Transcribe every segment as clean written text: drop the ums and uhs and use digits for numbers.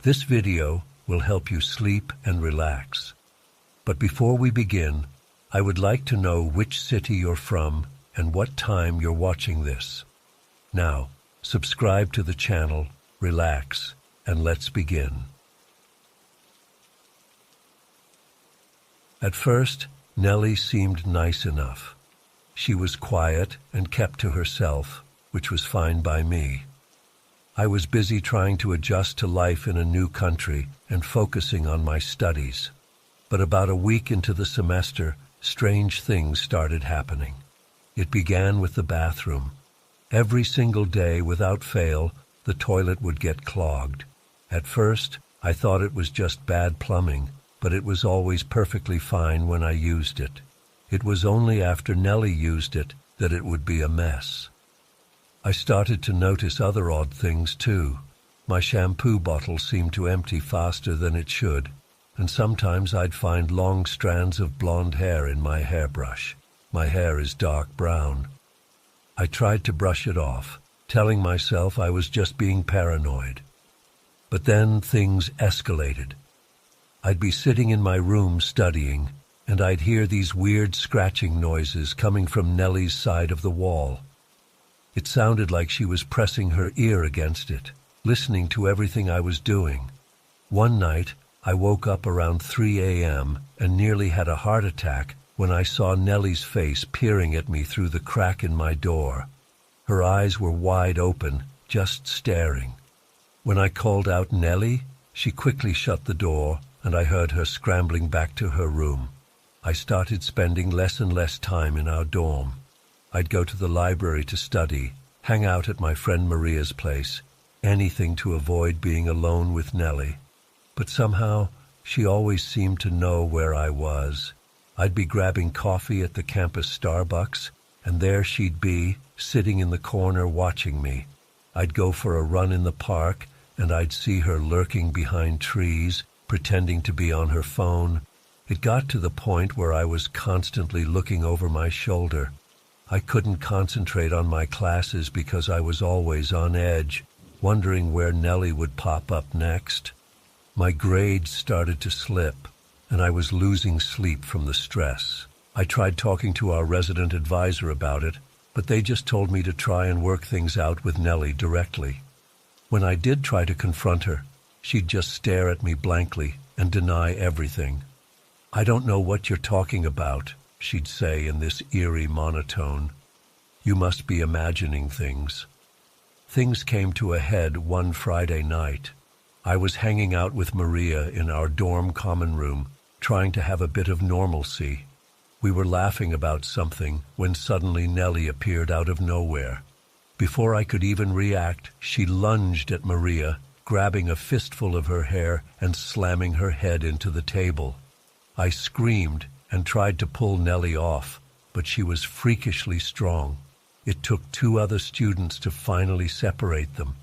This video will help you sleep and relax. But before we begin, I would like to know which city you're from and what time you're watching this. Now, subscribe to the channel, relax, and let's begin. At first, Nellie seemed nice enough. She was quiet and kept to herself, which was fine by me. I was busy trying to adjust to life in a new country and focusing on my studies. But about a week into the semester, strange things started happening. It began with the bathroom. Every single day, without fail, the toilet would get clogged. At first, I thought it was just bad plumbing, but it was always perfectly fine when I used it. It was only after Nellie used it that it would be a mess. I started to notice other odd things too. My shampoo bottle seemed to empty faster than it should, and sometimes I'd find long strands of blonde hair in my hairbrush. My hair is dark brown. I tried to brush it off, telling myself I was just being paranoid. But then things escalated. I'd be sitting in my room studying, and I'd hear these weird scratching noises coming from Nellie's side of the wall. It sounded like she was pressing her ear against it, listening to everything I was doing. One night, I woke up around 3 a.m. and nearly had a heart attack when I saw Nellie's face peering at me through the crack in my door. Her eyes were wide open, just staring. When I called out Nellie, she quickly shut the door, and I heard her scrambling back to her room. I started spending less and less time in our dorm. I'd go to the library to study, hang out at my friend Maria's place, anything to avoid being alone with Nellie. But somehow, she always seemed to know where I was. I'd be grabbing coffee at the campus Starbucks, and there she'd be, sitting in the corner watching me. I'd go for a run in the park, and I'd see her lurking behind trees, pretending to be on her phone. It got to the point where I was constantly looking over my shoulder. I couldn't concentrate on my classes because I was always on edge, wondering where Nellie would pop up next. My grades started to slip, and I was losing sleep from the stress. I tried talking to our resident advisor about it, but they just told me to try and work things out with Nellie directly. When I did try to confront her, she'd just stare at me blankly and deny everything. "I don't know what you're talking about," she'd say in this eerie monotone. "You must be imagining things." Things came to a head one Friday night. I was hanging out with Maria in our dorm common room, trying to have a bit of normalcy. We were laughing about something when suddenly Nellie appeared out of nowhere. Before I could even react, she lunged at Maria, grabbing a fistful of her hair and slamming her head into the table. I screamed and tried to pull Nellie off, but she was freakishly strong. It took 2 other students to finally separate them.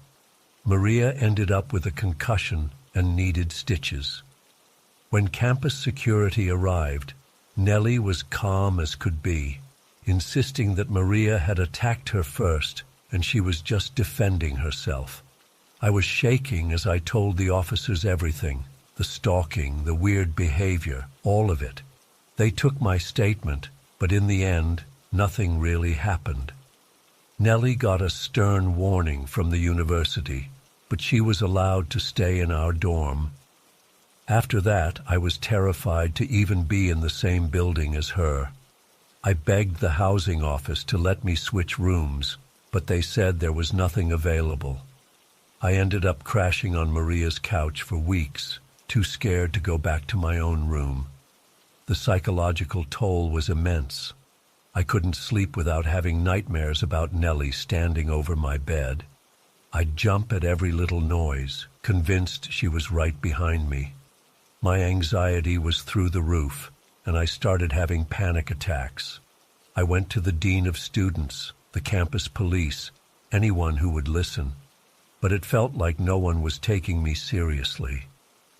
Maria ended up with a concussion and needed stitches. When campus security arrived, Nellie was calm as could be, insisting that Maria had attacked her first and she was just defending herself. I was shaking as I told the officers everything, the stalking, the weird behavior, all of it. They took my statement, but in the end, nothing really happened. Nellie got a stern warning from the university, but she was allowed to stay in our dorm. After that, I was terrified to even be in the same building as her. I begged the housing office to let me switch rooms, but they said there was nothing available. I ended up crashing on Maria's couch for weeks, too scared to go back to my own room. The psychological toll was immense. I couldn't sleep without having nightmares about Nellie standing over my bed. I'd jump at every little noise, convinced she was right behind me. My anxiety was through the roof, and I started having panic attacks. I went to the dean of students, the campus police, anyone who would listen. But it felt like no one was taking me seriously.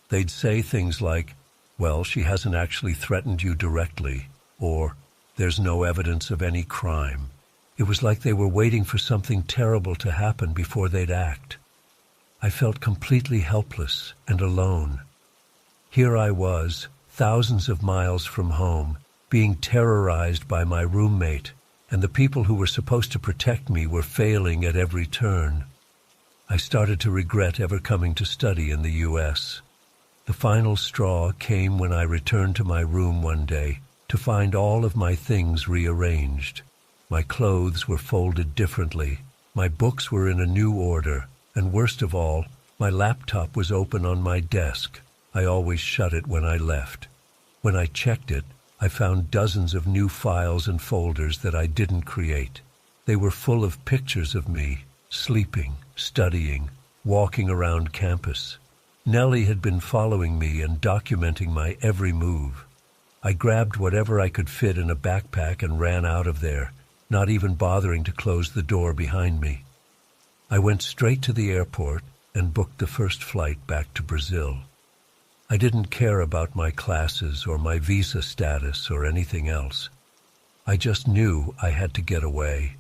They'd say things like, "Well, she hasn't actually threatened you directly," or "There's no evidence of any crime." It was like they were waiting for something terrible to happen before they'd act. I felt completely helpless and alone. Here I was, thousands of miles from home, being terrorized by my roommate, and the people who were supposed to protect me were failing at every turn. I started to regret ever coming to study in the U.S. The final straw came when I returned to my room one day to find all of my things rearranged. My clothes were folded differently, my books were in a new order, and worst of all, my laptop was open on my desk. I always shut it when I left. When I checked it, I found dozens of new files and folders that I didn't create. They were full of pictures of me, sleeping, studying, walking around campus. Nellie had been following me and documenting my every move. I grabbed whatever I could fit in a backpack and ran out of there, not even bothering to close the door behind me. I went straight to the airport and booked the first flight back to Brazil. I didn't care about my classes or my visa status or anything else. I just knew I had to get away.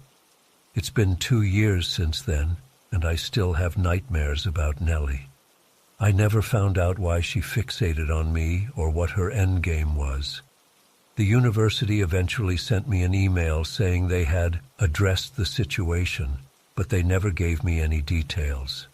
It's been 2 years since then, and I still have nightmares about Nellie. I never found out why she fixated on me or what her endgame was. The university eventually sent me an email saying they had addressed the situation, but they never gave me any details.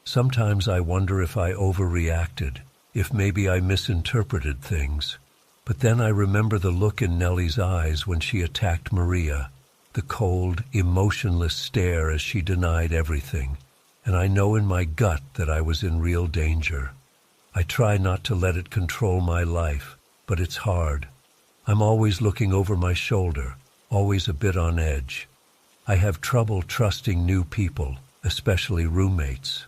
Sometimes I wonder if I overreacted, if maybe I misinterpreted things. But then I remember the look in Nellie's eyes when she attacked Maria, the cold, emotionless stare as she denied everything, and I know in my gut that I was in real danger. I try not to let it control my life, but it's hard. I'm always looking over my shoulder, always a bit on edge. I have trouble trusting new people, especially roommates.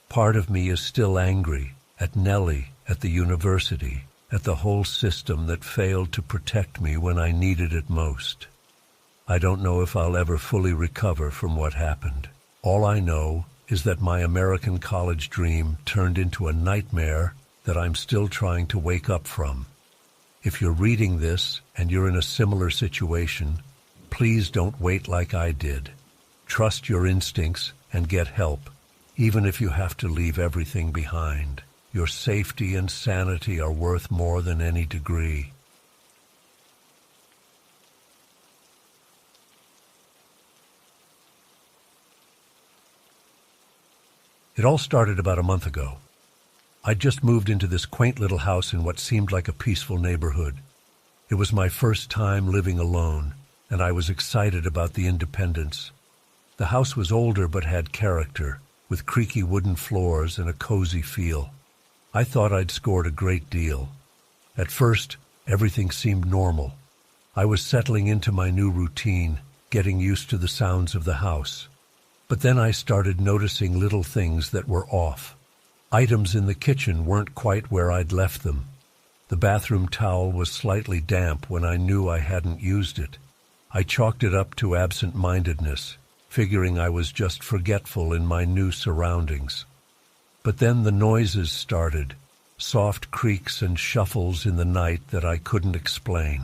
Part of me is still angry at Nellie, at the university, at the whole system that failed to protect me when I needed it most. I don't know if I'll ever fully recover from what happened. All I know is that my American college dream turned into a nightmare that I'm still trying to wake up from. If you're reading this and you're in a similar situation, please don't wait like I did. Trust your instincts and get help, even if you have to leave everything behind. Your safety and sanity are worth more than any degree. It all started about a month ago. I'd just moved into this quaint little house in what seemed like a peaceful neighborhood. It was my first time living alone, and I was excited about the independence. The house was older but had character, with creaky wooden floors and a cozy feel. I thought I'd scored a great deal. At first, everything seemed normal. I was settling into my new routine, getting used to the sounds of the house. But then I started noticing little things that were off. Items in the kitchen weren't quite where I'd left them. The bathroom towel was slightly damp when I knew I hadn't used it. I chalked it up to absent-mindedness, figuring I was just forgetful in my new surroundings. But then the noises started, soft creaks and shuffles in the night that I couldn't explain.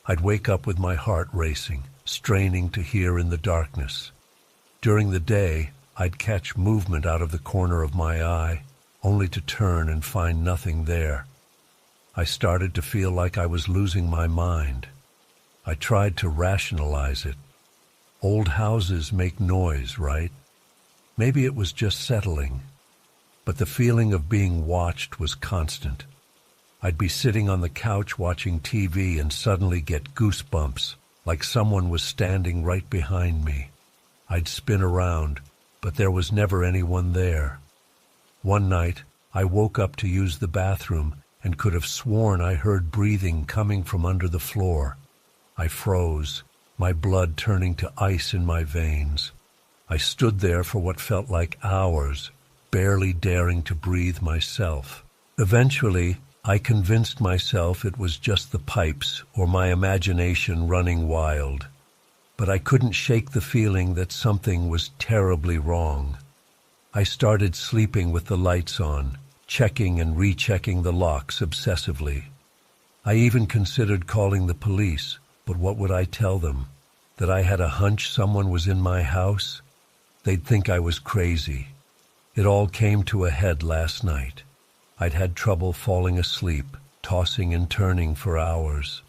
I'd wake up with my heart racing, straining to hear in the darkness. During the day, I'd catch movement out of the corner of my eye, only to turn and find nothing there. I started to feel like I was losing my mind. I tried to rationalize it. Old houses make noise, right? Maybe it was just settling. But the feeling of being watched was constant. I'd be sitting on the couch watching TV and suddenly get goosebumps, like someone was standing right behind me. I'd spin around, but there was never anyone there. One night, I woke up to use the bathroom and could have sworn I heard breathing coming from under the floor. I froze, my blood turning to ice in my veins. I stood there for what felt like hours, barely daring to breathe myself. Eventually, I convinced myself it was just the pipes or my imagination running wild. But I couldn't shake the feeling that something was terribly wrong. I started sleeping with the lights on, checking and rechecking the locks obsessively. I even considered calling the police, but what would I tell them? That I had a hunch someone was in my house? They'd think I was crazy. It all came to a head last night. I'd had trouble falling asleep, tossing and turning for hours.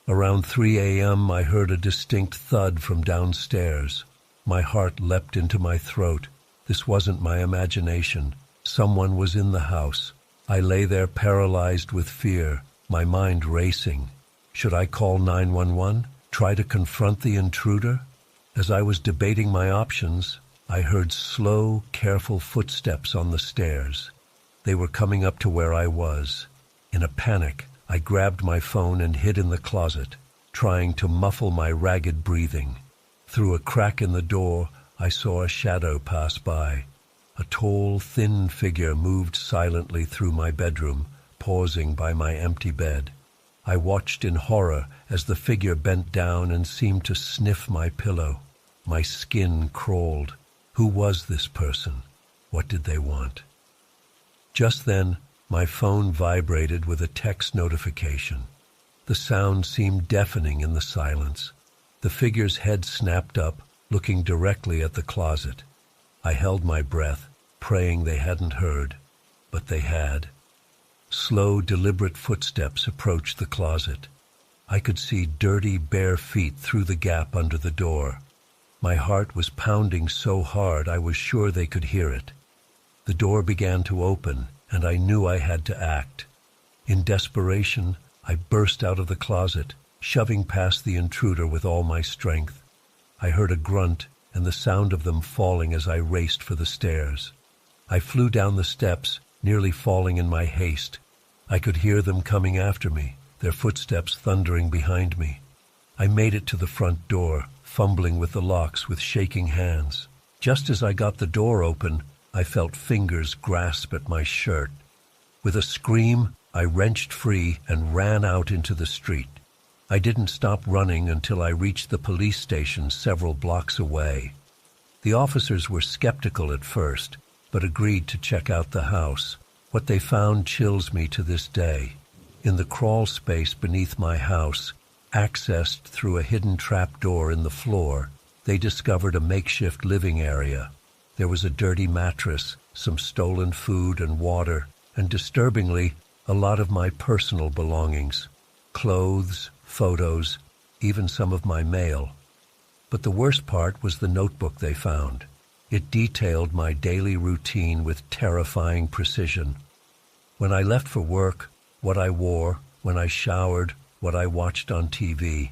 Around 3 a.m. I heard a distinct thud from downstairs. My heart leapt into my throat. This wasn't my imagination. Someone was in the house. I lay there paralyzed with fear, my mind racing. Should I call 911? Try to confront the intruder? As I was debating my options, I heard slow, careful footsteps on the stairs. They were coming up to where I was. In a panic, I grabbed my phone and hid in the closet, trying to muffle my ragged breathing. Through a crack in the door, I saw a shadow pass by. A tall, thin figure moved silently through my bedroom, pausing by my empty bed. I watched in horror as the figure bent down and seemed to sniff my pillow. My skin crawled. Who was this person? What did they want? Just then, my phone vibrated with a text notification. The sound seemed deafening in the silence. The figure's head snapped up, looking directly at the closet. I held my breath, praying they hadn't heard, but they had. Slow, deliberate footsteps approached the closet. I could see dirty, bare feet through the gap under the door. My heart was pounding so hard I was sure they could hear it. The door began to open, and I knew I had to act. In desperation, I burst out of the closet, shoving past the intruder with all my strength. I heard a grunt and the sound of them falling as I raced for the stairs. I flew down the steps, nearly falling in my haste. I could hear them coming after me, their footsteps thundering behind me. I made it to the front door, fumbling with the locks with shaking hands. Just as I got the door open, I felt fingers grasp at my shirt. With a scream, I wrenched free and ran out into the street. I didn't stop running until I reached the police station several blocks away. The officers were skeptical at first, but agreed to check out the house. What they found chills me to this day. In the crawl space beneath my house, accessed through a hidden trapdoor in the floor, they discovered a makeshift living area. There was a dirty mattress, some stolen food and water, and disturbingly, a lot of my personal belongings. Clothes, photos, even some of my mail. But the worst part was the notebook they found. It detailed my daily routine with terrifying precision. When I left for work, what I wore, when I showered, what I watched on TV.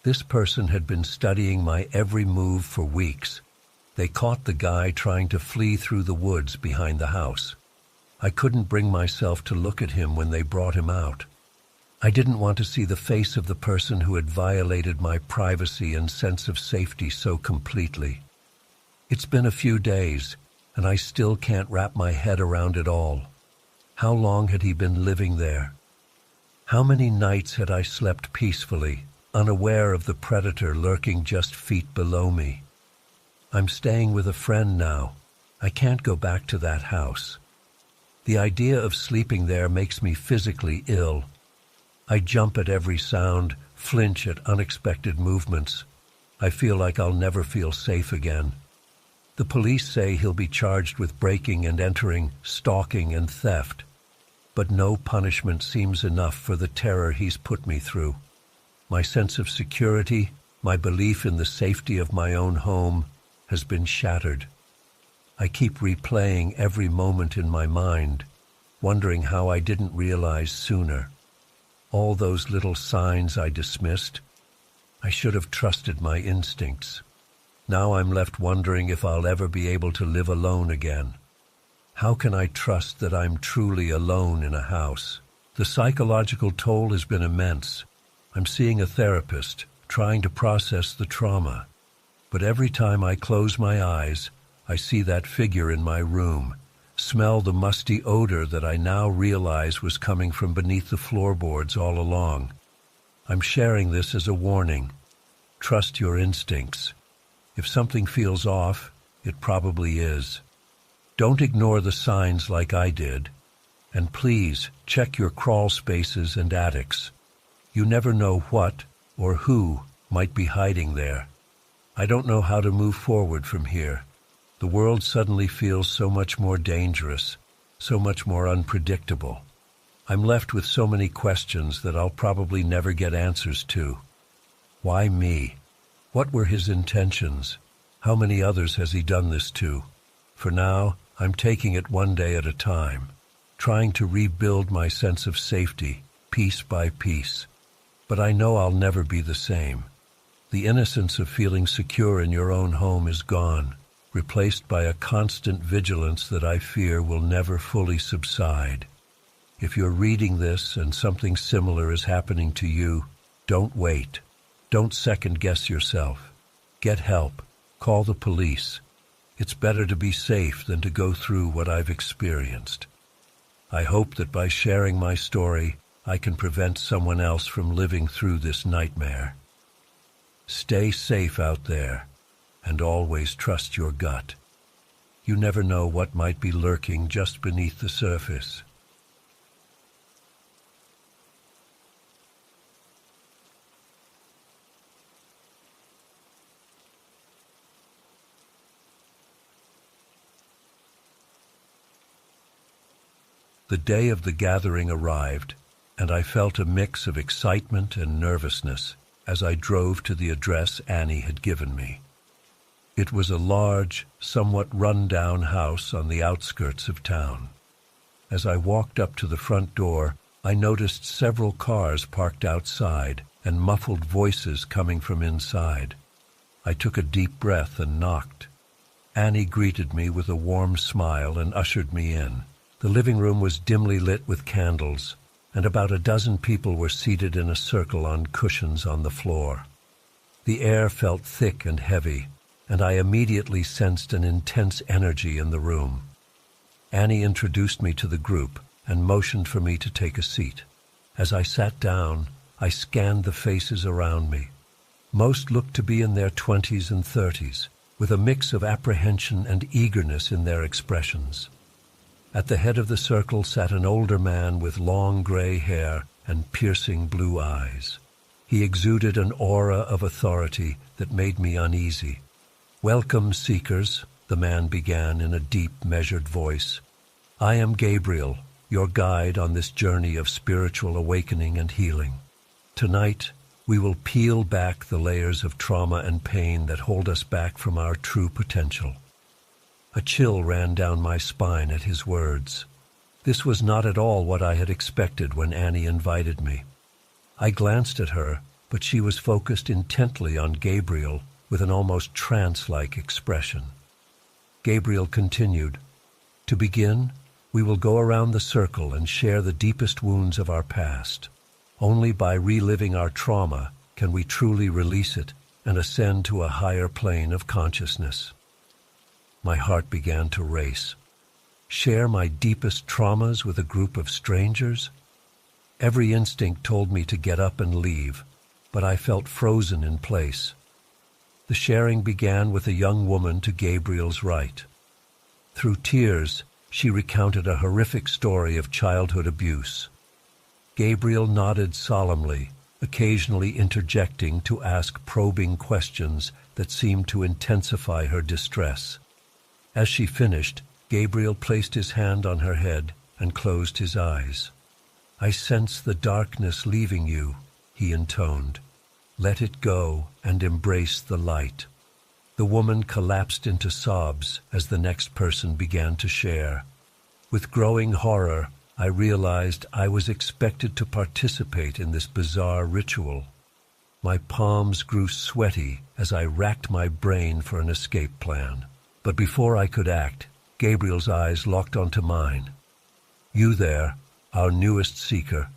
This person had been studying my every move for weeks. They caught the guy trying to flee through the woods behind the house. I couldn't bring myself to look at him when they brought him out. I didn't want to see the face of the person who had violated my privacy and sense of safety so completely. It's been a few days, and I still can't wrap my head around it all. How long had he been living there? How many nights had I slept peacefully, unaware of the predator lurking just feet below me? I'm staying with a friend now. I can't go back to that house. The idea of sleeping there makes me physically ill. I jump at every sound, flinch at unexpected movements. I feel like I'll never feel safe again. The police say he'll be charged with breaking and entering, stalking and theft. But no punishment seems enough for the terror he's put me through. My sense of security, my belief in the safety of my own home, has been shattered. I keep replaying every moment in my mind, wondering how I didn't realize sooner. All those little signs I dismissed. I should have trusted my instincts. Now I'm left wondering if I'll ever be able to live alone again. How can I trust that I'm truly alone in a house? The psychological toll has been immense. I'm seeing a therapist, trying to process the trauma. But every time I close my eyes, I see that figure in my room, smell the musty odor that I now realize was coming from beneath the floorboards all along. I'm sharing this as a warning. Trust your instincts. If something feels off, it probably is. Don't ignore the signs like I did. And please, check your crawl spaces and attics. You never know what or who might be hiding there. I don't know how to move forward from here. The world suddenly feels so much more dangerous, so much more unpredictable. I'm left with so many questions that I'll probably never get answers to. Why me? What were his intentions? How many others has he done this to? For now, I'm taking it one day at a time, trying to rebuild my sense of safety, piece by piece. But I know I'll never be the same. The innocence of feeling secure in your own home is gone, replaced by a constant vigilance that I fear will never fully subside. If you're reading this and something similar is happening to you, don't wait. Don't second-guess yourself. Get help. Call the police. It's better to be safe than to go through what I've experienced. I hope that by sharing my story, I can prevent someone else from living through this nightmare. Stay safe out there, and always trust your gut. You never know what might be lurking just beneath the surface. The day of the gathering arrived, and I felt a mix of excitement and nervousness as I drove to the address Annie had given me. It was a large, somewhat run-down house on the outskirts of town. As I walked up to the front door, I noticed several cars parked outside and muffled voices coming from inside. I took a deep breath and knocked. Annie greeted me with a warm smile and ushered me in. The living room was dimly lit with candles, and about a dozen people were seated in a circle on cushions on the floor. The air felt thick and heavy, and I immediately sensed an intense energy in the room. Annie introduced me to the group and motioned for me to take a seat. As I sat down, I scanned the faces around me. Most looked to be in their 20s and 30s, with a mix of apprehension and eagerness in their expressions. At the head of the circle sat an older man with long gray hair and piercing blue eyes. He exuded an aura of authority that made me uneasy. "Welcome, seekers," the man began in a deep, measured voice. "I am Gabriel, your guide on this journey of spiritual awakening and healing. Tonight, we will peel back the layers of trauma and pain that hold us back from our true potential." A chill ran down my spine at his words. This was not at all what I had expected when Annie invited me. I glanced at her, but she was focused intently on Gabriel with an almost trance-like expression. Gabriel continued, "To begin, we will go around the circle and share the deepest wounds of our past. Only by reliving our trauma can we truly release it and ascend to a higher plane of consciousness." My heart began to race. Share my deepest traumas with a group of strangers? Every instinct told me to get up and leave, but I felt frozen in place. The sharing began with a young woman to Gabriel's right. Through tears, she recounted a horrific story of childhood abuse. Gabriel nodded solemnly, occasionally interjecting to ask probing questions that seemed to intensify her distress. As she finished, Gabriel placed his hand on her head and closed his eyes. "I sense the darkness leaving you," he intoned. "Let it go and embrace the light." The woman collapsed into sobs as the next person began to share. With growing horror, I realized I was expected to participate in this bizarre ritual. My palms grew sweaty as I racked my brain for an escape plan. But before I could act, Gabriel's eyes locked onto mine. "You there, our newest seeker.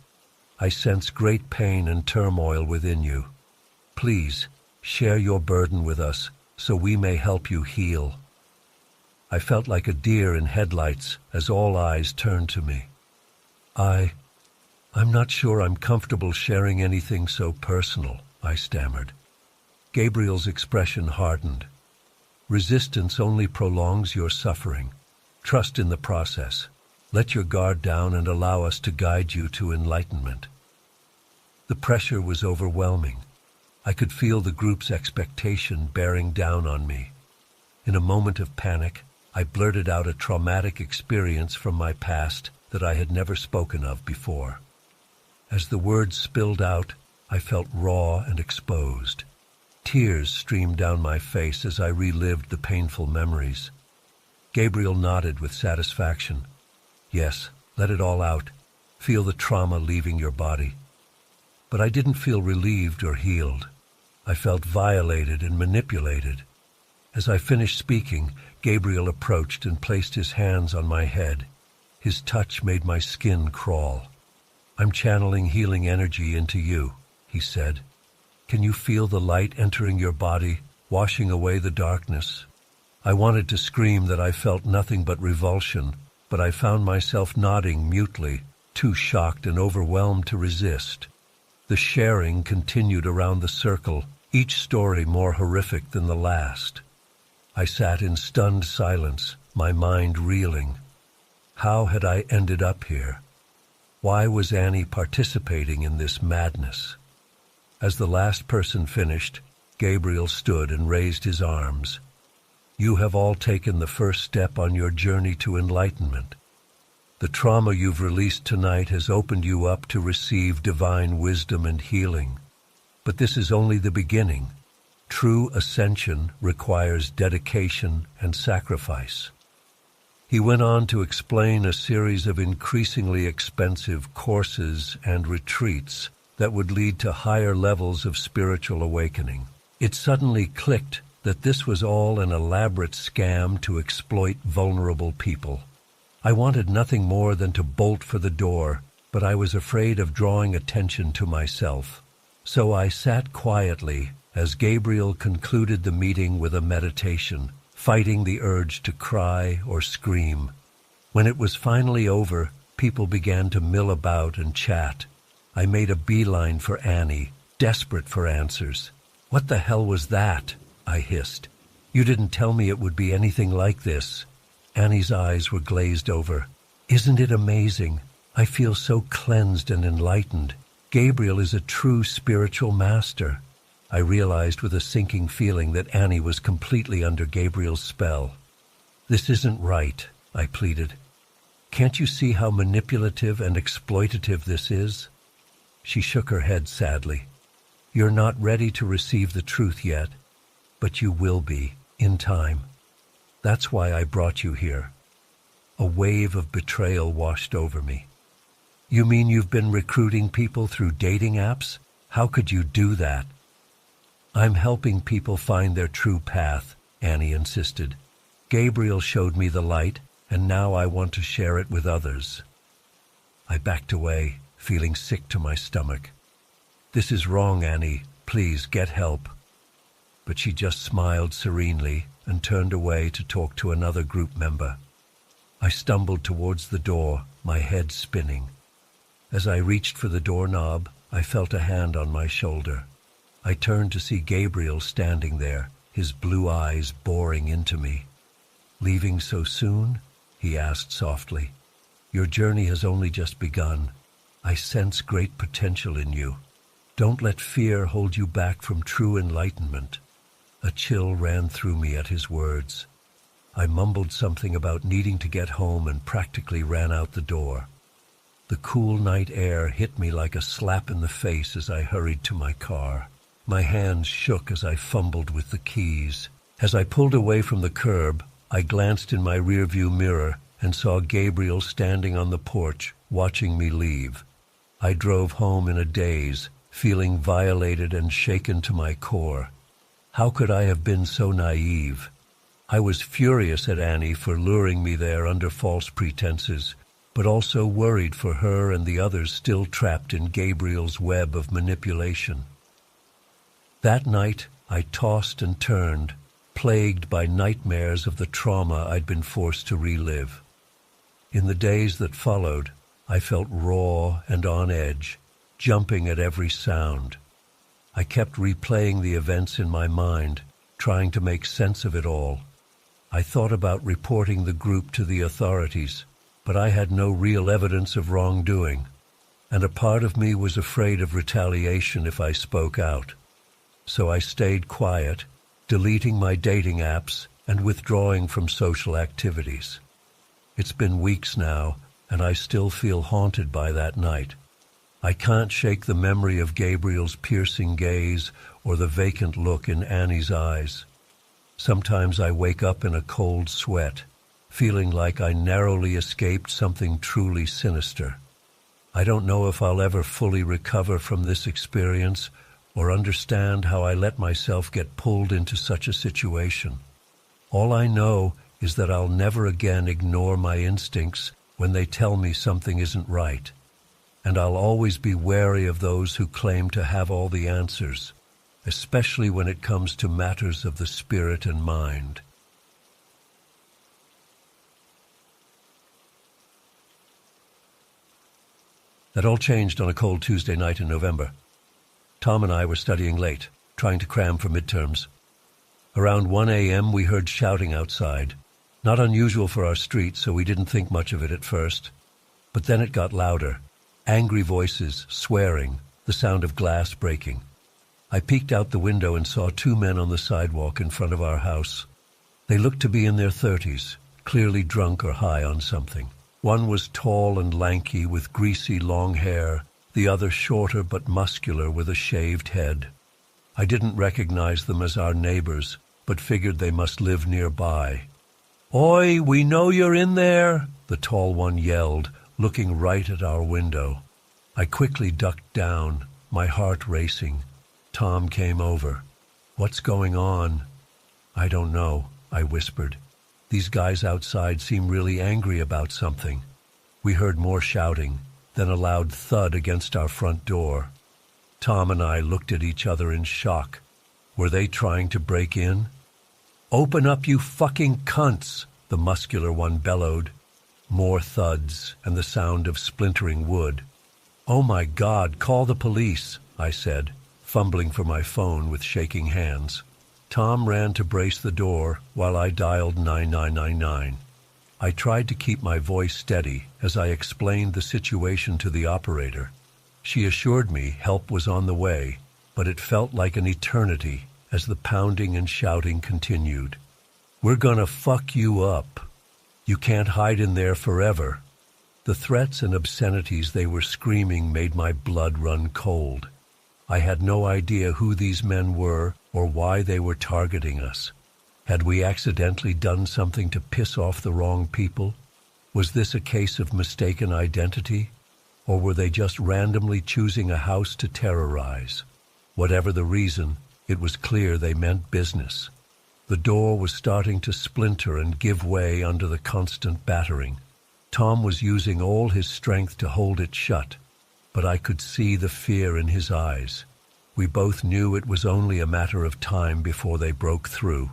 I sense great pain and turmoil within you. Please, share your burden with us so we may help you heal." I felt like a deer in headlights as all eyes turned to me. I'm not sure I'm comfortable sharing anything so personal," I stammered. Gabriel's expression hardened. "Resistance only prolongs your suffering. Trust in the process. Let your guard down and allow us to guide you to enlightenment." The pressure was overwhelming. I could feel the group's expectation bearing down on me. In a moment of panic, I blurted out a traumatic experience from my past that I had never spoken of before. As the words spilled out, I felt raw and exposed. Tears streamed down my face as I relived the painful memories. Gabriel nodded with satisfaction. Yes, let it all out. Feel the trauma leaving your body. But I didn't feel relieved or healed. I felt violated and manipulated. As I finished speaking, Gabriel approached and placed his hands on my head. His touch made my skin crawl. "I'm channeling healing energy into you," he said. "Can you feel the light entering your body, washing away the darkness?" I wanted to scream that I felt nothing but revulsion, but I found myself nodding mutely, too shocked and overwhelmed to resist. The sharing continued around the circle, each story more horrific than the last. I sat in stunned silence, my mind reeling. How had I ended up here? Why was Annie participating in this madness? As the last person finished, Gabriel stood and raised his arms. "You have all taken the first step on your journey to enlightenment. The trauma you've released tonight has opened you up to receive divine wisdom and healing. But this is only the beginning. True ascension requires dedication and sacrifice." He went on to explain a series of increasingly expensive courses and retreats that would lead to higher levels of spiritual awakening. It suddenly clicked that this was all an elaborate scam to exploit vulnerable people. I wanted nothing more than to bolt for the door, but I was afraid of drawing attention to myself. So I sat quietly as Gabriel concluded the meeting with a meditation, fighting the urge to cry or scream. When it was finally over, people began to mill about and chat. I made a beeline for Annie, desperate for answers. "What the hell was that?" I hissed. "You didn't tell me it would be anything like this." Annie's eyes were glazed over. "Isn't it amazing? I feel so cleansed and enlightened. Gabriel is a true spiritual master." I realized with a sinking feeling that Annie was completely under Gabriel's spell. "This isn't right," I pleaded. "Can't you see how manipulative and exploitative this is?" She shook her head sadly. "You're not ready to receive the truth yet, but you will be, in time. That's why I brought you here." A wave of betrayal washed over me. "You mean you've been recruiting people through dating apps? How could you do that?" "I'm helping people find their true path," Annie insisted. "Gabriel showed me the light, and now I want to share it with others." I backed away, feeling sick to my stomach. "This is wrong, Annie. Please get help." But she just smiled serenely and turned away to talk to another group member. I stumbled towards the door, my head spinning. As I reached for the doorknob, I felt a hand on my shoulder. I turned to see Gabriel standing there, his blue eyes boring into me. "Leaving so soon?" he asked softly. "Your journey has only just begun. I sense great potential in you. Don't let fear hold you back from true enlightenment." A chill ran through me at his words. I mumbled something about needing to get home and practically ran out the door. The cool night air hit me like a slap in the face as I hurried to my car. My hands shook as I fumbled with the keys. As I pulled away from the curb, I glanced in my rearview mirror and saw Gabriel standing on the porch, watching me leave. I drove home in a daze, feeling violated and shaken to my core. How could I have been so naive? I was furious at Annie for luring me there under false pretenses, but also worried for her and the others still trapped in Gabriel's web of manipulation. That night, I tossed and turned, plagued by nightmares of the trauma I'd been forced to relive. In the days that followed, I felt raw and on edge, jumping at every sound. I kept replaying the events in my mind, trying to make sense of it all. I thought about reporting the group to the authorities, but I had no real evidence of wrongdoing, and a part of me was afraid of retaliation if I spoke out. So I stayed quiet, deleting my dating apps and withdrawing from social activities. It's been weeks now, and I still feel haunted by that night. I can't shake the memory of Gabriel's piercing gaze or the vacant look in Annie's eyes. Sometimes I wake up in a cold sweat, feeling like I narrowly escaped something truly sinister. I don't know if I'll ever fully recover from this experience or understand how I let myself get pulled into such a situation. All I know is that I'll never again ignore my instincts when they tell me something isn't right. And I'll always be wary of those who claim to have all the answers, especially when it comes to matters of the spirit and mind. That all changed on a cold Tuesday night in November. Tom and I were studying late, trying to cram for midterms. Around 1 a.m. we heard shouting outside. Not unusual for our street, so we didn't think much of it at first. But then it got louder. Angry voices, swearing, the sound of glass breaking. I peeked out the window and saw two men on the sidewalk in front of our house. They looked to be in their 30s, clearly drunk or high on something. One was tall and lanky with greasy long hair, the other shorter but muscular with a shaved head. I didn't recognize them as our neighbors, but figured they must live nearby. "Oi, we know you're in there," the tall one yelled, looking right at our window. I quickly ducked down, my heart racing. Tom came over. "What's going on?" "I don't know," I whispered. "These guys outside seem really angry about something." We heard more shouting, then a loud thud against our front door. Tom and I looked at each other in shock. Were they trying to break in? "Open up, you fucking cunts!" the muscular one bellowed. More thuds and the sound of splintering wood. "Oh my God, call the police," I said, fumbling for my phone with shaking hands. Tom ran to brace the door while I dialed 9999. I tried to keep my voice steady as I explained the situation to the operator. She assured me help was on the way, but it felt like an eternity as the pounding and shouting continued. "We're gonna fuck you up. You can't hide in there forever." The threats and obscenities they were screaming made my blood run cold. I had no idea who these men were or why they were targeting us. Had we accidentally done something to piss off the wrong people? Was this a case of mistaken identity? Or were they just randomly choosing a house to terrorize? Whatever the reason, it was clear they meant business. The door was starting to splinter and give way under the constant battering. Tom was using all his strength to hold it shut, but I could see the fear in his eyes. We both knew it was only a matter of time before they broke through.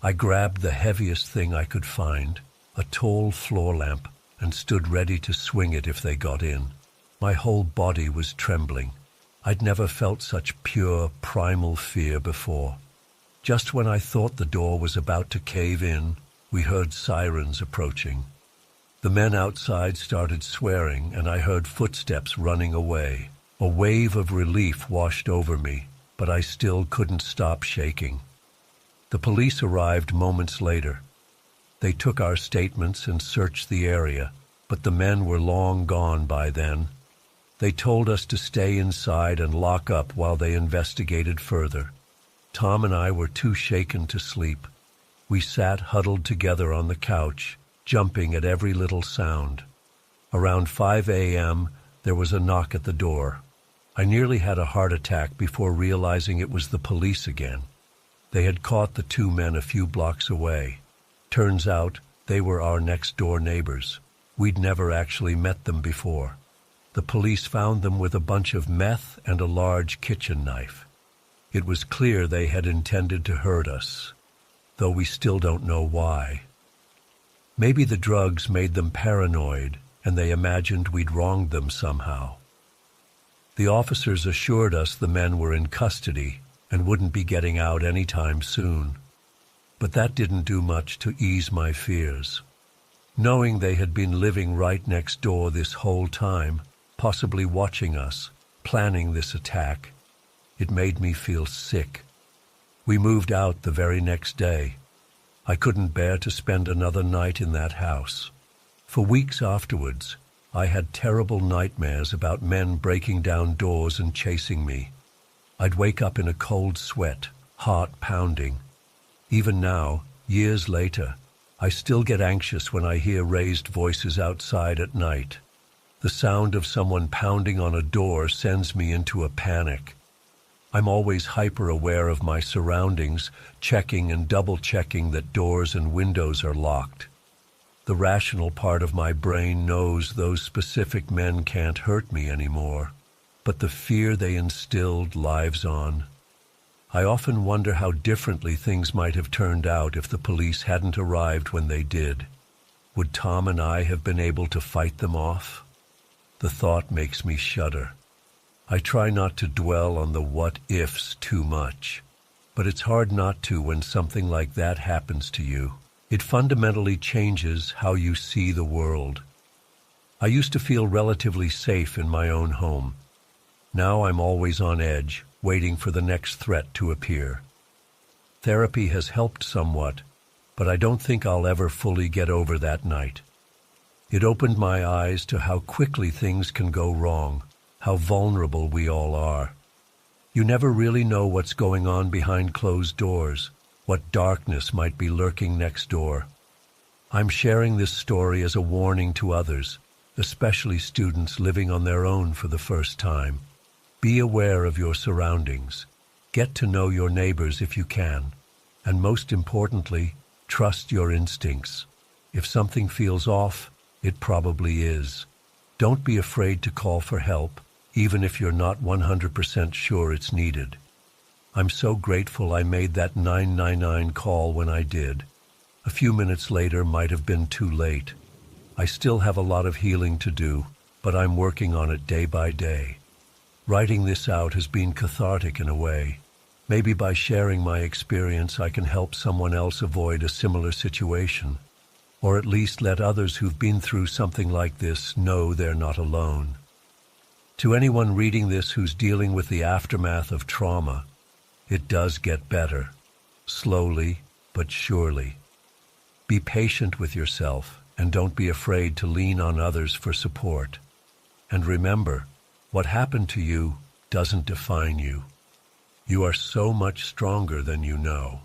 I grabbed the heaviest thing I could find, a tall floor lamp, and stood ready to swing it if they got in. My whole body was trembling. I'd never felt such pure, primal fear before. Just when I thought the door was about to cave in, we heard sirens approaching. The men outside started swearing, and I heard footsteps running away. A wave of relief washed over me, but I still couldn't stop shaking. The police arrived moments later. They took our statements and searched the area, but the men were long gone by then. They told us to stay inside and lock up while they investigated further. Tom and I were too shaken to sleep. We sat huddled together on the couch, jumping at every little sound. Around 5 a.m., there was a knock at the door. I nearly had a heart attack before realizing it was the police again. They had caught the two men a few blocks away. Turns out they were our next-door neighbors. We'd never actually met them before. The police found them with a bunch of meth and a large kitchen knife. It was clear they had intended to hurt us, though we still don't know why. Maybe the drugs made them paranoid, and they imagined we'd wronged them somehow. The officers assured us the men were in custody and wouldn't be getting out anytime soon. But that didn't do much to ease my fears. Knowing they had been living right next door this whole time, possibly watching us, planning this attack, it made me feel sick. We moved out the very next day. I couldn't bear to spend another night in that house. For weeks afterwards, I had terrible nightmares about men breaking down doors and chasing me. I'd wake up in a cold sweat, heart pounding. Even now, years later, I still get anxious when I hear raised voices outside at night. The sound of someone pounding on a door sends me into a panic. I'm always hyper-aware of my surroundings, checking and double-checking that doors and windows are locked. The rational part of my brain knows those specific men can't hurt me anymore, but the fear they instilled lives on. I often wonder how differently things might have turned out if the police hadn't arrived when they did. Would Tom and I have been able to fight them off? The thought makes me shudder. I try not to dwell on the what-ifs too much, but it's hard not to when something like that happens to you. It fundamentally changes how you see the world. I used to feel relatively safe in my own home. Now I'm always on edge, waiting for the next threat to appear. Therapy has helped somewhat, but I don't think I'll ever fully get over that night. It opened my eyes to how quickly things can go wrong, how vulnerable we all are. You never really know what's going on behind closed doors, what darkness might be lurking next door. I'm sharing this story as a warning to others, especially students living on their own for the first time. Be aware of your surroundings. Get to know your neighbors if you can. And most importantly, trust your instincts. If something feels off, it probably is. Don't be afraid to call for help, even if you're not 100% sure it's needed. I'm so grateful I made that 999 call when I did. A few minutes later might have been too late. I still have a lot of healing to do, but I'm working on it day by day. Writing this out has been cathartic in a way. Maybe by sharing my experience I can help someone else avoid a similar situation, or at least let others who've been through something like this know they're not alone. To anyone reading this who's dealing with the aftermath of trauma, it does get better, slowly but surely. Be patient with yourself and don't be afraid to lean on others for support. And remember, what happened to you doesn't define you. You are so much stronger than you know.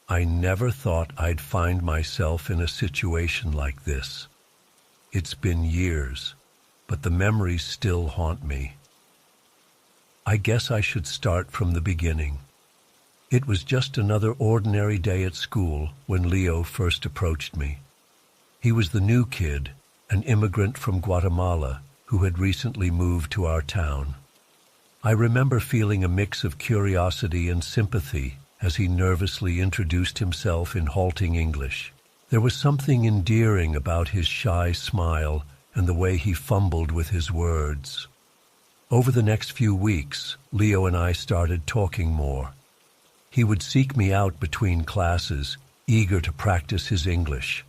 I never thought I'd find myself in a situation like this. It's been years, but the memories still haunt me. I guess I should start from the beginning. It was just another ordinary day at school when Leo first approached me. He was the new kid, an immigrant from Guatemala who had recently moved to our town. I remember feeling a mix of curiosity and sympathy as he nervously introduced himself in halting English. There was something endearing about his shy smile and the way he fumbled with his words. Over the next few weeks, Leo and I started talking more. He would seek me out between classes, eager to practice his English.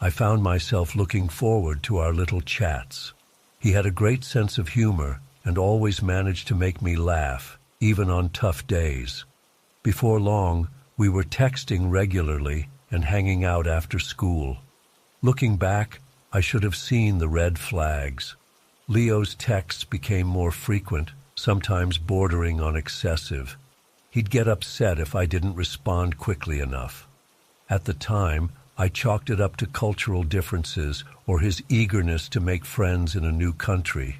I found myself looking forward to our little chats. He had a great sense of humor and always managed to make me laugh, even on tough days. Before long, we were texting regularly and hanging out after school. Looking back, I should have seen the red flags. Leo's texts became more frequent, sometimes bordering on excessive. He'd get upset if I didn't respond quickly enough. At the time, I chalked it up to cultural differences or his eagerness to make friends in a new country.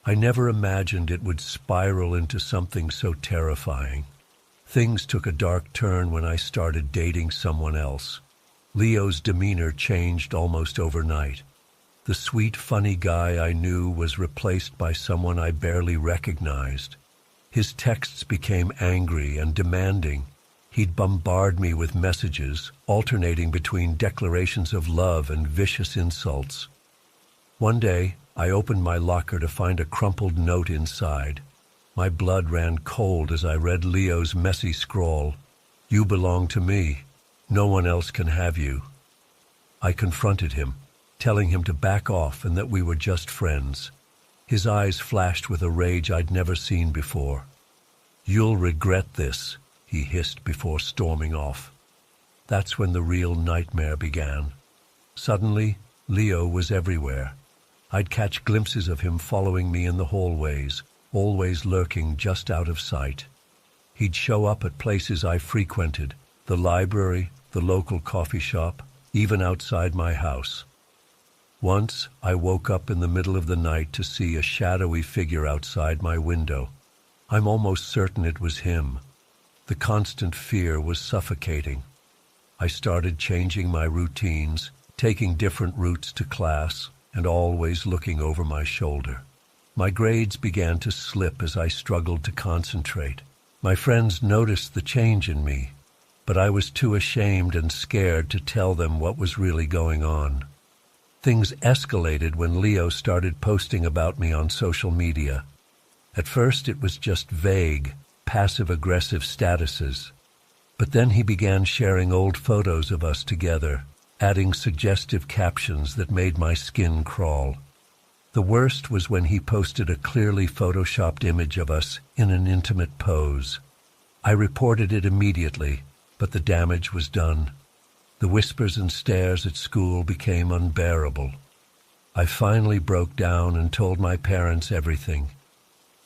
I never imagined it would spiral into something so terrifying. Things took a dark turn when I started dating someone else. Leo's demeanor changed almost overnight. The sweet, funny guy I knew was replaced by someone I barely recognized. His texts became angry and demanding. He'd bombard me with messages, alternating between declarations of love and vicious insults. One day, I opened my locker to find a crumpled note inside. My blood ran cold as I read Leo's messy scrawl. "You belong to me. No one else can have you." I confronted him, telling him to back off and that we were just friends. His eyes flashed with a rage I'd never seen before. "You'll regret this," he hissed before storming off. That's when the real nightmare began. Suddenly, Leo was everywhere. I'd catch glimpses of him following me in the hallways, always lurking just out of sight. He'd show up at places I frequented, the library, the local coffee shop, even outside my house. Once, I woke up in the middle of the night to see a shadowy figure outside my window. I'm almost certain it was him. The constant fear was suffocating. I started changing my routines, taking different routes to class, and always looking over my shoulder. My grades began to slip as I struggled to concentrate. My friends noticed the change in me, but I was too ashamed and scared to tell them what was really going on. Things escalated when Leo started posting about me on social media. At first it was just vague, passive-aggressive statuses. But then he began sharing old photos of us together, adding suggestive captions that made my skin crawl. The worst was when he posted a clearly photoshopped image of us in an intimate pose. I reported it immediately, but the damage was done. The whispers and stares at school became unbearable. I finally broke down and told my parents everything.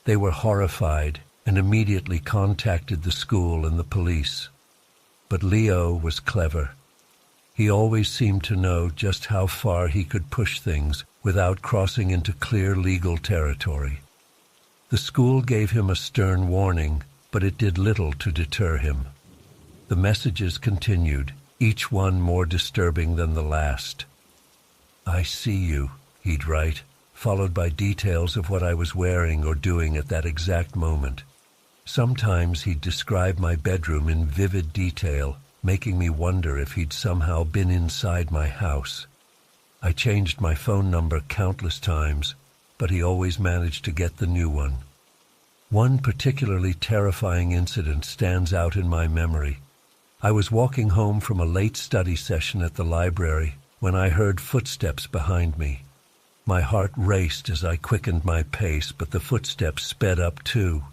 They were horrified and immediately contacted the school and the police. But Leo was clever. He always seemed to know just how far he could push things without crossing into clear legal territory. The school gave him a stern warning, but it did little to deter him. The messages continued, each one more disturbing than the last. "I see you," he'd write, followed by details of what I was wearing or doing at that exact moment. Sometimes he'd describe my bedroom in vivid detail, making me wonder if he'd somehow been inside my house. I changed my phone number countless times, but he always managed to get the new one. One particularly terrifying incident stands out in my memory. I was walking home from a late study session at the library when I heard footsteps behind me. My heart raced as I quickened my pace, but the footsteps sped up too.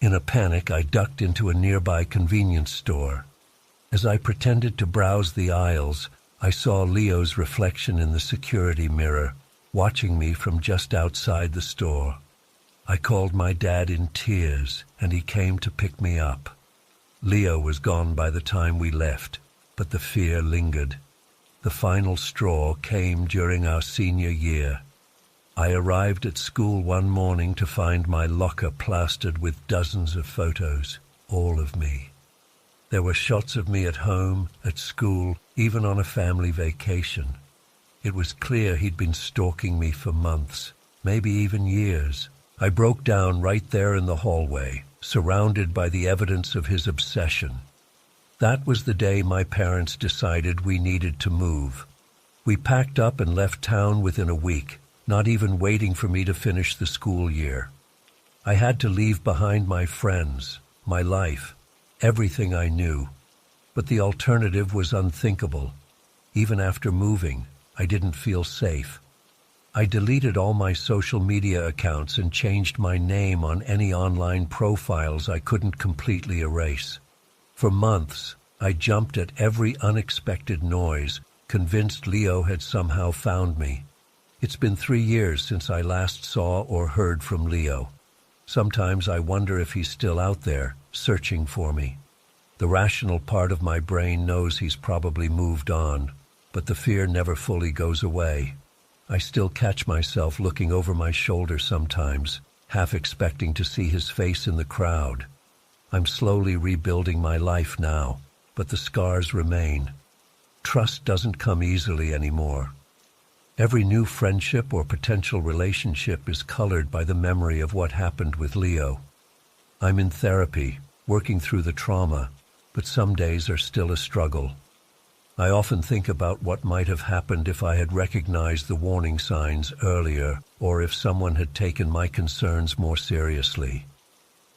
In a panic, I ducked into a nearby convenience store. As I pretended to browse the aisles, I saw Leo's reflection in the security mirror, watching me from just outside the store. I called my dad in tears, and he came to pick me up. Leo was gone by the time we left, but the fear lingered. The final straw came during our senior year. I arrived at school one morning to find my locker plastered with dozens of photos, all of me. There were shots of me at home, at school, even on a family vacation. It was clear he'd been stalking me for months, maybe even years. I broke down right there in the hallway, surrounded by the evidence of his obsession. That was the day my parents decided we needed to move. We packed up and left town within a week, not even waiting for me to finish the school year. I had to leave behind my friends, my life, everything I knew. But the alternative was unthinkable. Even after moving, I didn't feel safe. I deleted all my social media accounts and changed my name on any online profiles I couldn't completely erase. For months, I jumped at every unexpected noise, convinced Leo had somehow found me. It's been 3 years since I last saw or heard from Leo. Sometimes I wonder if he's still out there, searching for me. The rational part of my brain knows he's probably moved on, but the fear never fully goes away. I still catch myself looking over my shoulder sometimes, half expecting to see his face in the crowd. I'm slowly rebuilding my life now, but the scars remain. Trust doesn't come easily anymore. Every new friendship or potential relationship is colored by the memory of what happened with Leo. I'm in therapy, working through the trauma, but some days are still a struggle. I often think about what might have happened if I had recognized the warning signs earlier, or if someone had taken my concerns more seriously.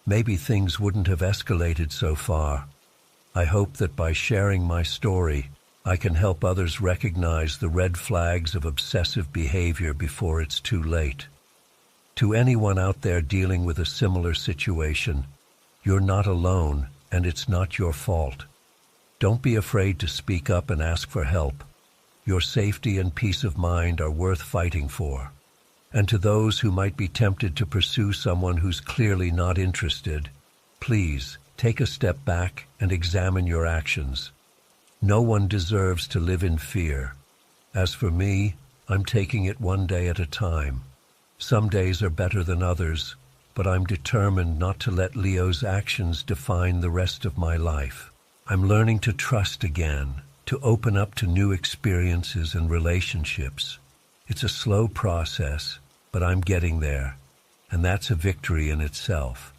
Maybe things wouldn't have escalated so far. I hope that by sharing my story, I can help others recognize the red flags of obsessive behavior before it's too late. To anyone out there dealing with a similar situation, you're not alone, and it's not your fault. Don't be afraid to speak up and ask for help. Your safety and peace of mind are worth fighting for. And to those who might be tempted to pursue someone who's clearly not interested, please take a step back and examine your actions. No one deserves to live in fear. As for me, I'm taking it one day at a time. Some days are better than others, but I'm determined not to let Leo's actions define the rest of my life. I'm learning to trust again, to open up to new experiences and relationships. It's a slow process, but I'm getting there, and that's a victory in itself.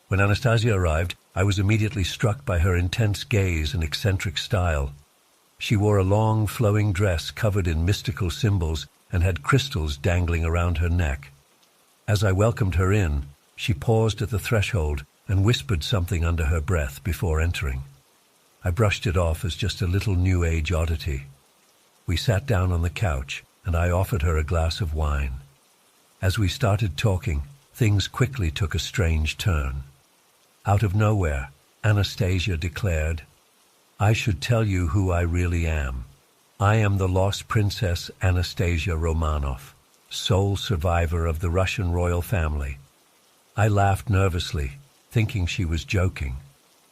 When Anastasia arrived, I was immediately struck by her intense gaze and eccentric style. She wore a long, flowing dress covered in mystical symbols and had crystals dangling around her neck. As I welcomed her in, she paused at the threshold and whispered something under her breath before entering. I brushed it off as just a little New Age oddity. We sat down on the couch, and I offered her a glass of wine. As we started talking, things quickly took a strange turn. Out of nowhere, Anastasia declared, "I should tell you who I really am. I am the lost princess Anastasia Romanov, sole survivor of the Russian royal family." I laughed nervously, thinking she was joking,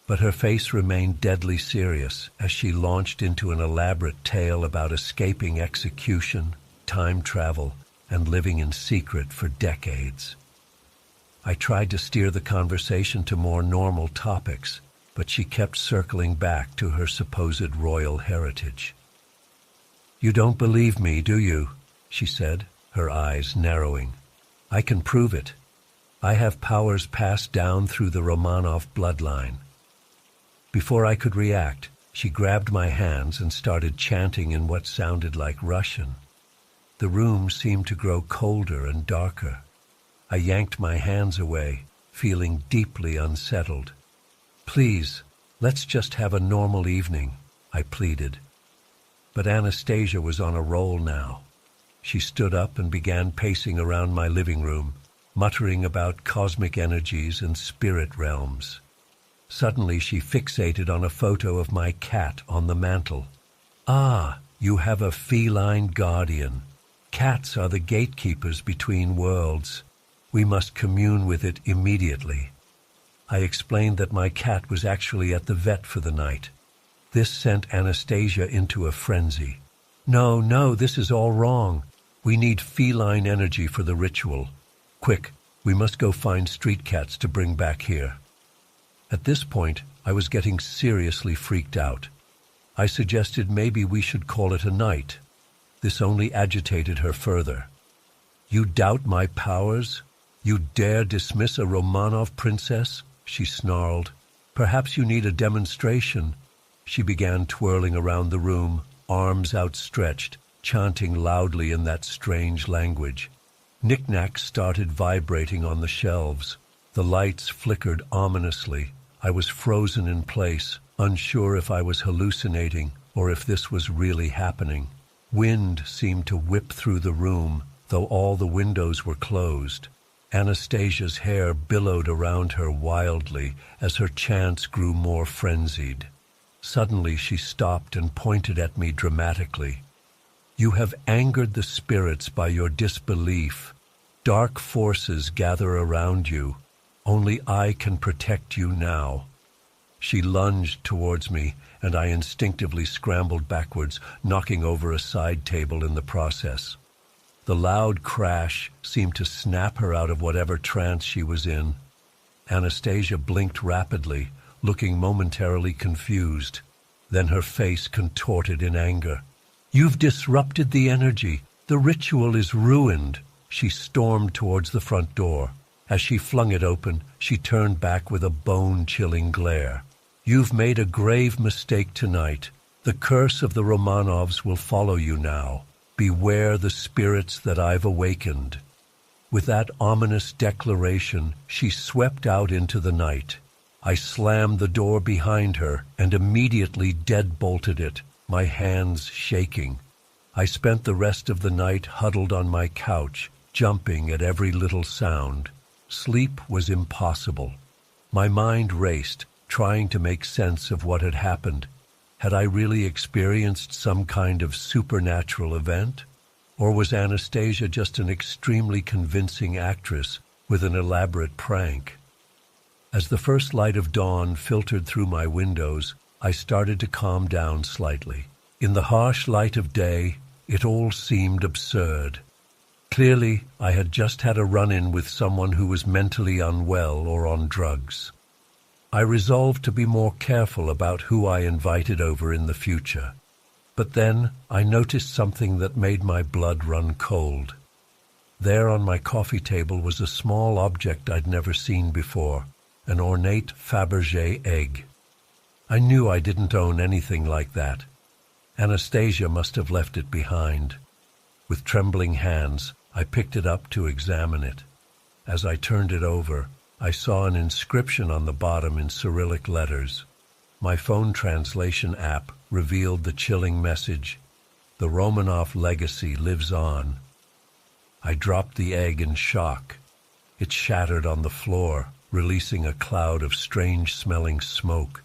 but her face remained deadly serious as she launched into an elaborate tale about escaping execution, time travel, and living in secret for decades. I tried to steer the conversation to more normal topics, but she kept circling back to her supposed royal heritage. "You don't believe me, do you?" she said, her eyes narrowing. "I can prove it. I have powers passed down through the Romanov bloodline." Before I could react, she grabbed my hands and started chanting in what sounded like Russian. The room seemed to grow colder and darker. I yanked my hands away, feeling deeply unsettled. "Please, let's just have a normal evening," I pleaded. But Anastasia was on a roll now. She stood up and began pacing around my living room, muttering about cosmic energies and spirit realms. Suddenly she fixated on a photo of my cat on the mantel. "Ah, you have a feline guardian. Cats are the gatekeepers between worlds. We must commune with it immediately." I explained that my cat was actually at the vet for the night. This sent Anastasia into a frenzy. No, this is all wrong. We need feline energy for the ritual. Quick, we must go find street cats to bring back here." At this point, I was getting seriously freaked out. I suggested maybe we should call it a night. This only agitated her further. "You doubt my powers? You dare dismiss a Romanov princess?" she snarled. "Perhaps you need a demonstration." She began twirling around the room, arms outstretched, chanting loudly in that strange language. Knickknacks started vibrating on the shelves. The lights flickered ominously. I was frozen in place, unsure if I was hallucinating or if this was really happening. Wind seemed to whip through the room, though all the windows were closed. Anastasia's hair billowed around her wildly as her chants grew more frenzied. Suddenly she stopped and pointed at me dramatically. "You have angered the spirits by your disbelief. Dark forces gather around you. Only I can protect you now." She lunged towards me, and I instinctively scrambled backwards, knocking over a side table in the process. The loud crash seemed to snap her out of whatever trance she was in. Anastasia blinked rapidly, looking momentarily confused. Then her face contorted in anger. "You've disrupted the energy. The ritual is ruined." She stormed towards the front door. As she flung it open, she turned back with a bone-chilling glare. "You've made a grave mistake tonight. The curse of the Romanovs will follow you now. Beware the spirits that I've awakened." With that ominous declaration, she swept out into the night. I slammed the door behind her and immediately deadbolted it, my hands shaking. I spent the rest of the night huddled on my couch, jumping at every little sound. Sleep was impossible. My mind raced, trying to make sense of what had happened. Had I really experienced some kind of supernatural event? Or was Anastasia just an extremely convincing actress with an elaborate prank? As the first light of dawn filtered through my windows, I started to calm down slightly. In the harsh light of day, it all seemed absurd. Clearly, I had just had a run-in with someone who was mentally unwell or on drugs. I resolved to be more careful about who I invited over in the future. But then I noticed something that made my blood run cold. There on my coffee table was a small object I'd never seen before, an ornate Fabergé egg. I knew I didn't own anything like that. Anastasia must have left it behind. With trembling hands, I picked it up to examine it. As I turned it over, I saw an inscription on the bottom in Cyrillic letters. My phone translation app revealed the chilling message, "The Romanov legacy lives on." I dropped the egg in shock. It shattered on the floor, releasing a cloud of strange-smelling smoke.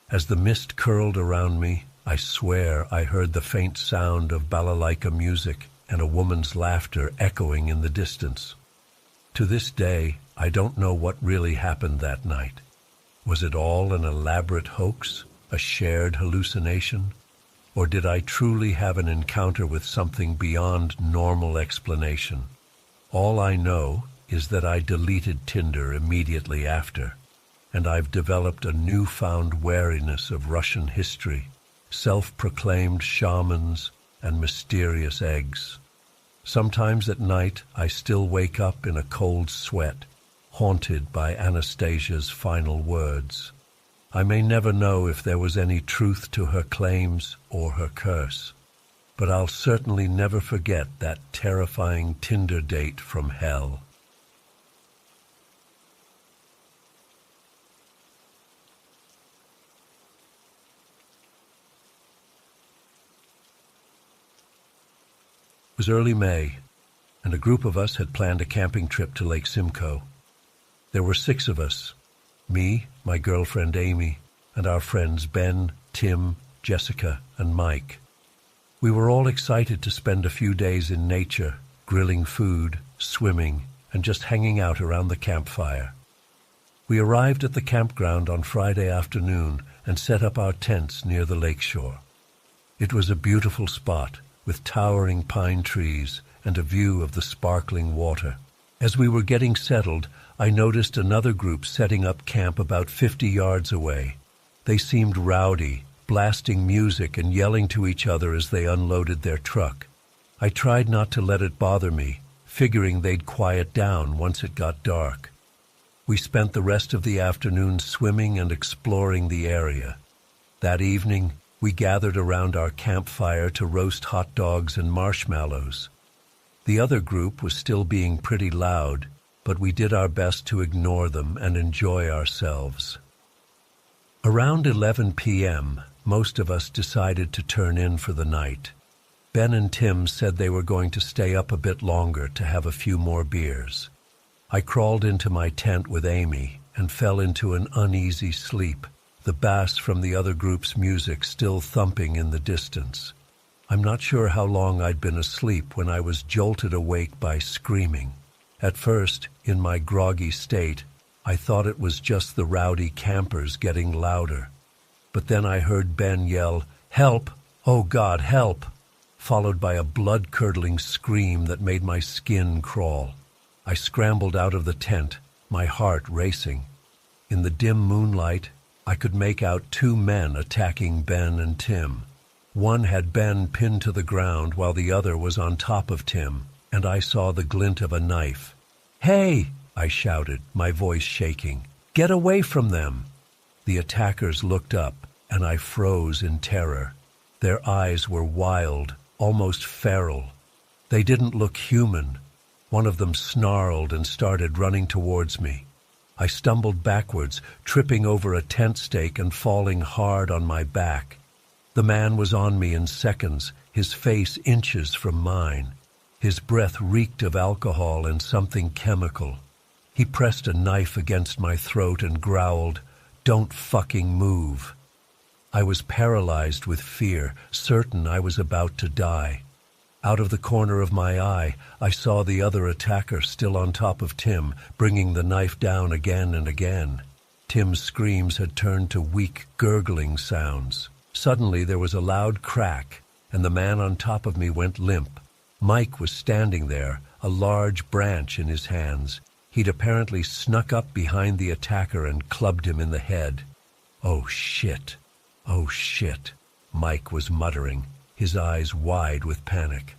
As the mist curled around me, I swear I heard the faint sound of balalaika music and a woman's laughter echoing in the distance. To this day, I don't know what really happened that night. Was it all an elaborate hoax, a shared hallucination? Or did I truly have an encounter with something beyond normal explanation? All I know is that I deleted Tinder immediately after, and I've developed a newfound wariness of Russian history, self-proclaimed shamans, and mysterious eggs. Sometimes at night I still wake up in a cold sweat, haunted by Anastasia's final words. I may never know if there was any truth to her claims or her curse, but I'll certainly never forget that terrifying Tinder date from hell. It was early May, and a group of us had planned a camping trip to Lake Simcoe. There were 6 of us, me, my girlfriend Amy, and our friends Ben, Tim, Jessica, and Mike. We were all excited to spend a few days in nature, grilling food, swimming, and just hanging out around the campfire. We arrived at the campground on Friday afternoon and set up our tents near the lakeshore. It was a beautiful spot, with towering pine trees and a view of the sparkling water. As we were getting settled, I noticed another group setting up camp about 50 yards away. They seemed rowdy, blasting music and yelling to each other as they unloaded their truck. I tried not to let it bother me, figuring they'd quiet down once it got dark. We spent the rest of the afternoon swimming and exploring the area. That evening, we gathered around our campfire to roast hot dogs and marshmallows. The other group was still being pretty loud, but we did our best to ignore them and enjoy ourselves. Around 11 p.m., most of us decided to turn in for the night. Ben and Tim said they were going to stay up a bit longer to have a few more beers. I crawled into my tent with Amy and fell into an uneasy sleep, the bass from the other group's music still thumping in the distance. I'm not sure how long I'd been asleep when I was jolted awake by screaming. At first, in my groggy state, I thought it was just the rowdy campers getting louder. But then I heard Ben yell, "Help! Oh God, help!" followed by a blood-curdling scream that made my skin crawl. I scrambled out of the tent, my heart racing. In the dim moonlight, I could make out 2 men attacking Ben and Tim. One had Ben pinned to the ground while the other was on top of Tim, and I saw the glint of a knife. "Hey!" I shouted, my voice shaking. "Get away from them!" The attackers looked up, and I froze in terror. Their eyes were wild, almost feral. They didn't look human. One of them snarled and started running towards me. I stumbled backwards, tripping over a tent stake and falling hard on my back. The man was on me in seconds, his face inches from mine. His breath reeked of alcohol and something chemical. He pressed a knife against my throat and growled, "Don't fucking move." I was paralyzed with fear, certain I was about to die. Out of the corner of my eye, I saw the other attacker still on top of Tim, bringing the knife down again and again. Tim's screams had turned to weak, gurgling sounds. Suddenly there was a loud crack, and the man on top of me went limp. Mike was standing there, a large branch in his hands. He'd apparently snuck up behind the attacker and clubbed him in the head. "Oh shit! Oh shit!" Mike was muttering, his eyes wide with panic.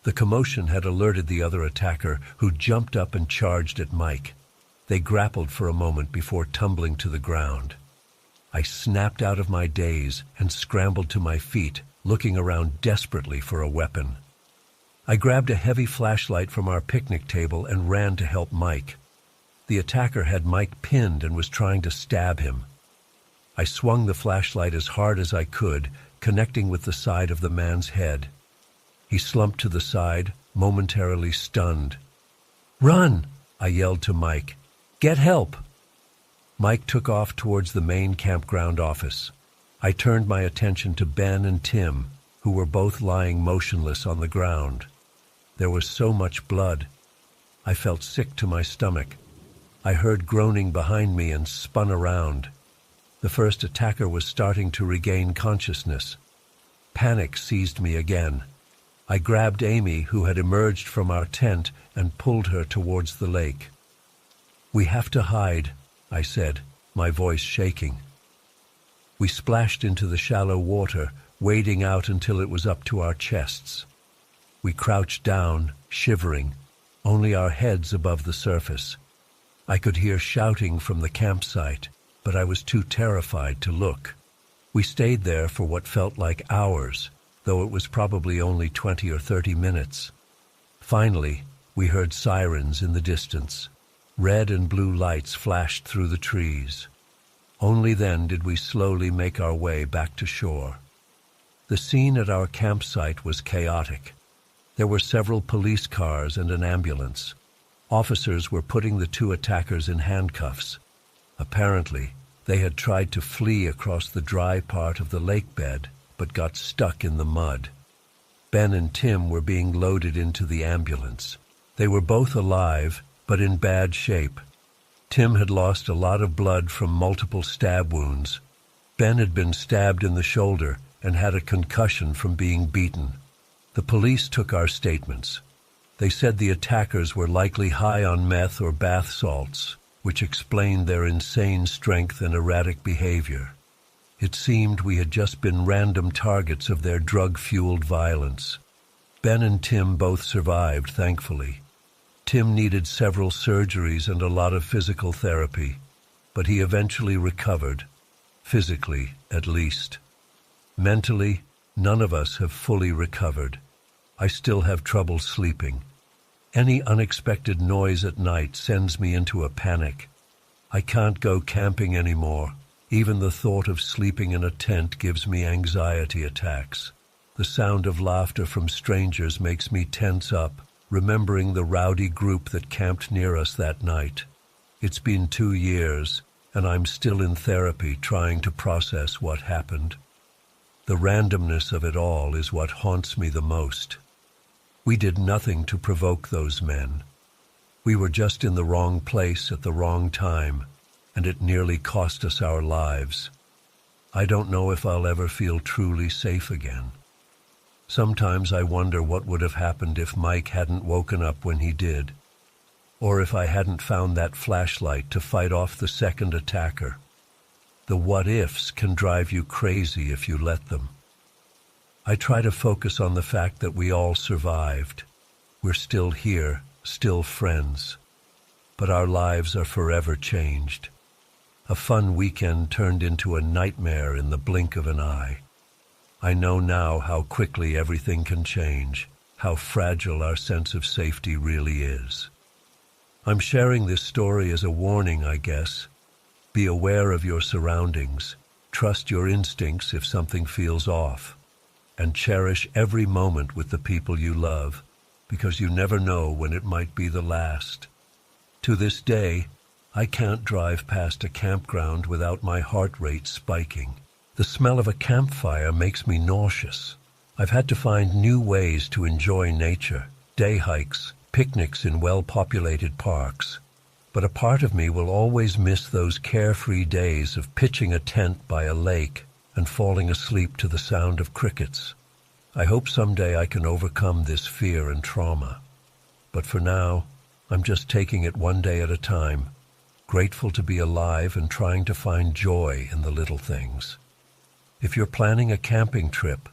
The commotion had alerted the other attacker, who jumped up and charged at Mike. They grappled for a moment before tumbling to the ground. I snapped out of my daze and scrambled to my feet, looking around desperately for a weapon. I grabbed a heavy flashlight from our picnic table and ran to help Mike. The attacker had Mike pinned and was trying to stab him. I swung the flashlight as hard as I could, connecting with the side of the man's head. He slumped to the side, momentarily stunned. "Run!" I yelled to Mike. "Get help!" Mike took off towards the main campground office. I turned my attention to Ben and Tim, who were both lying motionless on the ground. There was so much blood. I felt sick to my stomach. I heard groaning behind me and spun around. The first attacker was starting to regain consciousness. Panic seized me again. I grabbed Amy, who had emerged from our tent, and pulled her towards the lake. "We have to hide," I said, my voice shaking. We splashed into the shallow water, wading out until it was up to our chests. We crouched down, shivering, only our heads above the surface. I could hear shouting from the campsite, but I was too terrified to look. We stayed there for what felt like hours, though it was probably only 20 or 30 minutes. Finally, we heard sirens in the distance. Red and blue lights flashed through the trees. Only then did we slowly make our way back to shore. The scene at our campsite was chaotic. There were several police cars and an ambulance. Officers were putting the two attackers in handcuffs. Apparently, they had tried to flee across the dry part of the lake bed, but got stuck in the mud. Ben and Tim were being loaded into the ambulance. They were both alive, but in bad shape. Tim had lost a lot of blood from multiple stab wounds. Ben had been stabbed in the shoulder and had a concussion from being beaten. The police took our statements. They said the attackers were likely high on meth or bath salts, which explained their insane strength and erratic behavior. It seemed we had just been random targets of their drug-fueled violence. Ben and Tim both survived, thankfully. Tim needed several surgeries and a lot of physical therapy, but he eventually recovered, physically at least. Mentally, none of us have fully recovered. I still have trouble sleeping. Any unexpected noise at night sends me into a panic. I can't go camping anymore. Even the thought of sleeping in a tent gives me anxiety attacks. The sound of laughter from strangers makes me tense up, remembering the rowdy group that camped near us that night. It's been 2 years, and I'm still in therapy trying to process what happened. The randomness of it all is what haunts me the most. We did nothing to provoke those men. We were just in the wrong place at the wrong time, and it nearly cost us our lives. I don't know if I'll ever feel truly safe again. Sometimes I wonder what would have happened if Mike hadn't woken up when he did, or if I hadn't found that flashlight to fight off the second attacker. The what-ifs can drive you crazy if you let them. I try to focus on the fact that we all survived. We're still here, still friends. But our lives are forever changed. A fun weekend turned into a nightmare in the blink of an eye. I know now how quickly everything can change, how fragile our sense of safety really is. I'm sharing this story as a warning, I guess. Be aware of your surroundings, trust your instincts if something feels off, and cherish every moment with the people you love, because you never know when it might be the last. To this day, I can't drive past a campground without my heart rate spiking. The smell of a campfire makes me nauseous. I've had to find new ways to enjoy nature, day hikes, picnics in well-populated parks. But a part of me will always miss those carefree days of pitching a tent by a lake and falling asleep to the sound of crickets. I hope someday I can overcome this fear and trauma. But for now, I'm just taking it one day at a time, grateful to be alive and trying to find joy in the little things. If you're planning a camping trip,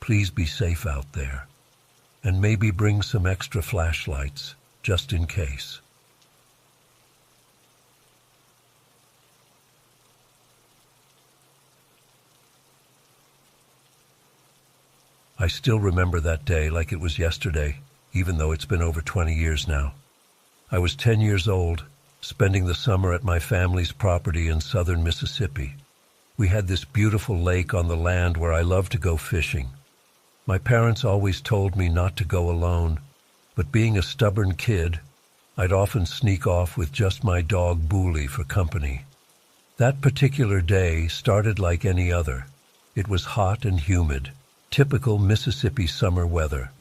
please be safe out there. And maybe bring some extra flashlights, just in case. I still remember that day like it was yesterday, even though it's been over 20 years now. I was 10 years old, spending the summer at my family's property in southern Mississippi. We had this beautiful lake on the land where I loved to go fishing. My parents always told me not to go alone, but being a stubborn kid, I'd often sneak off with just my dog Booley for company. That particular day started like any other. It was hot and humid, typical Mississippi summer weather.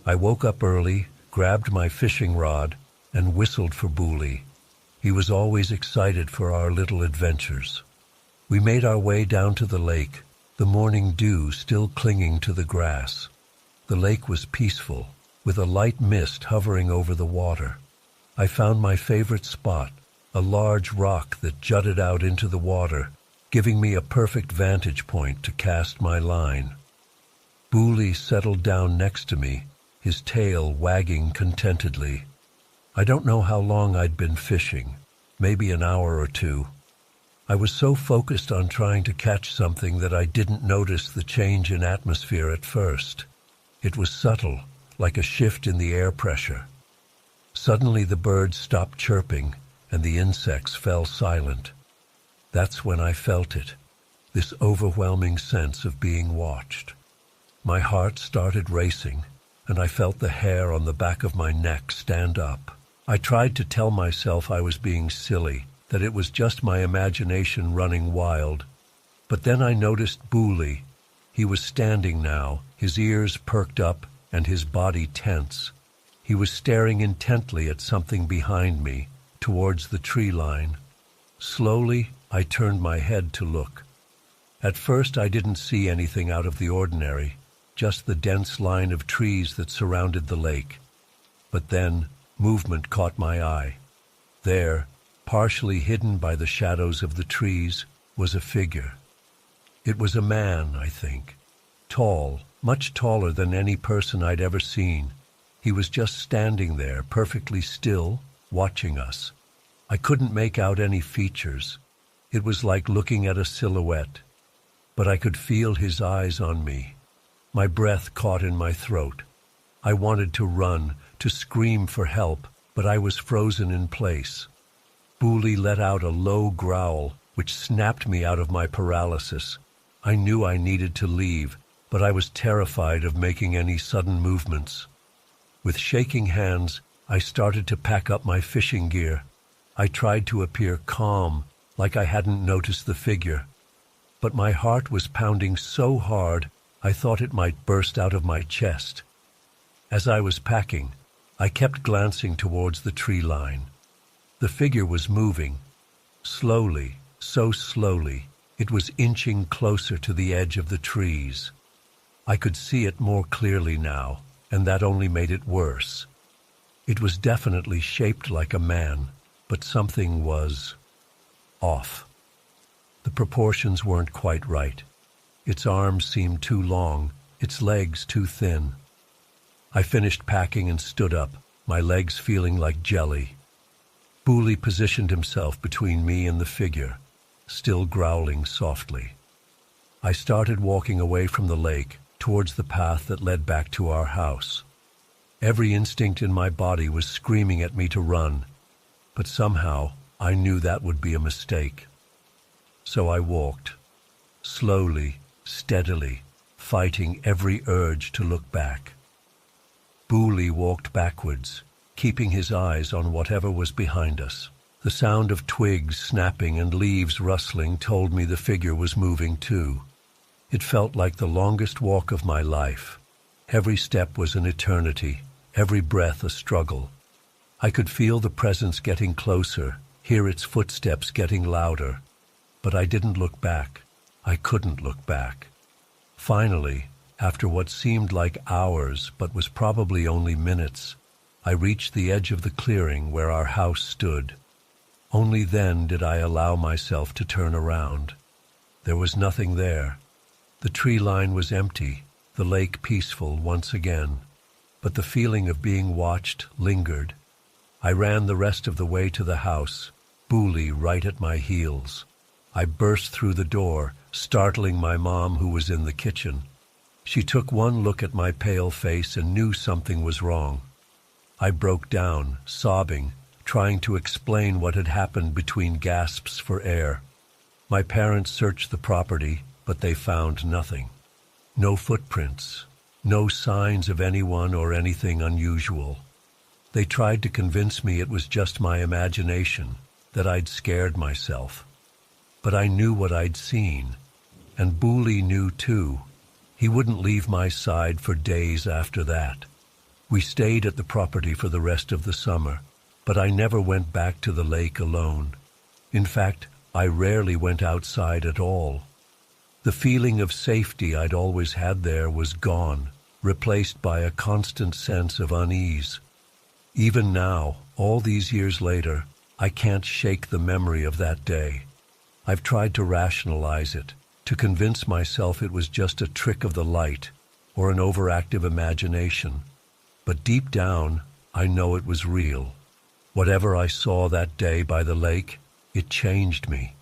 I woke up early, grabbed my fishing rod, and whistled for Booley. He was always excited for our little adventures. We made our way down to the lake, the morning dew still clinging to the grass. The lake was peaceful, with a light mist hovering over the water. I found my favorite spot, a large rock that jutted out into the water, giving me a perfect vantage point to cast my line. Booley settled down next to me, his tail wagging contentedly. I don't know how long I'd been fishing, maybe an hour or two. I was so focused on trying to catch something that I didn't notice the change in atmosphere at first. It was subtle, like a shift in the air pressure. Suddenly the birds stopped chirping, and the insects fell silent. That's when I felt it, this overwhelming sense of being watched. My heart started racing, and I felt the hair on the back of my neck stand up. I tried to tell myself I was being silly, that it was just my imagination running wild. But then I noticed Booley. He was standing now, his ears perked up and his body tense. He was staring intently at something behind me, towards the tree line. Slowly, I turned my head to look. At first I didn't see anything out of the ordinary, just the dense line of trees that surrounded the lake. But then, movement caught my eye. There, partially hidden by the shadows of the trees, was a figure. It was a man, I think. Tall, much taller than any person I'd ever seen. He was just standing there, perfectly still, watching us. I couldn't make out any features. It was like looking at a silhouette. But I could feel his eyes on me. My breath caught in my throat. I wanted to run, to scream for help, but I was frozen in place. Booley let out a low growl, which snapped me out of my paralysis. I knew I needed to leave, but I was terrified of making any sudden movements. With shaking hands, I started to pack up my fishing gear. I tried to appear calm, like I hadn't noticed the figure. But my heart was pounding so hard, I thought it might burst out of my chest. As I was packing, I kept glancing towards the tree line. The figure was moving. Slowly, so slowly, it was inching closer to the edge of the trees. I could see it more clearly now, and that only made it worse. It was definitely shaped like a man, but something was off. The proportions weren't quite right. Its arms seemed too long, its legs too thin. I finished packing and stood up, my legs feeling like jelly. Booley positioned himself between me and the figure, still growling softly. I started walking away from the lake, towards the path that led back to our house. Every instinct in my body was screaming at me to run, but somehow I knew that would be a mistake. So I walked, slowly, steadily, fighting every urge to look back. Booley walked backwards, keeping his eyes on whatever was behind us. The sound of twigs snapping and leaves rustling told me the figure was moving too. It felt like the longest walk of my life. Every step was an eternity, every breath a struggle. I could feel the presence getting closer, hear its footsteps getting louder. But I didn't look back. I couldn't look back. Finally, after what seemed like hours but was probably only minutes, I reached the edge of the clearing where our house stood. Only then did I allow myself to turn around. There was nothing there. The tree line was empty, the lake peaceful once again. But the feeling of being watched lingered. I ran the rest of the way to the house, Booley right at my heels. I burst through the door, startling my mom who was in the kitchen. She took one look at my pale face and knew something was wrong. I broke down, sobbing, trying to explain what had happened between gasps for air. My parents searched the property, but they found nothing. No footprints, no signs of anyone or anything unusual. They tried to convince me it was just my imagination, that I'd scared myself. But I knew what I'd seen, and Booley knew too. He wouldn't leave my side for days after that. We stayed at the property for the rest of the summer, but I never went back to the lake alone. In fact, I rarely went outside at all. The feeling of safety I'd always had there was gone, replaced by a constant sense of unease. Even now, all these years later, I can't shake the memory of that day. I've tried to rationalize it, to convince myself it was just a trick of the light or an overactive imagination. But deep down, I know it was real. Whatever I saw that day by the lake, it changed me.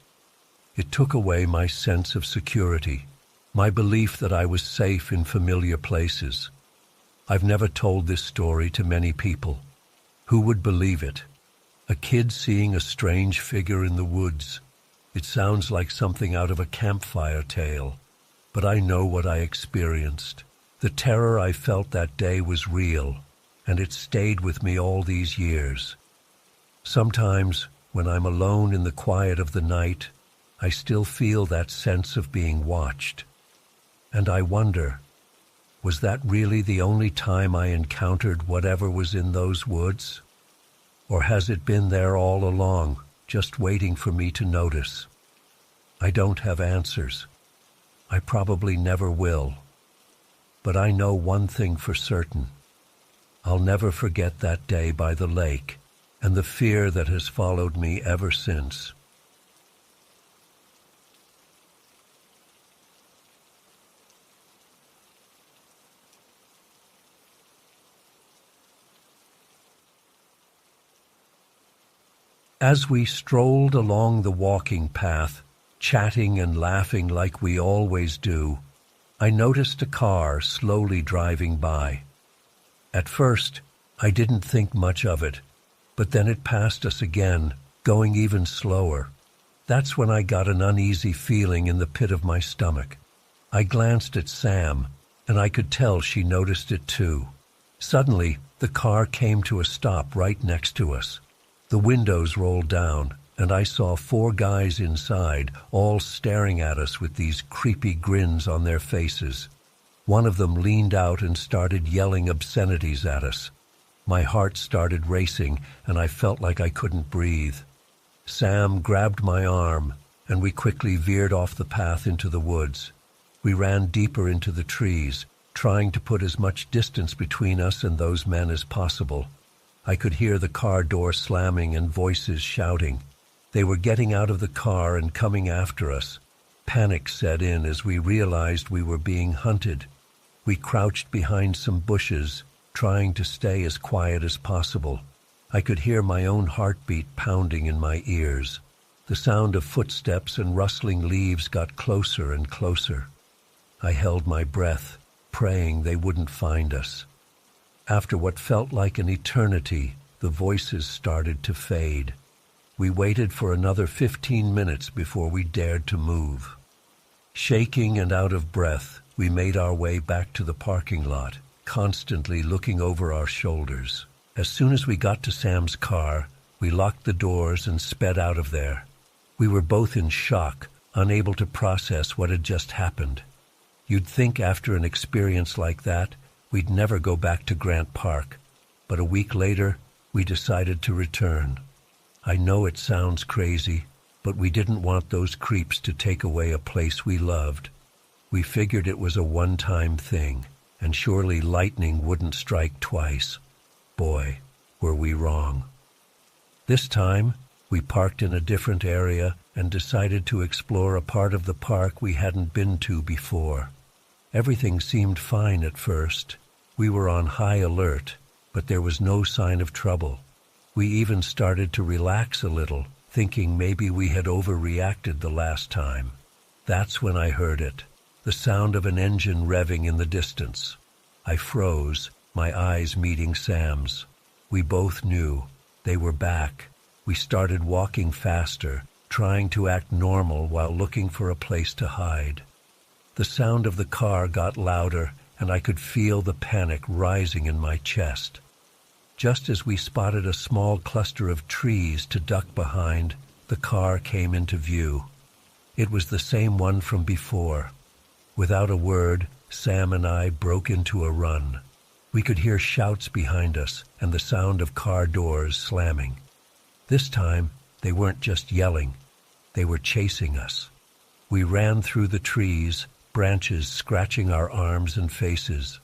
It took away my sense of security, my belief that I was safe in familiar places. I've never told this story to many people. Who would believe it? A kid seeing a strange figure in the woods. It sounds like something out of a campfire tale, but I know what I experienced. The terror I felt that day was real, and it stayed with me all these years. Sometimes, when I'm alone in the quiet of the night, I still feel that sense of being watched. And I wonder, was that really the only time I encountered whatever was in those woods? Or has it been there all along, just waiting for me to notice? I don't have answers. I probably never will. But I know one thing for certain. I'll never forget that day by the lake and the fear that has followed me ever since. As we strolled along the walking path, chatting and laughing like we always do, I noticed a car slowly driving by. At first, I didn't think much of it, but then it passed us again, going even slower. That's when I got an uneasy feeling in the pit of my stomach. I glanced at Sam, and I could tell she noticed it too. Suddenly, the car came to a stop right next to us. The windows rolled down, and I saw 4 guys inside, all staring at us with these creepy grins on their faces. One of them leaned out and started yelling obscenities at us. My heart started racing, and I felt like I couldn't breathe. Sam grabbed my arm, and we quickly veered off the path into the woods. We ran deeper into the trees, trying to put as much distance between us and those men as possible. I could hear the car door slamming and voices shouting. They were getting out of the car and coming after us. Panic set in as we realized we were being hunted. We crouched behind some bushes, trying to stay as quiet as possible. I could hear my own heartbeat pounding in my ears. The sound of footsteps and rustling leaves got closer and closer. I held my breath, praying they wouldn't find us. After what felt like an eternity, the voices started to fade. We waited for another 15 minutes before we dared to move. Shaking and out of breath, we made our way back to the parking lot, constantly looking over our shoulders. As soon as we got to Sam's car, we locked the doors and sped out of there. We were both in shock, unable to process what had just happened. You'd think after an experience like that, we'd never go back to Grant Park, but a week later, we decided to return. I know it sounds crazy, but we didn't want those creeps to take away a place we loved. We figured it was a one-time thing, and surely lightning wouldn't strike twice. Boy, were we wrong. This time, we parked in a different area and decided to explore a part of the park we hadn't been to before. Everything seemed fine at first. We were on high alert, but there was no sign of trouble. We even started to relax a little, thinking maybe we had overreacted the last time. That's when I heard it, the sound of an engine revving in the distance. I froze, my eyes meeting Sam's. We both knew. They were back. We started walking faster, trying to act normal while looking for a place to hide. The sound of the car got louder, and I could feel the panic rising in my chest. Just as we spotted a small cluster of trees to duck behind, the car came into view. It was the same one from before. Without a word, Sam and I broke into a run. We could hear shouts behind us and the sound of car doors slamming. This time, they weren't just yelling. They were chasing us. We ran through the trees, branches scratching our arms and faces.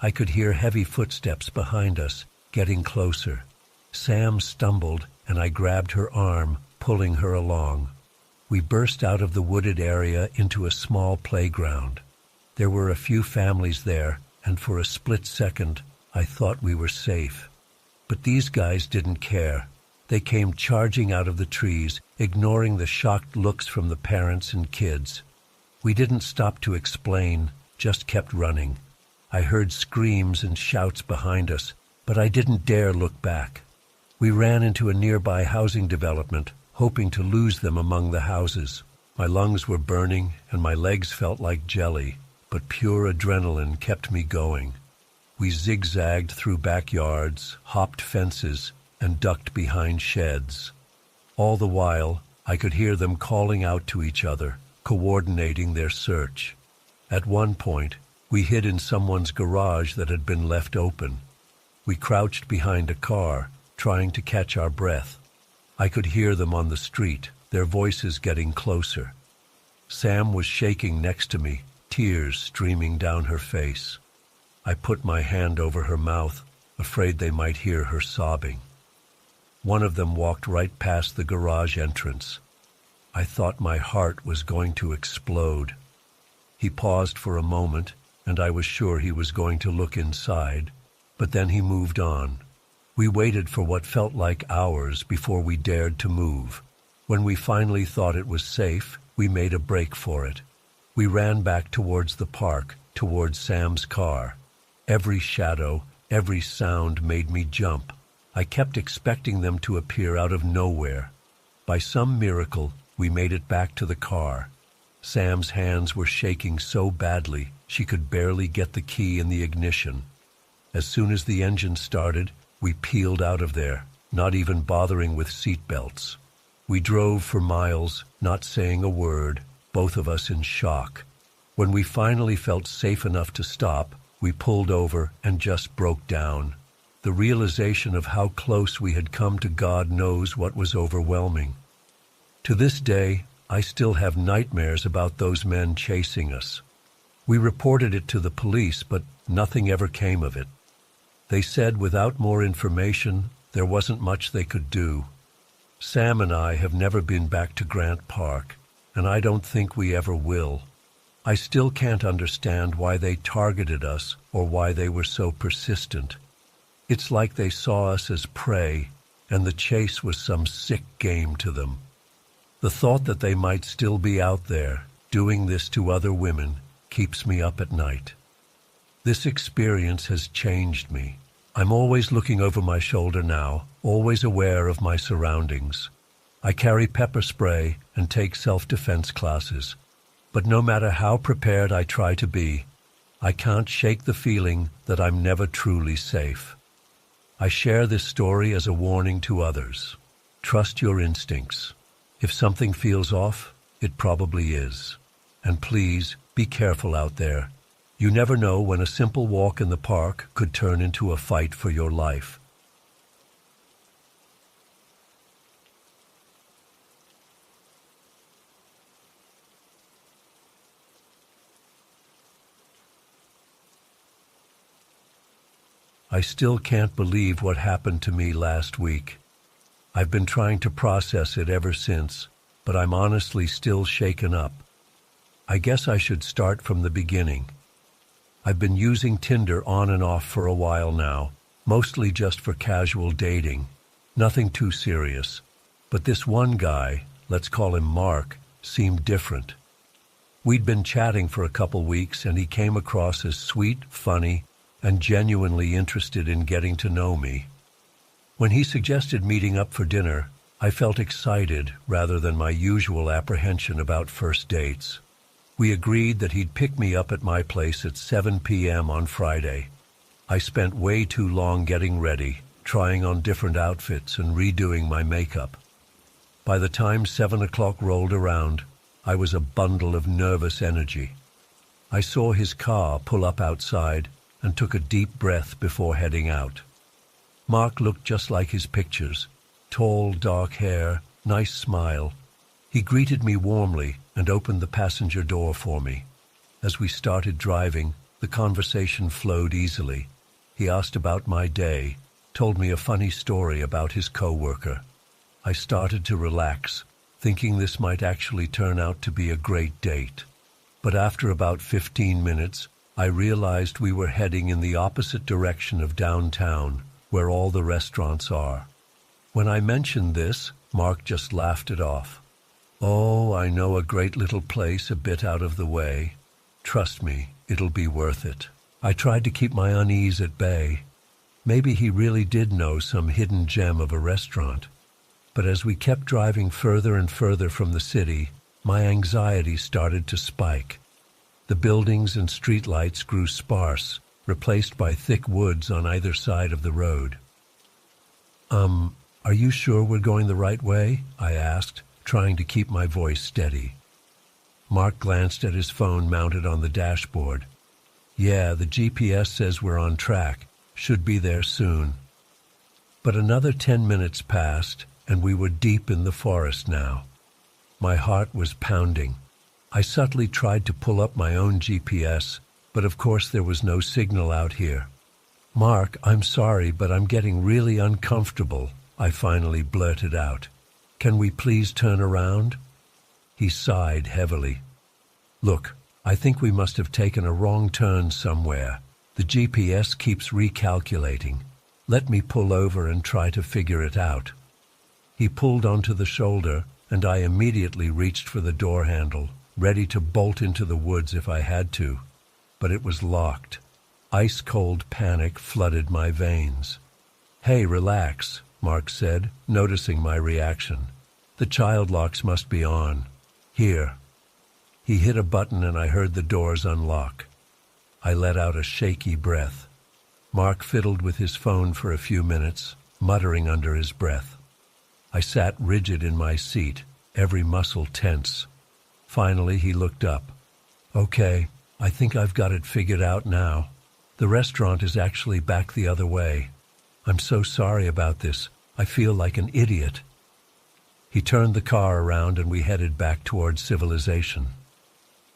I could hear heavy footsteps behind us, getting closer. Sam stumbled, and I grabbed her arm, pulling her along. We burst out of the wooded area into a small playground. There were a few families there, and for a split second, I thought we were safe. But these guys didn't care. They came charging out of the trees, ignoring the shocked looks from the parents and kids. We didn't stop to explain, just kept running. I heard screams and shouts behind us, but I didn't dare look back. We ran into a nearby housing development, hoping to lose them among the houses. My lungs were burning and my legs felt like jelly, but pure adrenaline kept me going. We zigzagged through backyards, hopped fences, and ducked behind sheds. All the while, I could hear them calling out to each other, coordinating their search. At one point, we hid in someone's garage that had been left open. We crouched behind a car, trying to catch our breath. I could hear them on the street, their voices getting closer. Sam was shaking next to me, tears streaming down her face. I put my hand over her mouth, afraid they might hear her sobbing. One of them walked right past the garage entrance. I thought my heart was going to explode. He paused for a moment, and I was sure he was going to look inside, but then he moved on. We waited for what felt like hours before we dared to move. When we finally thought it was safe, we made a break for it. We ran back towards the park, towards Sam's car. Every shadow, every sound made me jump. I kept expecting them to appear out of nowhere. By some miracle, we made it back to the car. Sam's hands were shaking so badly, she could barely get the key in the ignition. As soon as the engine started, we peeled out of there, not even bothering with seat belts. We drove for miles, not saying a word, both of us in shock. When we finally felt safe enough to stop, we pulled over and just broke down. The realization of how close we had come to God knows what was overwhelming. To this day, I still have nightmares about those men chasing us. We reported it to the police, but nothing ever came of it. They said without more information, there wasn't much they could do. Sam and I have never been back to Grant Park, and I don't think we ever will. I still can't understand why they targeted us or why they were so persistent. It's like they saw us as prey, and the chase was some sick game to them. The thought that they might still be out there, doing this to other women, keeps me up at night. This experience has changed me. I'm always looking over my shoulder now, always aware of my surroundings. I carry pepper spray and take self-defense classes. But no matter how prepared I try to be, I can't shake the feeling that I'm never truly safe. I share this story as a warning to others. Trust your instincts. If something feels off, it probably is. And please, be careful out there. You never know when a simple walk in the park could turn into a fight for your life. I still can't believe what happened to me last week. I've been trying to process it ever since, but I'm honestly still shaken up. I guess I should start from the beginning. I've been using Tinder on and off for a while now, mostly just for casual dating. Nothing too serious. But this one guy, let's call him Mark, seemed different. We'd been chatting for a couple weeks and he came across as sweet, funny, and genuinely interested in getting to know me. When he suggested meeting up for dinner, I felt excited rather than my usual apprehension about first dates. We agreed that he'd pick me up at my place at 7 p.m. on Friday. I spent way too long getting ready, trying on different outfits and redoing my makeup. By the time 7 o'clock rolled around, I was a bundle of nervous energy. I saw his car pull up outside and took a deep breath before heading out. Mark looked just like his pictures. Tall, dark hair, nice smile. He greeted me warmly and opened the passenger door for me. As we started driving, the conversation flowed easily. He asked about my day, told me a funny story about his coworker. I started to relax, thinking this might actually turn out to be a great date. But after about 15 minutes, I realized we were heading in the opposite direction of downtown, where all the restaurants are. When I mentioned this, Mark just laughed it off. "Oh, I know a great little place a bit out of the way. Trust me, it'll be worth it." I tried to keep my unease at bay. Maybe he really did know some hidden gem of a restaurant. But as we kept driving further and further from the city, my anxiety started to spike. The buildings and streetlights grew sparse, replaced by thick woods on either side of the road. Are you sure we're going the right way?" I asked, trying to keep my voice steady. Mark glanced at his phone mounted on the dashboard. "Yeah, the GPS says we're on track. Should be there soon." But another 10 minutes passed, and we were deep in the forest now. My heart was pounding. I subtly tried to pull up my own GPS, but of course there was no signal out here. "Mark, I'm sorry, but I'm getting really uncomfortable," I finally blurted out. "Can we please turn around?" He sighed heavily. "Look, I think we must have taken a wrong turn somewhere. The GPS keeps recalculating. Let me pull over and try to figure it out." He pulled onto the shoulder, and I immediately reached for the door handle, ready to bolt into the woods if I had to. But it was locked. Ice-cold panic flooded my veins. "Hey, relax," Mark said, noticing my reaction. "The child locks must be on. Here." He hit a button and I heard the doors unlock. I let out a shaky breath. Mark fiddled with his phone for a few minutes, muttering under his breath. I sat rigid in my seat, every muscle tense. Finally, he looked up. "Okay, I think I've got it figured out now. The restaurant is actually back the other way. I'm so sorry about this. I feel like an idiot." He turned the car around and we headed back towards civilization.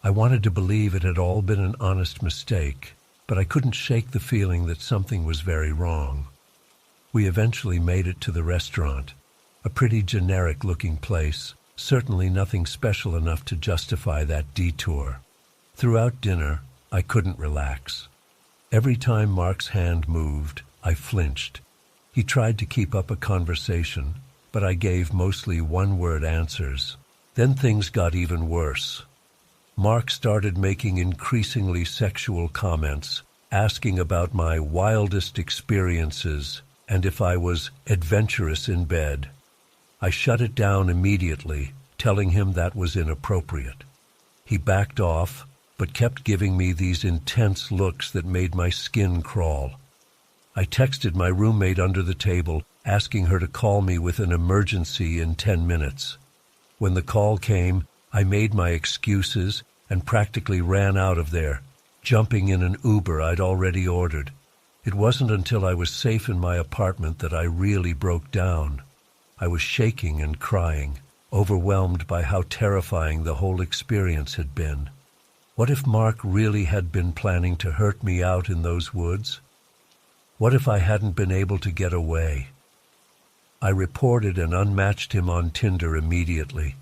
I wanted to believe it had all been an honest mistake, but I couldn't shake the feeling that something was very wrong. We eventually made it to the restaurant, a pretty generic-looking place, certainly nothing special enough to justify that detour. Throughout dinner, I couldn't relax. Every time Mark's hand moved, I flinched. He tried to keep up a conversation, but I gave mostly one-word answers. Then things got even worse. Mark started making increasingly sexual comments, asking about my wildest experiences and if I was adventurous in bed. I shut it down immediately, telling him that was inappropriate. He backed off, but kept giving me these intense looks that made my skin crawl. I texted my roommate under the table, asking her to call me with an emergency in 10 minutes. When the call came, I made my excuses and practically ran out of there, jumping in an Uber I'd already ordered. It wasn't until I was safe in my apartment that I really broke down. I was shaking and crying, overwhelmed by how terrifying the whole experience had been. What if Mark really had been planning to hurt me out in those woods? What if I hadn't been able to get away? I reported and unmatched him on Tinder immediately.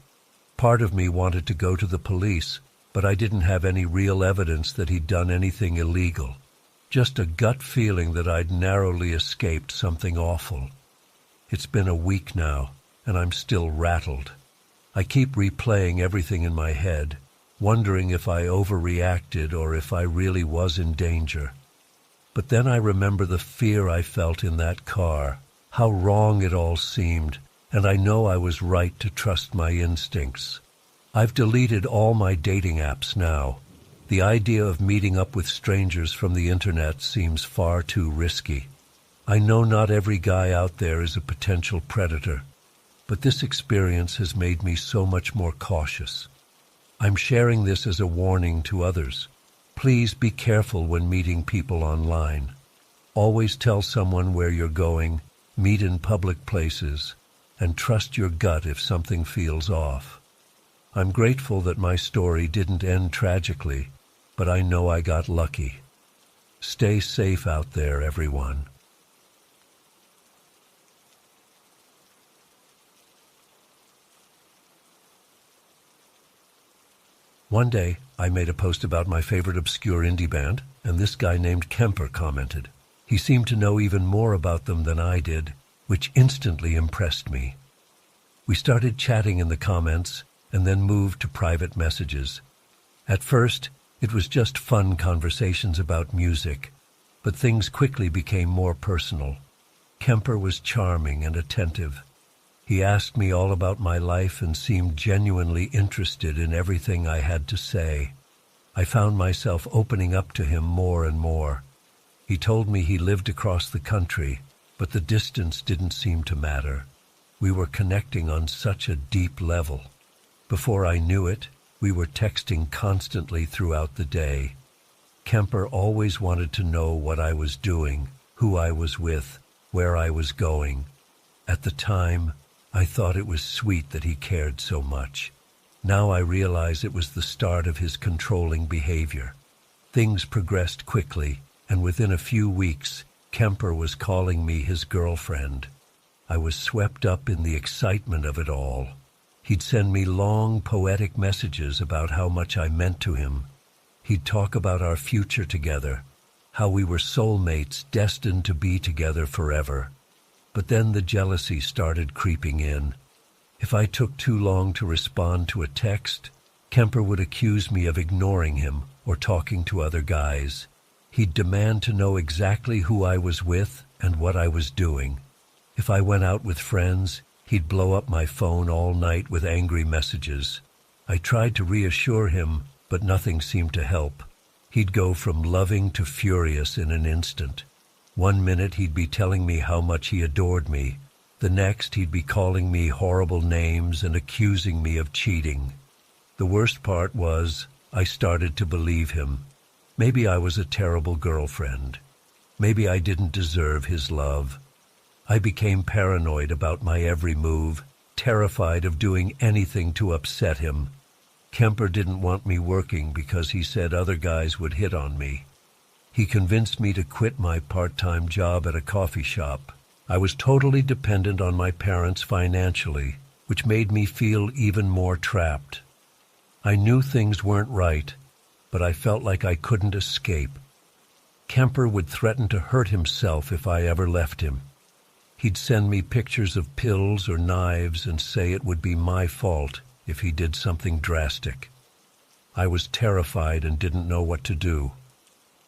Part of me wanted to go to the police, but I didn't have any real evidence that he'd done anything illegal. Just a gut feeling that I'd narrowly escaped something awful. It's been a week now, and I'm still rattled. I keep replaying everything in my head, wondering if I overreacted or if I really was in danger. But then I remember the fear I felt in that car, how wrong it all seemed, and I know I was right to trust my instincts. I've deleted all my dating apps now. The idea of meeting up with strangers from the internet seems far too risky. I know not every guy out there is a potential predator, but this experience has made me so much more cautious. I'm sharing this as a warning to others. Please be careful when meeting people online. Always tell someone where you're going, meet in public places, and trust your gut if something feels off. I'm grateful that my story didn't end tragically, but I know I got lucky. Stay safe out there, everyone. One day, I made a post about my favorite obscure indie band, and this guy named Kemper commented. He seemed to know even more about them than I did, which instantly impressed me. We started chatting in the comments, and then moved to private messages. At first, it was just fun conversations about music, but things quickly became more personal. Kemper was charming and attentive. He asked me all about my life and seemed genuinely interested in everything I had to say. I found myself opening up to him more and more. He told me he lived across the country, but the distance didn't seem to matter. We were connecting on such a deep level. Before I knew it, we were texting constantly throughout the day. Kemper always wanted to know what I was doing, who I was with, where I was going. At the time, I thought it was sweet that he cared so much. Now I realize it was the start of his controlling behavior. Things progressed quickly, and within a few weeks, Kemper was calling me his girlfriend. I was swept up in the excitement of it all. He'd send me long, poetic messages about how much I meant to him. He'd talk about our future together, how we were soulmates destined to be together forever. But then the jealousy started creeping in. If I took too long to respond to a text, Kemper would accuse me of ignoring him or talking to other guys. He'd demand to know exactly who I was with and what I was doing. If I went out with friends, he'd blow up my phone all night with angry messages. I tried to reassure him, but nothing seemed to help. He'd go from loving to furious in an instant. One minute he'd be telling me how much he adored me. The next he'd be calling me horrible names and accusing me of cheating. The worst part was, I started to believe him. Maybe I was a terrible girlfriend. Maybe I didn't deserve his love. I became paranoid about my every move, terrified of doing anything to upset him. Kemper didn't want me working because he said other guys would hit on me. He convinced me to quit my part-time job at a coffee shop. I was totally dependent on my parents financially, which made me feel even more trapped. I knew things weren't right, but I felt like I couldn't escape. Kemper would threaten to hurt himself if I ever left him. He'd send me pictures of pills or knives and say it would be my fault if he did something drastic. I was terrified and didn't know what to do.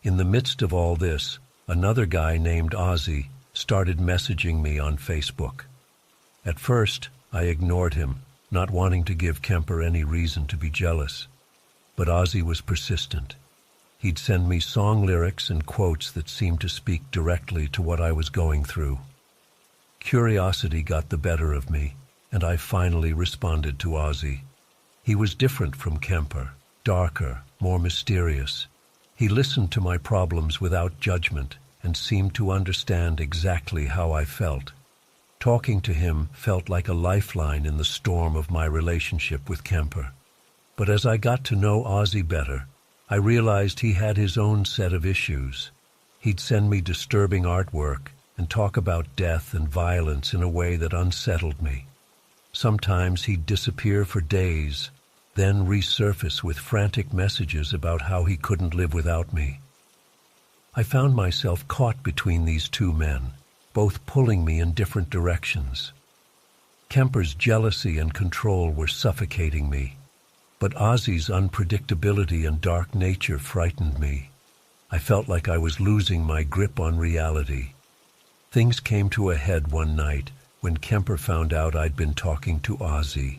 In the midst of all this, another guy named Ozzy started messaging me on Facebook. At first, I ignored him, not wanting to give Kemper any reason to be jealous. But Ozzy was persistent. He'd send me song lyrics and quotes that seemed to speak directly to what I was going through. Curiosity got the better of me, and I finally responded to Ozzy. He was different from Kemper, darker, more mysterious. He listened to my problems without judgment and seemed to understand exactly how I felt. Talking to him felt like a lifeline in the storm of my relationship with Kemper. But as I got to know Ozzy better, I realized he had his own set of issues. He'd send me disturbing artwork and talk about death and violence in a way that unsettled me. Sometimes he'd disappear for days, then resurface with frantic messages about how he couldn't live without me. I found myself caught between these two men, both pulling me in different directions. Kemper's jealousy and control were suffocating me, but Ozzy's unpredictability and dark nature frightened me. I felt like I was losing my grip on reality. Things came to a head one night when Kemper found out I'd been talking to Ozzy.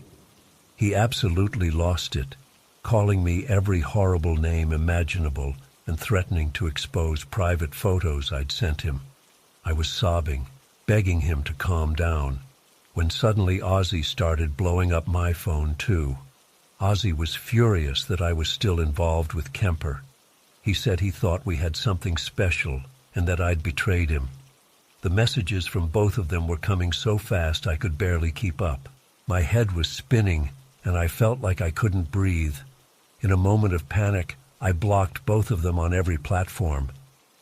He absolutely lost it, calling me every horrible name imaginable and threatening to expose private photos I'd sent him. I was sobbing, begging him to calm down, when suddenly Ozzy started blowing up my phone too. Ozzy was furious that I was still involved with Kemper. He said he thought we had something special and that I'd betrayed him. The messages from both of them were coming so fast I could barely keep up. My head was spinning and I felt like I couldn't breathe. In a moment of panic, I blocked both of them on every platform.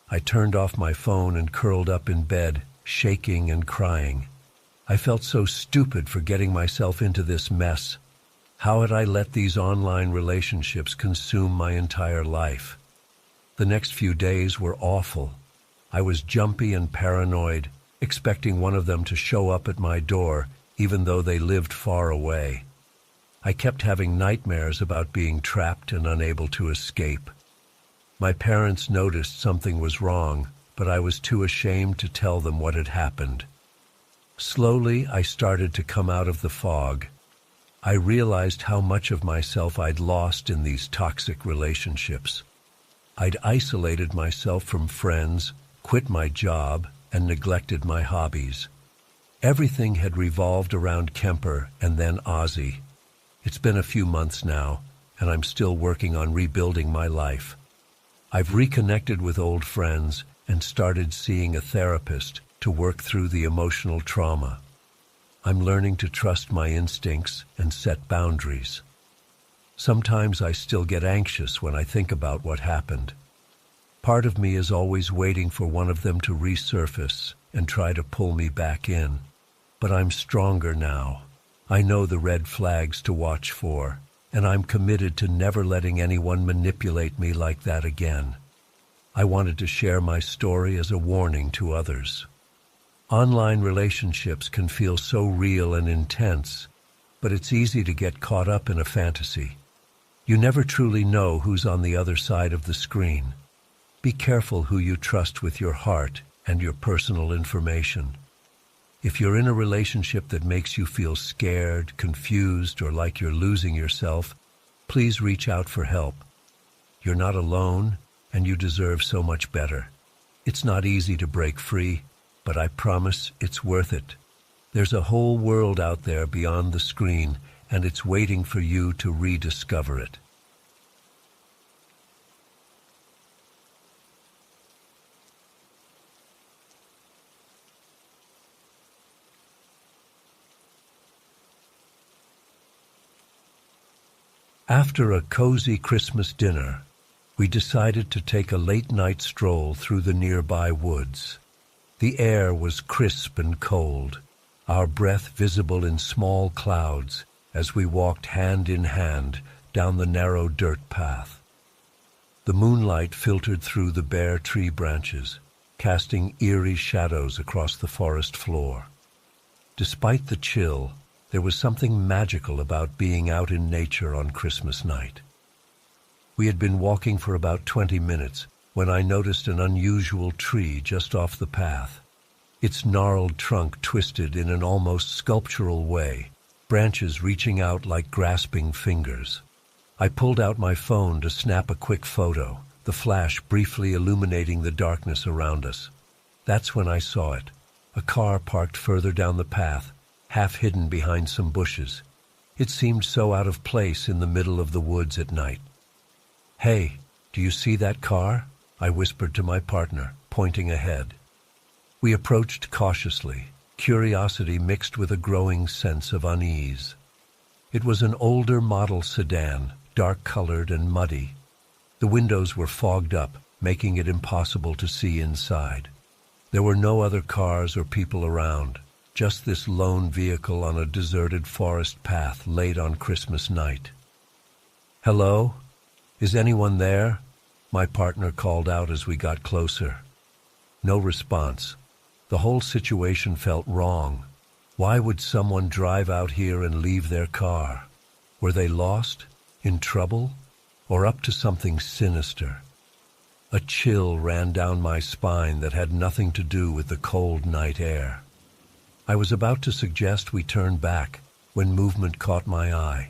I turned off my phone and curled up in bed, shaking and crying. I felt so stupid for getting myself into this mess. How had I let these online relationships consume my entire life? The next few days were awful. I was jumpy and paranoid, expecting one of them to show up at my door, even though they lived far away. I kept having nightmares about being trapped and unable to escape. My parents noticed something was wrong, but I was too ashamed to tell them what had happened. Slowly, I started to come out of the fog. I realized how much of myself I'd lost in these toxic relationships. I'd isolated myself from friends, quit my job, and neglected my hobbies. Everything had revolved around Kemper and then Ozzy. It's been a few months now, and I'm still working on rebuilding my life. I've reconnected with old friends and started seeing a therapist to work through the emotional trauma. I'm learning to trust my instincts and set boundaries. Sometimes I still get anxious when I think about what happened. Part of me is always waiting for one of them to resurface and try to pull me back in. But I'm stronger now. I know the red flags to watch for, and I'm committed to never letting anyone manipulate me like that again. I wanted to share my story as a warning to others. Online relationships can feel so real and intense, but it's easy to get caught up in a fantasy. You never truly know who's on the other side of the screen. Be careful who you trust with your heart and your personal information. If you're in a relationship that makes you feel scared, confused, or like you're losing yourself, please reach out for help. You're not alone, and you deserve so much better. It's not easy to break free, but I promise it's worth it. There's a whole world out there beyond the screen, and it's waiting for you to rediscover it. After a cozy Christmas dinner, we decided to take a late-night stroll through the nearby woods. The air was crisp and cold, our breath visible in small clouds as we walked hand in hand down the narrow dirt path. The moonlight filtered through the bare tree branches, casting eerie shadows across the forest floor. Despite the chill, there was something magical about being out in nature on Christmas night. We had been walking for about 20 minutes when I noticed an unusual tree just off the path. Its gnarled trunk twisted in an almost sculptural way, branches reaching out like grasping fingers. I pulled out my phone to snap a quick photo, the flash briefly illuminating the darkness around us. That's when I saw it. A car parked further down the path, half hidden behind some bushes. It seemed so out of place in the middle of the woods at night. "Hey, do you see that car?" I whispered to my partner, pointing ahead. We approached cautiously, curiosity mixed with a growing sense of unease. It was an older model sedan, dark-colored and muddy. The windows were fogged up, making it impossible to see inside. There were no other cars or people around, just this lone vehicle on a deserted forest path late on Christmas night. "Hello? Is anyone there?" my partner called out as we got closer. No response. The whole situation felt wrong. Why would someone drive out here and leave their car? Were they lost? In trouble? Or up to something sinister? A chill ran down my spine that had nothing to do with the cold night air. I was about to suggest we turn back when movement caught my eye.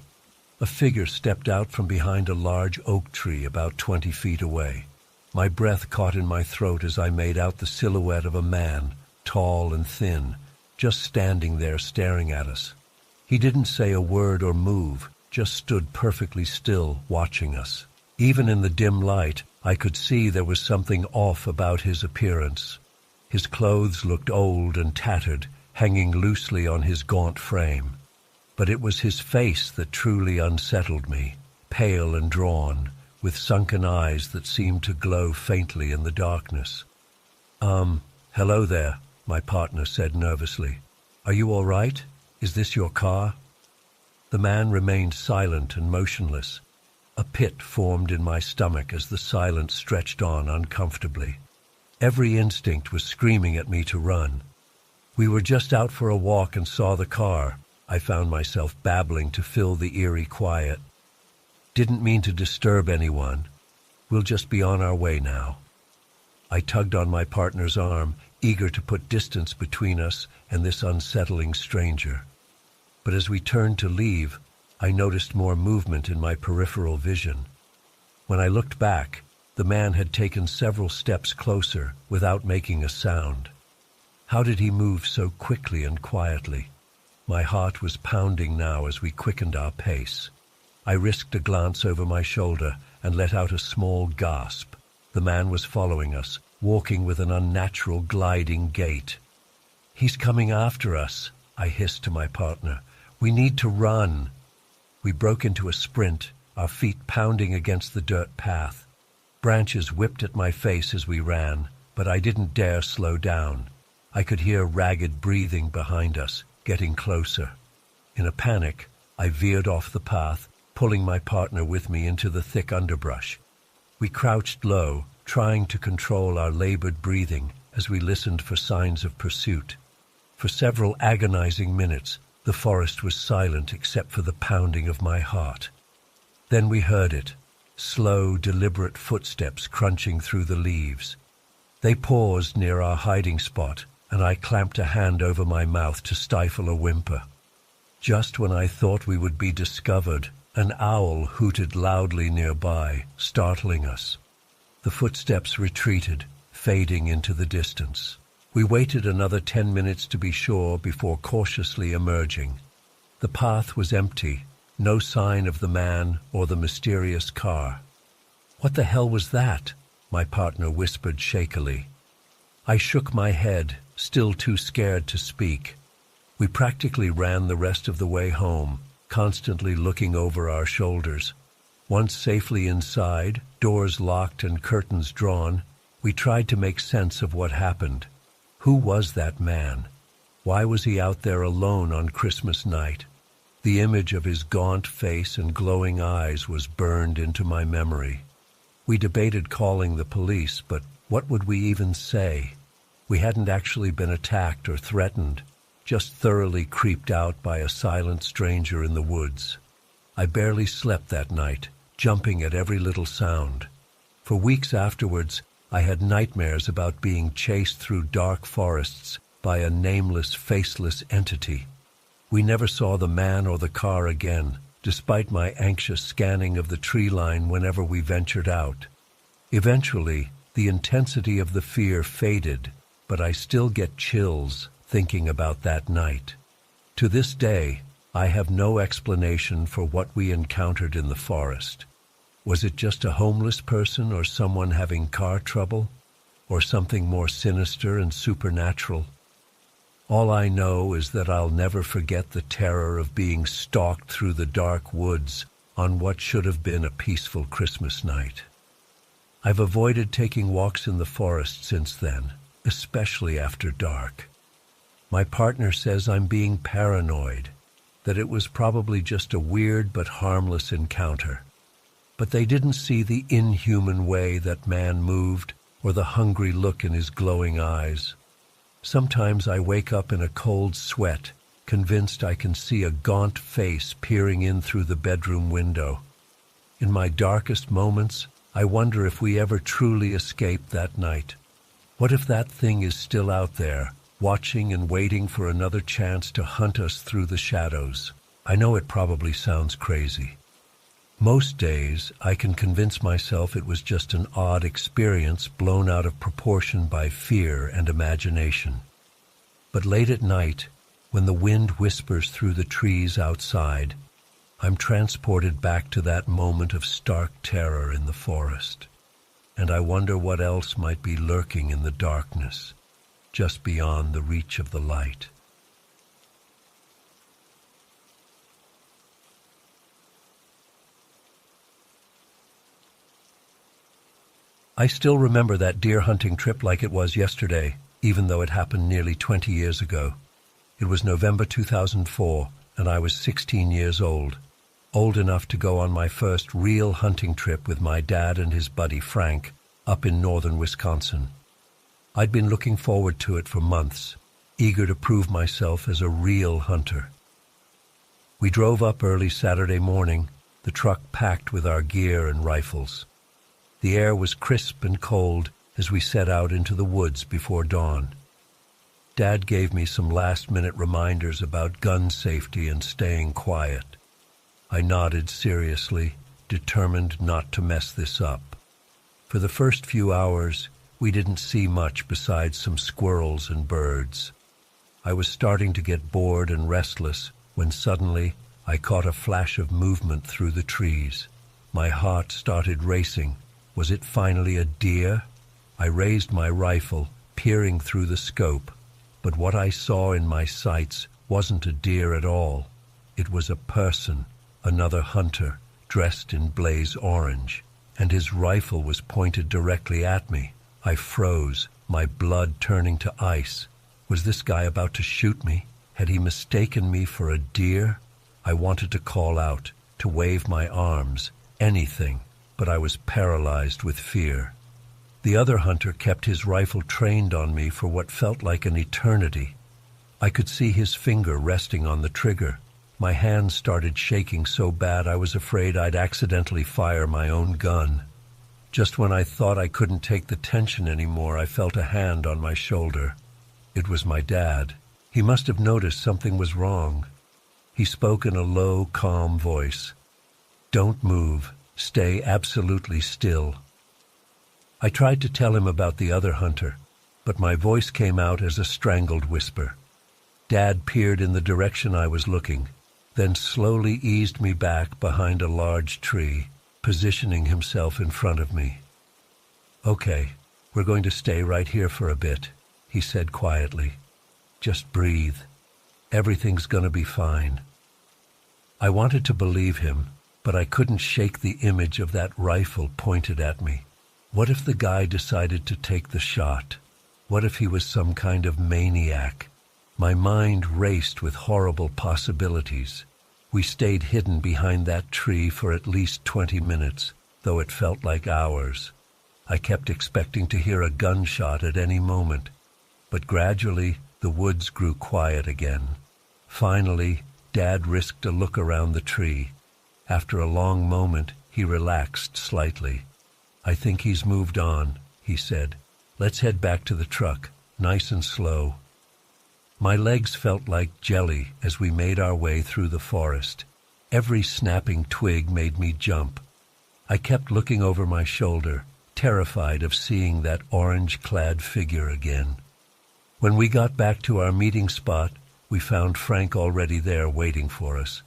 A figure stepped out from behind a large oak tree about 20 feet away. My breath caught in my throat as I made out the silhouette of a man, tall and thin, just standing there staring at us. He didn't say a word or move, just stood perfectly still, watching us. Even in the dim light, I could see there was something off about his appearance. His clothes looked old and tattered, hanging loosely on his gaunt frame. But it was his face that truly unsettled me, pale and drawn, with sunken eyes that seemed to glow faintly in the darkness. Hello there," my partner said nervously. "Are you all right? Is this your car?" The man remained silent and motionless. A pit formed in my stomach as the silence stretched on uncomfortably. Every instinct was screaming at me to run. "We were just out for a walk and saw the car," I found myself babbling to fill the eerie quiet. "Didn't mean to disturb anyone. We'll just be on our way now." I tugged on my partner's arm, eager to put distance between us and this unsettling stranger. But as we turned to leave, I noticed more movement in my peripheral vision. When I looked back, the man had taken several steps closer without making a sound. How did he move so quickly and quietly? My heart was pounding now as we quickened our pace. I risked a glance over my shoulder and let out a small gasp. The man was following us, walking with an unnatural gliding gait. "He's coming after us," I hissed to my partner. "We need to run." We broke into a sprint, our feet pounding against the dirt path. Branches whipped at my face as we ran, but I didn't dare slow down. I could hear ragged breathing behind us, getting closer. In a panic, I veered off the path, pulling my partner with me into the thick underbrush. We crouched low, trying to control our labored breathing as we listened for signs of pursuit. For several agonizing minutes, the forest was silent except for the pounding of my heart. Then we heard it, slow, deliberate footsteps crunching through the leaves. They paused near our hiding spot, and I clamped a hand over my mouth to stifle a whimper. Just when I thought we would be discovered, an owl hooted loudly nearby, startling us. The footsteps retreated, fading into the distance. We waited another 10 minutes to be sure before cautiously emerging. The path was empty, no sign of the man or the mysterious car. "What the hell was that?" my partner whispered shakily. I shook my head, still too scared to speak. We practically ran the rest of the way home, constantly looking over our shoulders. Once safely inside, doors locked and curtains drawn, we tried to make sense of what happened. Who was that man? Why was he out there alone on Christmas night? The image of his gaunt face and glowing eyes was burned into my memory. We debated calling the police, but what would we even say? We hadn't actually been attacked or threatened, just thoroughly creeped out by a silent stranger in the woods. I barely slept that night, jumping at every little sound. For weeks afterwards, I had nightmares about being chased through dark forests by a nameless, faceless entity. We never saw the man or the car again, despite my anxious scanning of the tree line whenever we ventured out. Eventually, the intensity of the fear faded, but I still get chills thinking about that night. To this day, I have no explanation for what we encountered in the forest. Was it just a homeless person or someone having car trouble? Or something more sinister and supernatural? All I know is that I'll never forget the terror of being stalked through the dark woods on what should have been a peaceful Christmas night. I've avoided taking walks in the forest since then, especially after dark. My partner says I'm being paranoid, that it was probably just a weird but harmless encounter. But they didn't see the inhuman way that man moved or the hungry look in his glowing eyes. Sometimes I wake up in a cold sweat, convinced I can see a gaunt face peering in through the bedroom window. In my darkest moments, I wonder if we ever truly escaped that night. What if that thing is still out there, watching and waiting for another chance to hunt us through the shadows? I know it probably sounds crazy. Most days, I can convince myself it was just an odd experience blown out of proportion by fear and imagination. But late at night, when the wind whispers through the trees outside, I'm transported back to that moment of stark terror in the forest. And I wonder what else might be lurking in the darkness, just beyond the reach of the light. I still remember that deer hunting trip like it was yesterday, even though it happened nearly 20 years ago. It was November 2004, and I was 16 years old enough to go on my first real hunting trip with my dad and his buddy Frank up in northern Wisconsin. I'd been looking forward to it for months, eager to prove myself as a real hunter. We drove up early Saturday morning, the truck packed with our gear and rifles. The air was crisp and cold as we set out into the woods before dawn. Dad gave me some last-minute reminders about gun safety and staying quiet. I nodded seriously, determined not to mess this up. For the first few hours, we didn't see much besides some squirrels and birds. I was starting to get bored and restless when suddenly I caught a flash of movement through the trees. My heart started racing. Was it finally a deer? I raised my rifle, peering through the scope, but what I saw in my sights wasn't a deer at all. It was a person, another hunter, dressed in blaze orange, and his rifle was pointed directly at me. I froze, my blood turning to ice. Was this guy about to shoot me? Had he mistaken me for a deer? I wanted to call out, to wave my arms, anything, but I was paralyzed with fear. The other hunter kept his rifle trained on me for what felt like an eternity. I could see his finger resting on the trigger. My hands started shaking so bad I was afraid I'd accidentally fire my own gun. Just when I thought I couldn't take the tension anymore, I felt a hand on my shoulder. It was my dad. He must have noticed something was wrong. He spoke in a low, calm voice. "Don't move. Stay absolutely still." I tried to tell him about the other hunter, but my voice came out as a strangled whisper. Dad peered in the direction I was looking, then slowly eased me back behind a large tree, positioning himself in front of me. "Okay, we're going to stay right here for a bit," he said quietly. "Just breathe. Everything's gonna be fine." I wanted to believe him, but I couldn't shake the image of that rifle pointed at me. What if the guy decided to take the shot? What if he was some kind of maniac? My mind raced with horrible possibilities. We stayed hidden behind that tree for at least 20 minutes, though it felt like hours. I kept expecting to hear a gunshot at any moment, but gradually the woods grew quiet again. Finally, Dad risked a look around the tree. After a long moment, he relaxed slightly. "I think he's moved on," he said. Let's head back to the truck, nice and slow. My legs felt like jelly as we made our way through the forest. Every snapping twig made me jump. I kept looking over my shoulder, terrified of seeing that orange-clad figure again. When we got back to our meeting spot, we found Frank already there waiting for us.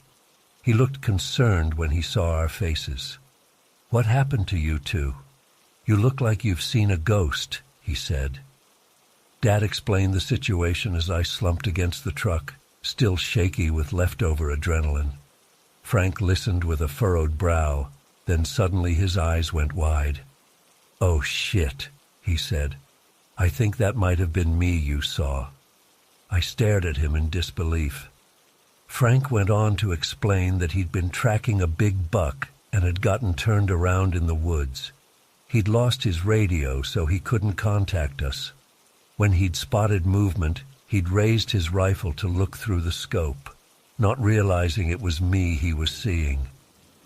He looked concerned when he saw our faces. "What happened to you two? You look like you've seen a ghost," he said. Dad explained the situation as I slumped against the truck, still shaky with leftover adrenaline. Frank listened with a furrowed brow, then suddenly his eyes went wide. "Oh shit," he said. "I think that might have been me you saw." I stared at him in disbelief. Frank went on to explain that he'd been tracking a big buck and had gotten turned around in the woods. He'd lost his radio, so he couldn't contact us. When he'd spotted movement, he'd raised his rifle to look through the scope, not realizing it was me he was seeing.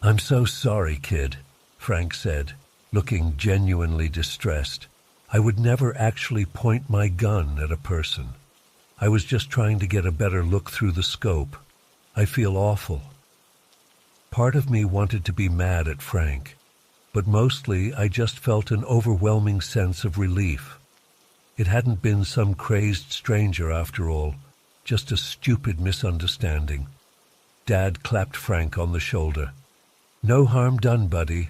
"I'm so sorry, kid," Frank said, looking genuinely distressed. "I would never actually point my gun at a person. I was just trying to get a better look through the scope. I feel awful." Part of me wanted to be mad at Frank, but mostly I just felt an overwhelming sense of relief. It hadn't been some crazed stranger after all, just a stupid misunderstanding. Dad clapped Frank on the shoulder. "No harm done, buddy,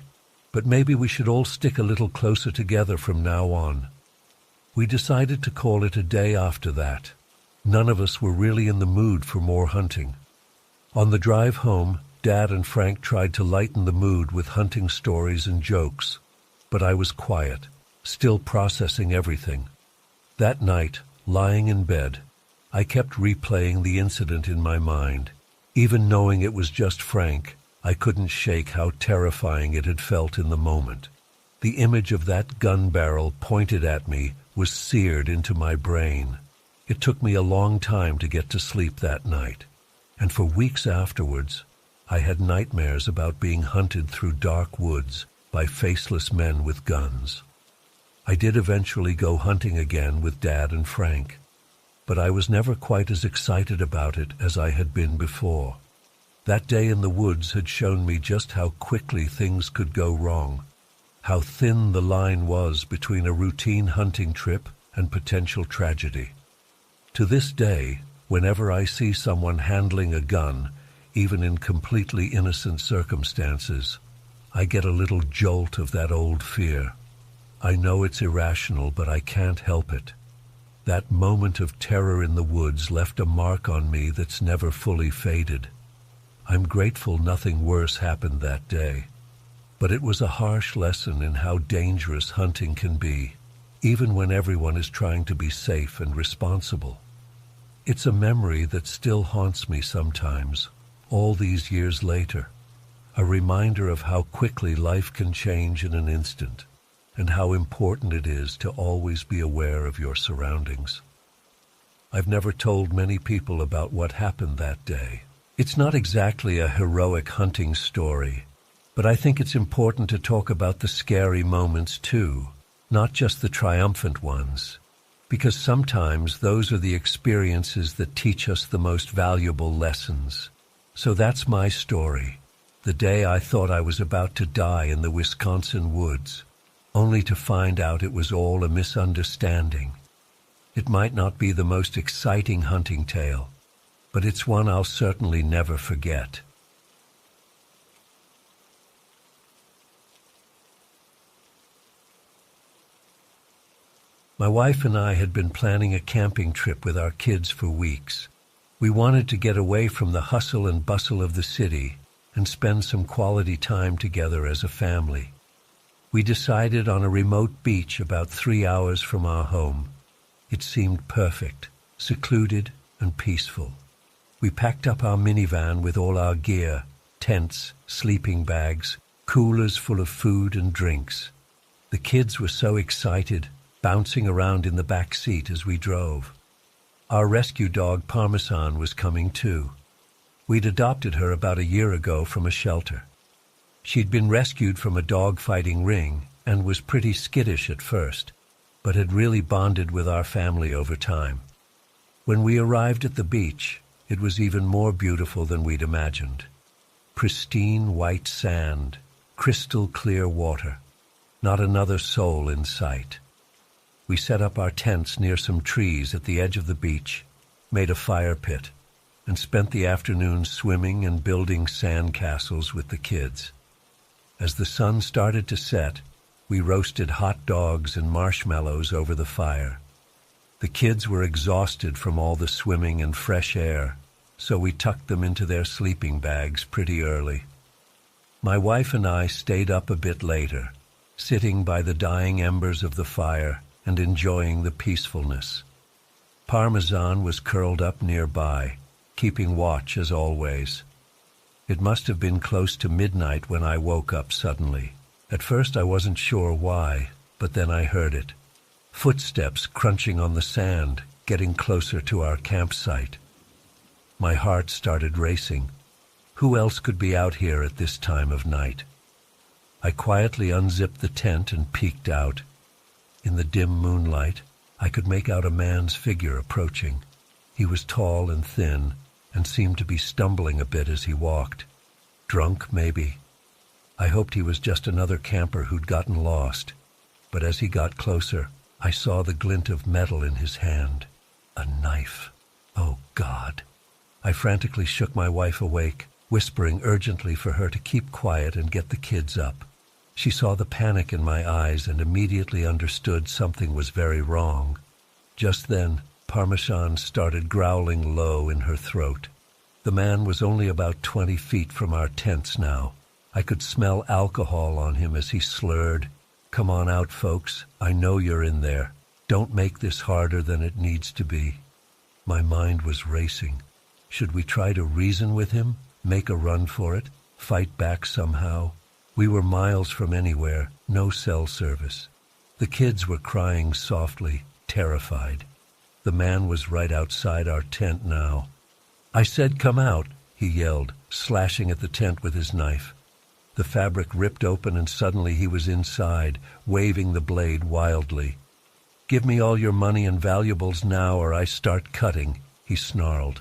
but maybe we should all stick a little closer together from now on." We decided to call it a day after that. None of us were really in the mood for more hunting. On the drive home, Dad and Frank tried to lighten the mood with hunting stories and jokes, but I was quiet, still processing everything. That night, lying in bed, I kept replaying the incident in my mind. Even knowing it was just Frank, I couldn't shake how terrifying it had felt in the moment. The image of that gun barrel pointed at me was seared into my brain. It took me a long time to get to sleep that night, and for weeks afterwards, I had nightmares about being hunted through dark woods by faceless men with guns. I did eventually go hunting again with Dad and Frank, but I was never quite as excited about it as I had been before. That day in the woods had shown me just how quickly things could go wrong, how thin the line was between a routine hunting trip and potential tragedy. To this day, whenever I see someone handling a gun, even in completely innocent circumstances, I get a little jolt of that old fear. I know it's irrational, but I can't help it. That moment of terror in the woods left a mark on me that's never fully faded. I'm grateful nothing worse happened that day, but it was a harsh lesson in how dangerous hunting can be, even when everyone is trying to be safe and responsible. It's a memory that still haunts me sometimes, all these years later, a reminder of how quickly life can change in an instant, and how important it is to always be aware of your surroundings. I've never told many people about what happened that day. It's not exactly a heroic hunting story, but I think it's important to talk about the scary moments too, not just the triumphant ones, because sometimes those are the experiences that teach us the most valuable lessons. So that's my story, the day I thought I was about to die in the Wisconsin woods, only to find out it was all a misunderstanding. It might not be the most exciting hunting tale, but it's one I'll certainly never forget. My wife and I had been planning a camping trip with our kids for weeks. We wanted to get away from the hustle and bustle of the city and spend some quality time together as a family. We decided on a remote beach about 3 hours from our home. It seemed perfect, secluded and peaceful. We packed up our minivan with all our gear, tents, sleeping bags, coolers full of food and drinks. The kids were so excited, bouncing around in the back seat as we drove. Our rescue dog Parmesan was coming too. We'd adopted her about a year ago from a shelter. She'd been rescued from a dog-fighting ring and was pretty skittish at first, but had really bonded with our family over time. When we arrived at the beach, it was even more beautiful than we'd imagined. Pristine white sand, crystal clear water, not another soul in sight. We set up our tents near some trees at the edge of the beach, made a fire pit, and spent the afternoon swimming and building sand castles with the kids. As the sun started to set, we roasted hot dogs and marshmallows over the fire. The kids were exhausted from all the swimming and fresh air, so we tucked them into their sleeping bags pretty early. My wife and I stayed up a bit later, sitting by the dying embers of the fire and enjoying the peacefulness. Parmesan was curled up nearby, keeping watch as always. It must have been close to midnight when I woke up suddenly. At first I wasn't sure why, but then I heard it. Footsteps crunching on the sand, getting closer to our campsite. My heart started racing. Who else could be out here at this time of night? I quietly unzipped the tent and peeked out. In the dim moonlight, I could make out a man's figure approaching. He was tall and thin, and seemed to be stumbling a bit as he walked. Drunk, maybe. I hoped he was just another camper who'd gotten lost, but as he got closer, I saw the glint of metal in his hand. A knife. Oh, God. I frantically shook my wife awake, whispering urgently for her to keep quiet and get the kids up. She saw the panic in my eyes and immediately understood something was very wrong. Just then, Parmesan started growling low in her throat. The man was only about 20 feet from our tents now. I could smell alcohol on him as he slurred, "Come on out, folks. I know you're in there. Don't make this harder than it needs to be." My mind was racing. Should we try to reason with him, make a run for it, fight back somehow? We were miles from anywhere, no cell service. The kids were crying softly, terrified. The man was right outside our tent now. "I said come out," he yelled, slashing at the tent with his knife. The fabric ripped open and suddenly he was inside, waving the blade wildly. "Give me all your money and valuables now or I start cutting," he snarled.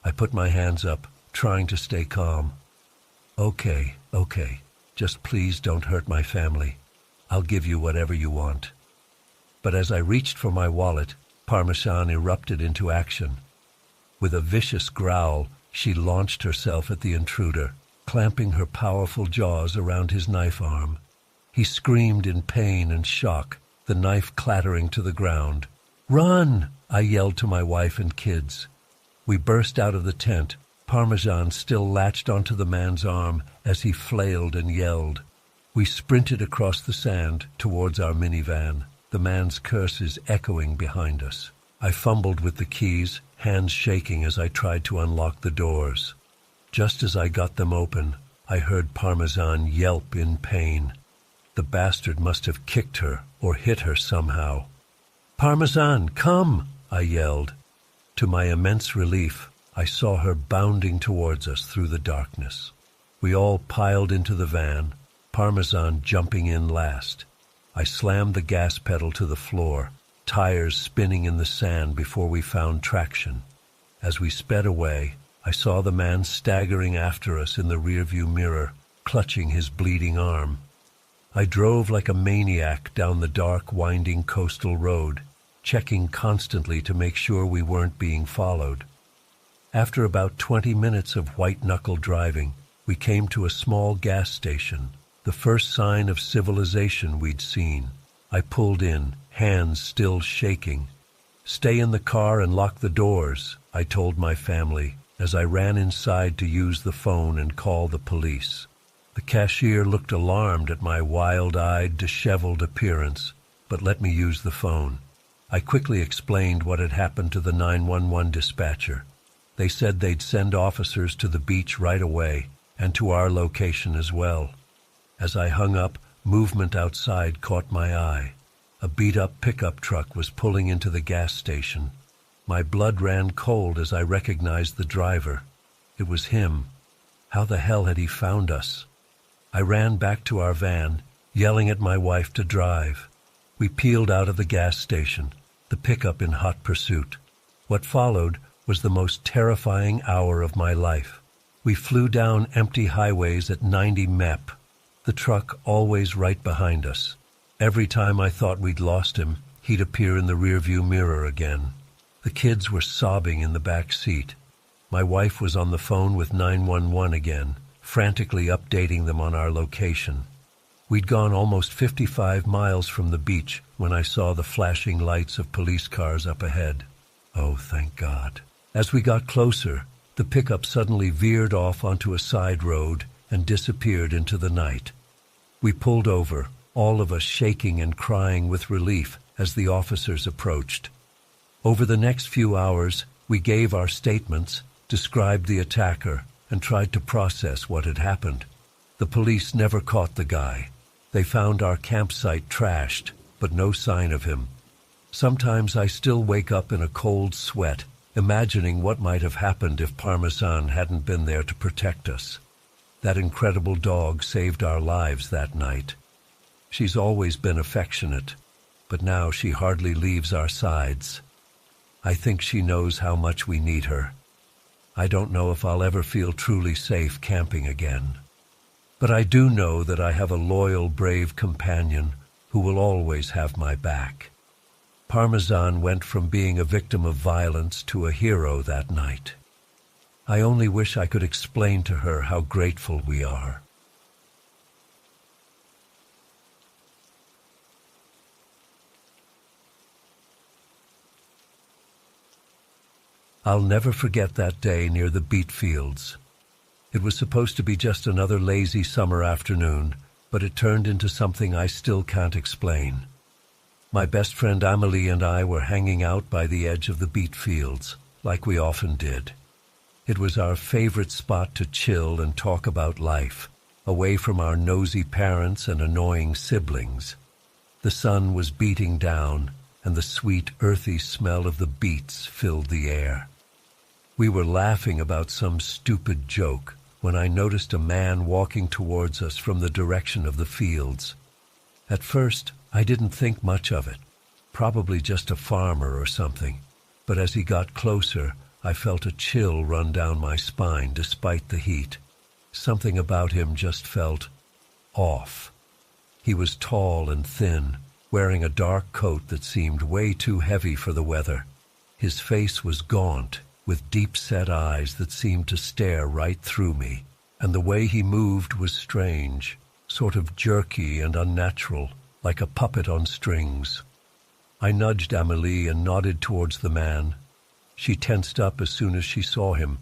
I put my hands up, trying to stay calm. Okay, just please don't hurt my family. I'll give you whatever you want." But as I reached for my wallet, Parmesan erupted into action. With a vicious growl, she launched herself at the intruder, clamping her powerful jaws around his knife arm. He screamed in pain and shock, the knife clattering to the ground. "Run!" I yelled to my wife and kids. We burst out of the tent, Parmesan still latched onto the man's arm as he flailed and yelled. We sprinted across the sand towards our minivan, the man's curses echoing behind us. I fumbled with the keys, hands shaking as I tried to unlock the doors. Just as I got them open, I heard Parmesan yelp in pain. The bastard must have kicked her or hit her somehow. "Parmesan, come!" I yelled. To my immense relief, I saw her bounding towards us through the darkness. We all piled into the van, Parmesan jumping in last. I slammed the gas pedal to the floor, tires spinning in the sand before we found traction. As we sped away, I saw the man staggering after us in the rearview mirror, clutching his bleeding arm. I drove like a maniac down the dark, winding coastal road, checking constantly to make sure we weren't being followed. After about 20 minutes of white-knuckle driving, we came to a small gas station, the first sign of civilization we'd seen. I pulled in, hands still shaking. "Stay in the car and lock the doors," I told my family, as I ran inside to use the phone and call the police. The cashier looked alarmed at my wild-eyed, disheveled appearance, but let me use the phone. I quickly explained what had happened to the 911 dispatcher. They said they'd send officers to the beach right away, and to our location as well. As I hung up, movement outside caught my eye. A beat-up pickup truck was pulling into the gas station. My blood ran cold as I recognized the driver. It was him. How the hell had he found us? I ran back to our van, yelling at my wife to drive. We peeled out of the gas station, the pickup in hot pursuit. What followed was the most terrifying hour of my life. We flew down empty highways at 90 mep, the truck always right behind us. Every time I thought we'd lost him, he'd appear in the rearview mirror again. The kids were sobbing in the back seat. My wife was on the phone with 911 again, frantically updating them on our location. We'd gone almost 55 miles from the beach when I saw the flashing lights of police cars up ahead. Oh, thank God. As we got closer, the pickup suddenly veered off onto a side road and disappeared into the night. We pulled over, all of us shaking and crying with relief as the officers approached. Over the next few hours, we gave our statements, described the attacker, and tried to process what had happened. The police never caught the guy. They found our campsite trashed, but no sign of him. Sometimes I still wake up in a cold sweat, imagining what might have happened if Parmesan hadn't been there to protect us. That incredible dog saved our lives that night. She's always been affectionate, but now she hardly leaves our sides. I think she knows how much we need her. I don't know if I'll ever feel truly safe camping again. But I do know that I have a loyal, brave companion who will always have my back. Parmesan went from being a victim of violence to a hero that night. I only wish I could explain to her how grateful we are. I'll never forget that day near the beet fields. It was supposed to be just another lazy summer afternoon, but it turned into something I still can't explain. My best friend Amélie and I were hanging out by the edge of the beet fields, like we often did. It was our favorite spot to chill and talk about life, away from our nosy parents and annoying siblings. The sun was beating down, and the sweet, earthy smell of the beets filled the air. We were laughing about some stupid joke when I noticed a man walking towards us from the direction of the fields. At first, I didn't think much of it, probably just a farmer or something, but as he got closer, I felt a chill run down my spine despite the heat. Something about him just felt off. He was tall and thin, wearing a dark coat that seemed way too heavy for the weather. His face was gaunt, with deep-set eyes that seemed to stare right through me, and the way he moved was strange, sort of jerky and unnatural, like a puppet on strings. I nudged Amélie and nodded towards the man. She tensed up as soon as she saw him.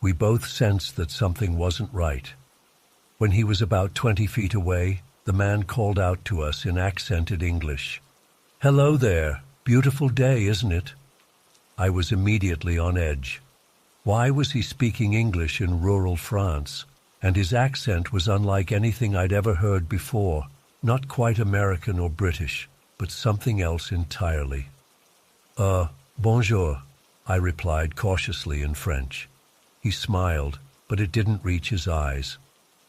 We both sensed that something wasn't right. When he was about 20 feet away, the man called out to us in accented English. "Hello there. Beautiful day, isn't it?" I was immediately on edge. Why was he speaking English in rural France? And his accent was unlike anything I'd ever heard before, not quite American or British, but something else entirely. Bonjour," I replied cautiously in French. He smiled, but it didn't reach his eyes.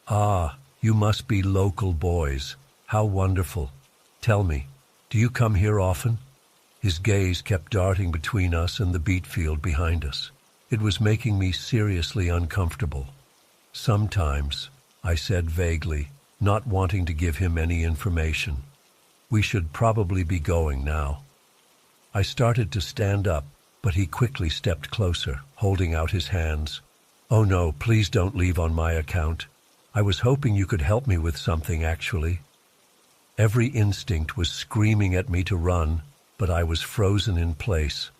"Ah, you must be local boys. How wonderful. Tell me, do you come here often?" His gaze kept darting between us and the beet field behind us. It was making me seriously uncomfortable. "Sometimes," I said vaguely, not wanting to give him any information. "We should probably be going now." I started to stand up, but he quickly stepped closer, holding out his hands. "Oh no, please don't leave on my account. I was hoping you could help me with something, actually." Every instinct was screaming at me to run, but I was frozen in place.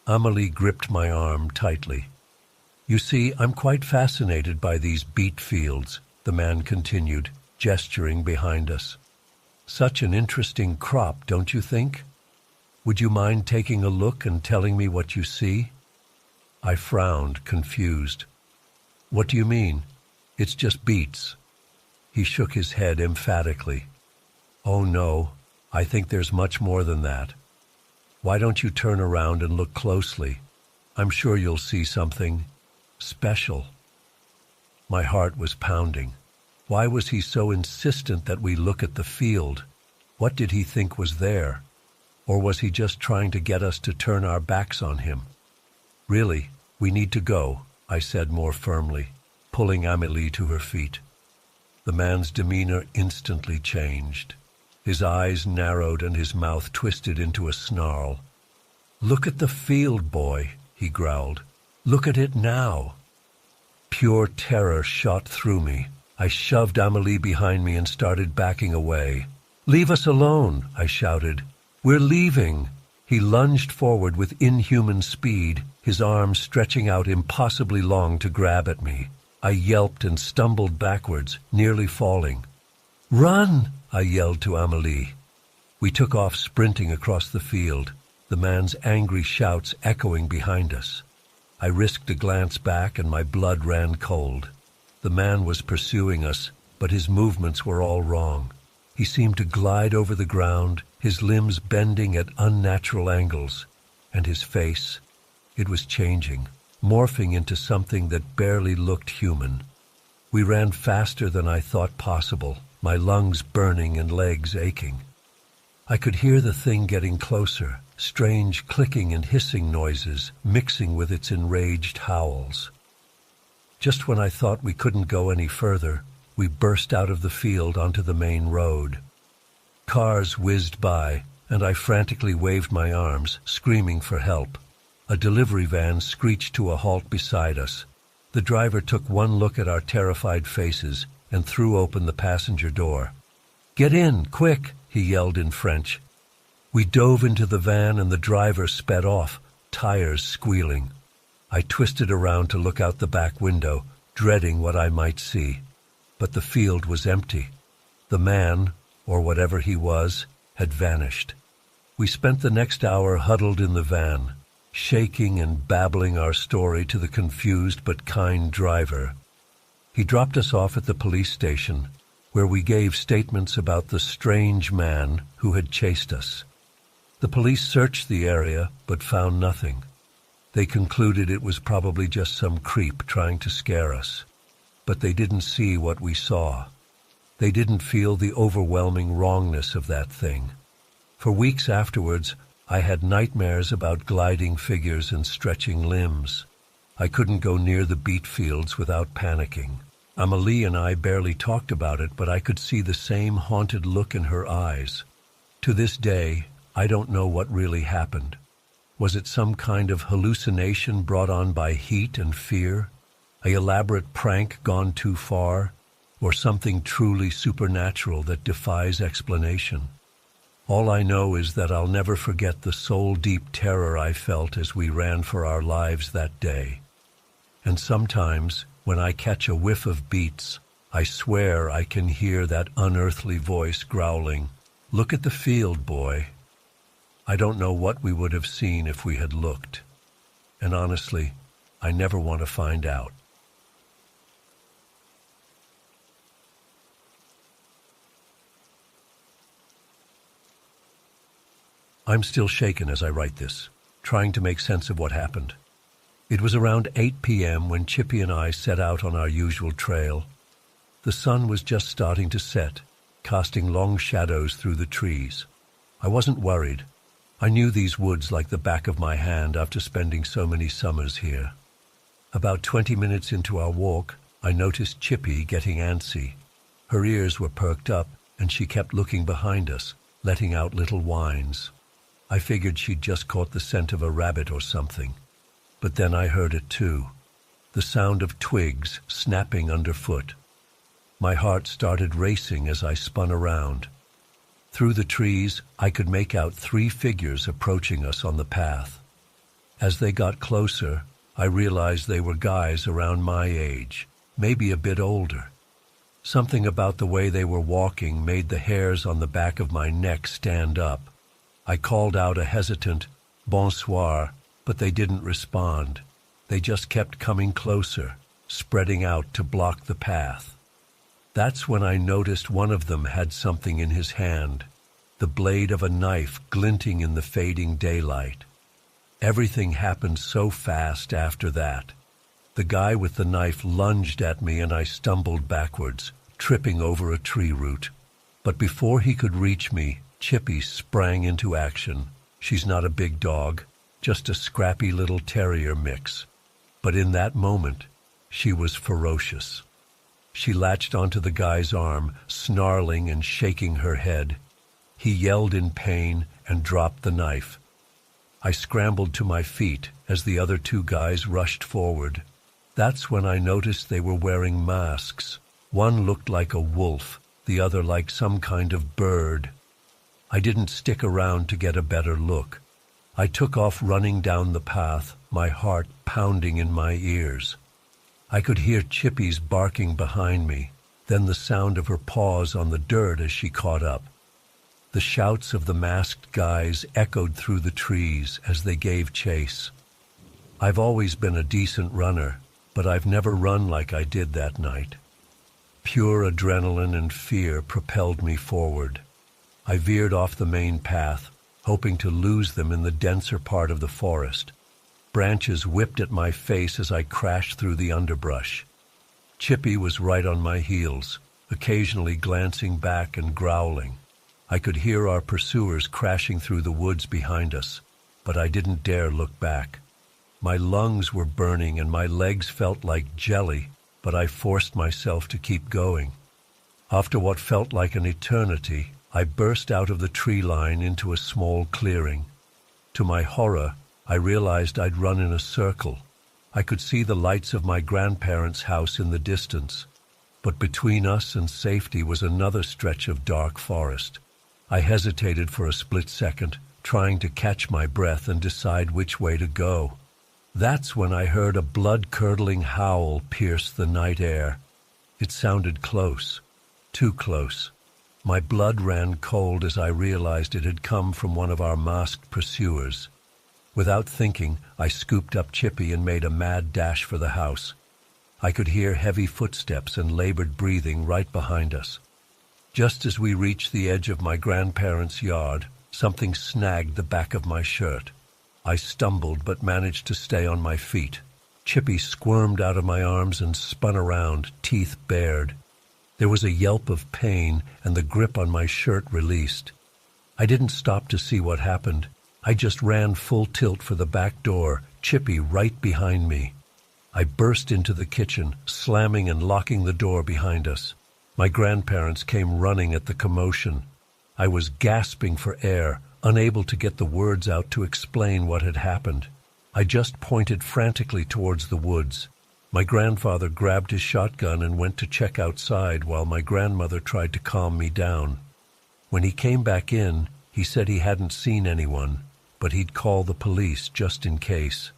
Amélie gripped my arm tightly. "You see, I'm quite fascinated by these beet fields," the man continued, gesturing behind us. "Such an interesting crop, don't you think? Would you mind taking a look and telling me what you see?" I frowned, confused. "What do you mean? It's just beets." He shook his head emphatically. "Oh no, I think there's much more than that. Why don't you turn around and look closely? I'm sure you'll see something special." My heart was pounding. Why was he so insistent that we look at the field? What did he think was there? Or was he just trying to get us to turn our backs on him? Really, we need to go, I said more firmly, pulling Amélie to her feet. The man's demeanor instantly changed. His eyes narrowed and his mouth twisted into a snarl. "Look at the field, boy," he growled. "Look at it now." Pure terror shot through me. I shoved Amélie behind me and started backing away. "Leave us alone," I shouted. "We're leaving." He lunged forward with inhuman speed, his arms stretching out impossibly long to grab at me. I yelped and stumbled backwards, nearly falling. "Run!" I yelled to Amélie. We took off sprinting across the field, the man's angry shouts echoing behind us. I risked a glance back and my blood ran cold. The man was pursuing us, but his movements were all wrong. He seemed to glide over the ground, his limbs bending at unnatural angles, and his face, it was changing, morphing into something that barely looked human. We ran faster than I thought possible, my lungs burning and legs aching. I could hear the thing getting closer, strange clicking and hissing noises mixing with its enraged howls. Just when I thought we couldn't go any further, we burst out of the field onto the main road. Cars whizzed by, and I frantically waved my arms, screaming for help. A delivery van screeched to a halt beside us. The driver took one look at our terrified faces and threw open the passenger door. "Get in, quick!" he yelled in French. We dove into the van and the driver sped off, tires squealing. I twisted around to look out the back window, dreading what I might see. But the field was empty. The man, or whatever he was, had vanished. We spent the next hour huddled in the van, shaking and babbling our story to the confused but kind driver. He dropped us off at the police station, where we gave statements about the strange man who had chased us. The police searched the area, but found nothing. They concluded it was probably just some creep trying to scare us. But they didn't see what we saw. They didn't feel the overwhelming wrongness of that thing. For weeks afterwards, I had nightmares about gliding figures and stretching limbs. I couldn't go near the beet fields without panicking. Amélie and I barely talked about it, but I could see the same haunted look in her eyes. To this day, I don't know what really happened. Was it some kind of hallucination brought on by heat and fear? An elaborate prank gone too far? Or something truly supernatural that defies explanation? All I know is that I'll never forget the soul-deep terror I felt as we ran for our lives that day. And sometimes, when I catch a whiff of beets, I swear I can hear that unearthly voice growling, "Look at the field, boy." I don't know what we would have seen if we had looked. And honestly, I never want to find out. I'm still shaken as I write this, trying to make sense of what happened. It was around 8 p.m. when Chippy and I set out on our usual trail. The sun was just starting to set, casting long shadows through the trees. I wasn't worried. I knew these woods like the back of my hand after spending so many summers here. About 20 minutes into our walk, I noticed Chippy getting antsy. Her ears were perked up, and she kept looking behind us, letting out little whines. I figured she'd just caught the scent of a rabbit or something. But then I heard it too, the sound of twigs snapping underfoot. My heart started racing as I spun around. Through the trees, I could make out 3 figures approaching us on the path. As they got closer, I realized they were guys around my age, maybe a bit older. Something about the way they were walking made the hairs on the back of my neck stand up. I called out a hesitant, "Bonsoir," but they didn't respond. They just kept coming closer, spreading out to block the path. That's when I noticed one of them had something in his hand, the blade of a knife glinting in the fading daylight. Everything happened so fast after that. The guy with the knife lunged at me and I stumbled backwards, tripping over a tree root. But before he could reach me, Chippy sprang into action. She's not a big dog, just a scrappy little terrier mix. But in that moment, she was ferocious. She latched onto the guy's arm, snarling and shaking her head. He yelled in pain and dropped the knife. I scrambled to my feet as the other two guys rushed forward. That's when I noticed they were wearing masks. One looked like a wolf, the other like some kind of bird. I didn't stick around to get a better look. I took off running down the path, my heart pounding in my ears. I could hear Chippy's barking behind me, then the sound of her paws on the dirt as she caught up. The shouts of the masked guys echoed through the trees as they gave chase. I've always been a decent runner, but I've never run like I did that night. Pure adrenaline and fear propelled me forward. I veered off the main path, hoping to lose them in the denser part of the forest. Branches whipped at my face as I crashed through the underbrush. Chippy was right on my heels, occasionally glancing back and growling. I could hear our pursuers crashing through the woods behind us, but I didn't dare look back. My lungs were burning and my legs felt like jelly, but I forced myself to keep going. After what felt like an eternity, I burst out of the tree line into a small clearing. To my horror, I realized I'd run in a circle. I could see the lights of my grandparents' house in the distance, but between us and safety was another stretch of dark forest. I hesitated for a split second, trying to catch my breath and decide which way to go. That's when I heard a blood-curdling howl pierce the night air. It sounded close, too close. My blood ran cold as I realized it had come from one of our masked pursuers. Without thinking, I scooped up Chippy and made a mad dash for the house. I could hear heavy footsteps and labored breathing right behind us. Just as we reached the edge of my grandparents' yard, something snagged the back of my shirt. I stumbled but managed to stay on my feet. Chippy squirmed out of my arms and spun around, teeth bared. There was a yelp of pain and the grip on my shirt released. I didn't stop to see what happened. I just ran full tilt for the back door, Chippy right behind me. I burst into the kitchen, slamming and locking the door behind us. My grandparents came running at the commotion. I was gasping for air, unable to get the words out to explain what had happened. I just pointed frantically towards the woods. My grandfather grabbed his shotgun and went to check outside while my grandmother tried to calm me down. When he came back in, he said he hadn't seen anyone, but he'd call the police just in case.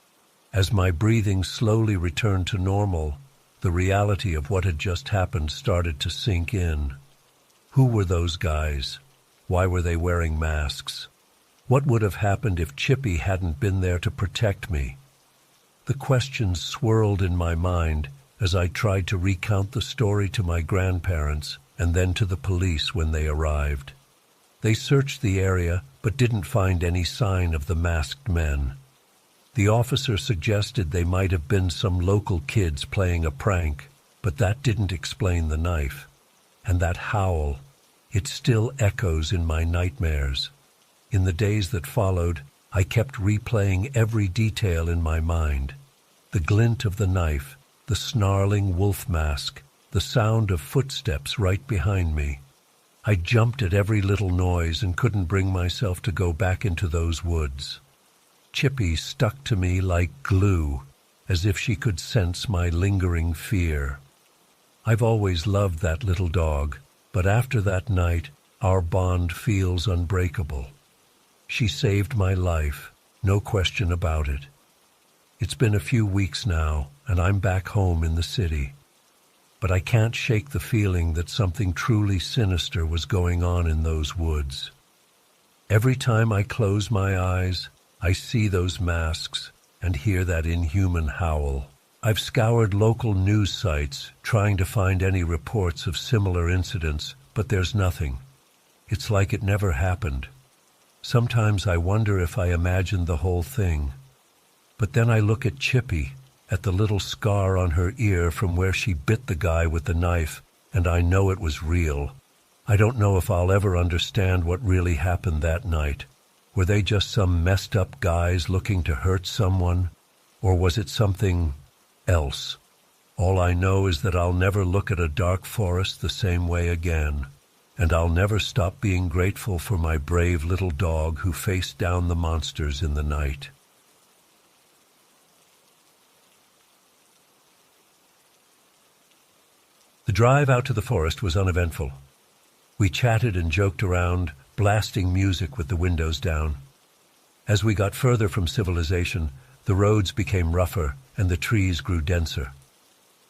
As my breathing slowly returned to normal, the reality of what had just happened started to sink in. Who were those guys? Why were they wearing masks? What would have happened if Chippy hadn't been there to protect me? The questions swirled in my mind as I tried to recount the story to my grandparents and then to the police when they arrived. They searched the area but didn't find any sign of the masked men. The officer suggested they might have been some local kids playing a prank, but that didn't explain the knife. And that howl, it still echoes in my nightmares. In the days that followed, I kept replaying every detail in my mind. The glint of the knife, the snarling wolf mask, the sound of footsteps right behind me. I jumped at every little noise and couldn't bring myself to go back into those woods. Chippy stuck to me like glue, as if she could sense my lingering fear. I've always loved that little dog, but after that night, our bond feels unbreakable. She saved my life, no question about it. It's been a few weeks now, and I'm back home in the city. But I can't shake the feeling that something truly sinister was going on in those woods. Every time I close my eyes, I see those masks and hear that inhuman howl. I've scoured local news sites trying to find any reports of similar incidents, but there's nothing. It's like it never happened. Sometimes I wonder if I imagined the whole thing. But then I look at Chippy, at the little scar on her ear from where she bit the guy with the knife, and I know it was real. I don't know if I'll ever understand what really happened that night. Were they just some messed up guys looking to hurt someone? Or was it something else? All I know is that I'll never look at a dark forest the same way again, and I'll never stop being grateful for my brave little dog who faced down the monsters in the night. The drive out to the forest was uneventful. We chatted and joked around, blasting music with the windows down. As we got further from civilization, the roads became rougher and the trees grew denser.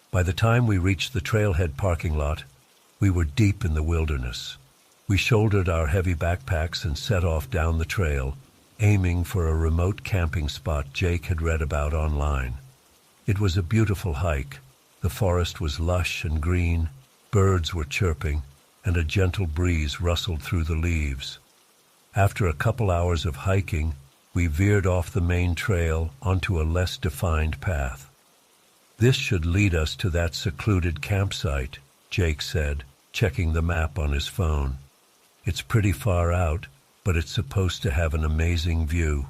By the time we reached the trailhead parking lot, we were deep in the wilderness. We shouldered our heavy backpacks and set off down the trail, aiming for a remote camping spot Jake had read about online. It was a beautiful hike. The forest was lush and green, birds were chirping, and a gentle breeze rustled through the leaves. After a couple hours of hiking, we veered off the main trail onto a less defined path. This should lead us to that secluded campsite, Jake said, checking the map on his phone. It's pretty far out, but it's supposed to have an amazing view.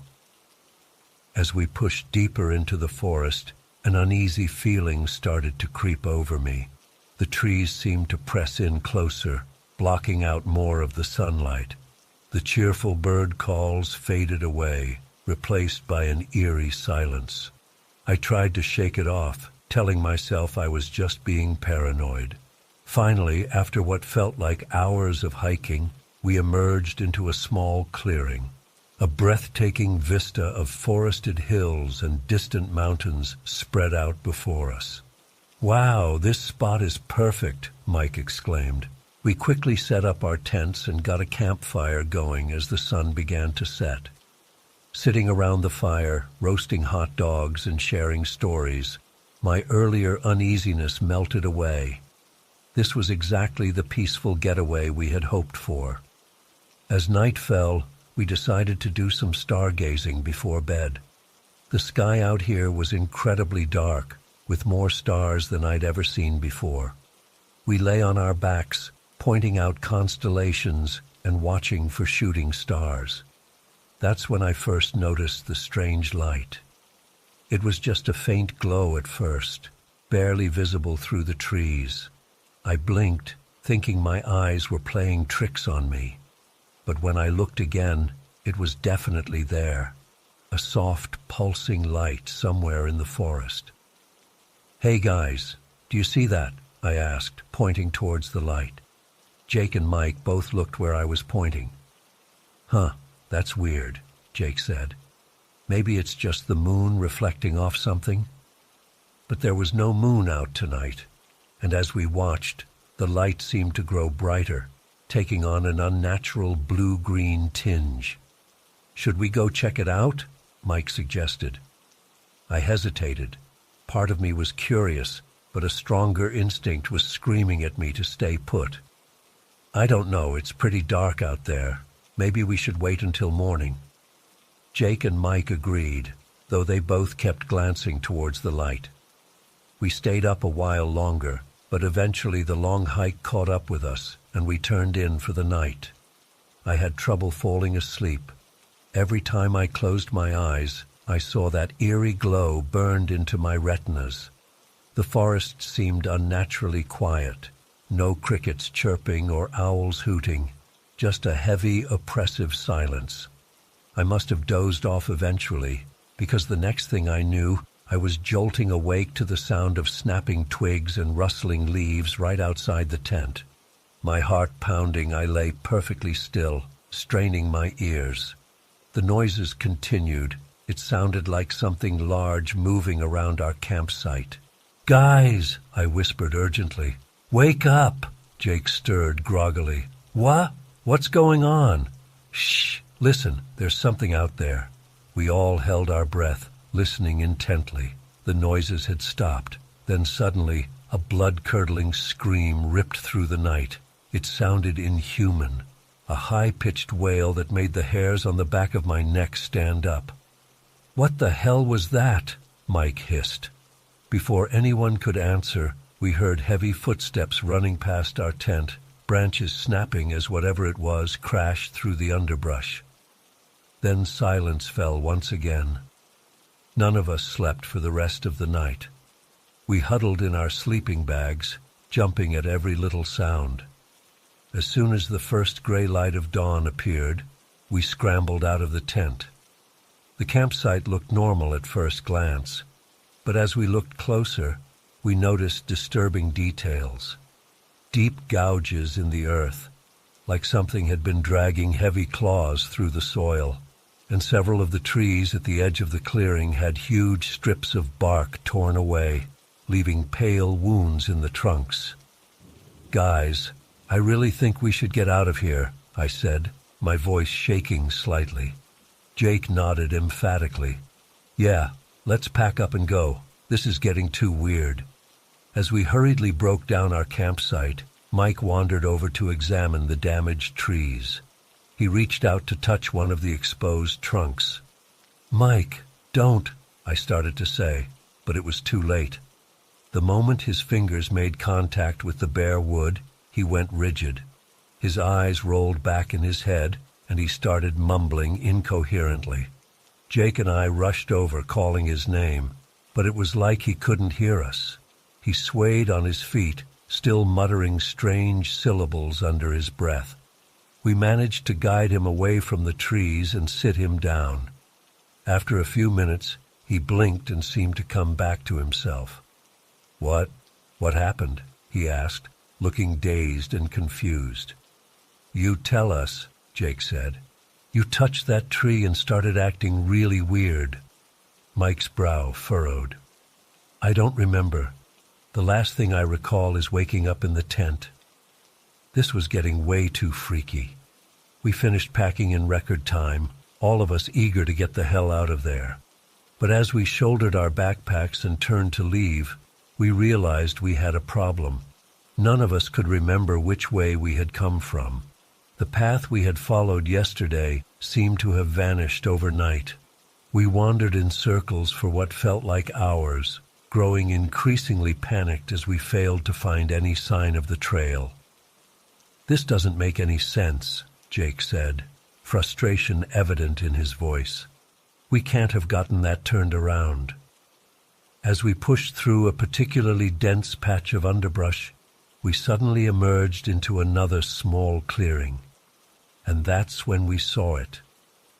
As we pushed deeper into the forest, an uneasy feeling started to creep over me. The trees seemed to press in closer, blocking out more of the sunlight. The cheerful bird calls faded away, replaced by an eerie silence. I tried to shake it off, telling myself I was just being paranoid. Finally, after what felt like hours of hiking, we emerged into a small clearing. A breathtaking vista of forested hills and distant mountains spread out before us. "Wow, this spot is perfect," Mike exclaimed. We quickly set up our tents and got a campfire going as the sun began to set. Sitting around the fire, roasting hot dogs and sharing stories, my earlier uneasiness melted away. This was exactly the peaceful getaway we had hoped for. As night fell, we decided to do some stargazing before bed. The sky out here was incredibly dark, with more stars than I'd ever seen before. We lay on our backs, pointing out constellations and watching for shooting stars. That's when I first noticed the strange light. It was just a faint glow at first, barely visible through the trees. I blinked, thinking my eyes were playing tricks on me. But when I looked again, it was definitely there, a soft, pulsing light somewhere in the forest. "Hey guys, do you see that?" I asked, pointing towards the light. Jake and Mike both looked where I was pointing. "Huh, that's weird," Jake said. "Maybe it's just the moon reflecting off something?" But there was no moon out tonight, and as we watched, the light seemed to grow brighter, taking on an unnatural blue-green tinge. "Should we go check it out?" Mike suggested. I hesitated. Part of me was curious, but a stronger instinct was screaming at me to stay put. "I don't know, it's pretty dark out there. Maybe we should wait until morning." Jake and Mike agreed, though they both kept glancing towards the light. We stayed up a while longer, but eventually the long hike caught up with us, and we turned in for the night. I had trouble falling asleep. Every time I closed my eyes, I saw that eerie glow burned into my retinas. The forest seemed unnaturally quiet, no crickets chirping or owls hooting, just a heavy, oppressive silence. I must have dozed off eventually, because the next thing I knew, I was jolting awake to the sound of snapping twigs and rustling leaves right outside the tent. My heart pounding, I lay perfectly still, straining my ears. The noises continued. It sounded like something large moving around our campsite. "Guys," I whispered urgently. "Wake up!" Jake stirred groggily. "What? What's going on?" "Shh! Listen, there's something out there." We all held our breath, listening intently. The noises had stopped. Then suddenly, a blood-curdling scream ripped through the night. It sounded inhuman, a high-pitched wail that made the hairs on the back of my neck stand up. "What the hell was that?" Mike hissed. Before anyone could answer, we heard heavy footsteps running past our tent, branches snapping as whatever it was crashed through the underbrush. Then silence fell once again. None of us slept for the rest of the night. We huddled in our sleeping bags, jumping at every little sound. As soon as the first gray light of dawn appeared, we scrambled out of the tent. The campsite looked normal at first glance, but as we looked closer, we noticed disturbing details. Deep gouges in the earth, like something had been dragging heavy claws through the soil, and several of the trees at the edge of the clearing had huge strips of bark torn away, leaving pale wounds in the trunks. "Guys, I really think we should get out of here," I said, my voice shaking slightly. Jake nodded emphatically. "Yeah, let's pack up and go. This is getting too weird." As we hurriedly broke down our campsite, Mike wandered over to examine the damaged trees. He reached out to touch one of the exposed trunks. "Mike, don't," I started to say, but it was too late. The moment his fingers made contact with the bare wood, he went rigid. His eyes rolled back in his head, and he started mumbling incoherently. Jake and I rushed over, calling his name, but it was like he couldn't hear us. He swayed on his feet, still muttering strange syllables under his breath. We managed to guide him away from the trees and sit him down. After a few minutes, he blinked and seemed to come back to himself. What happened?" he asked, looking dazed and confused. "You tell us," Jake said. "You touched that tree and started acting really weird." Mike's brow furrowed. "I don't remember. The last thing I recall is waking up in the tent." This was getting way too freaky. We finished packing in record time, all of us eager to get the hell out of there. But as we shouldered our backpacks and turned to leave, we realized we had a problem. None of us could remember which way we had come from. The path we had followed yesterday seemed to have vanished overnight. We wandered in circles for what felt like hours, growing increasingly panicked as we failed to find any sign of the trail. "This doesn't make any sense," Jake said, frustration evident in his voice. "We can't have gotten that turned around." As we pushed through a particularly dense patch of underbrush, we suddenly emerged into another small clearing. And that's when we saw it.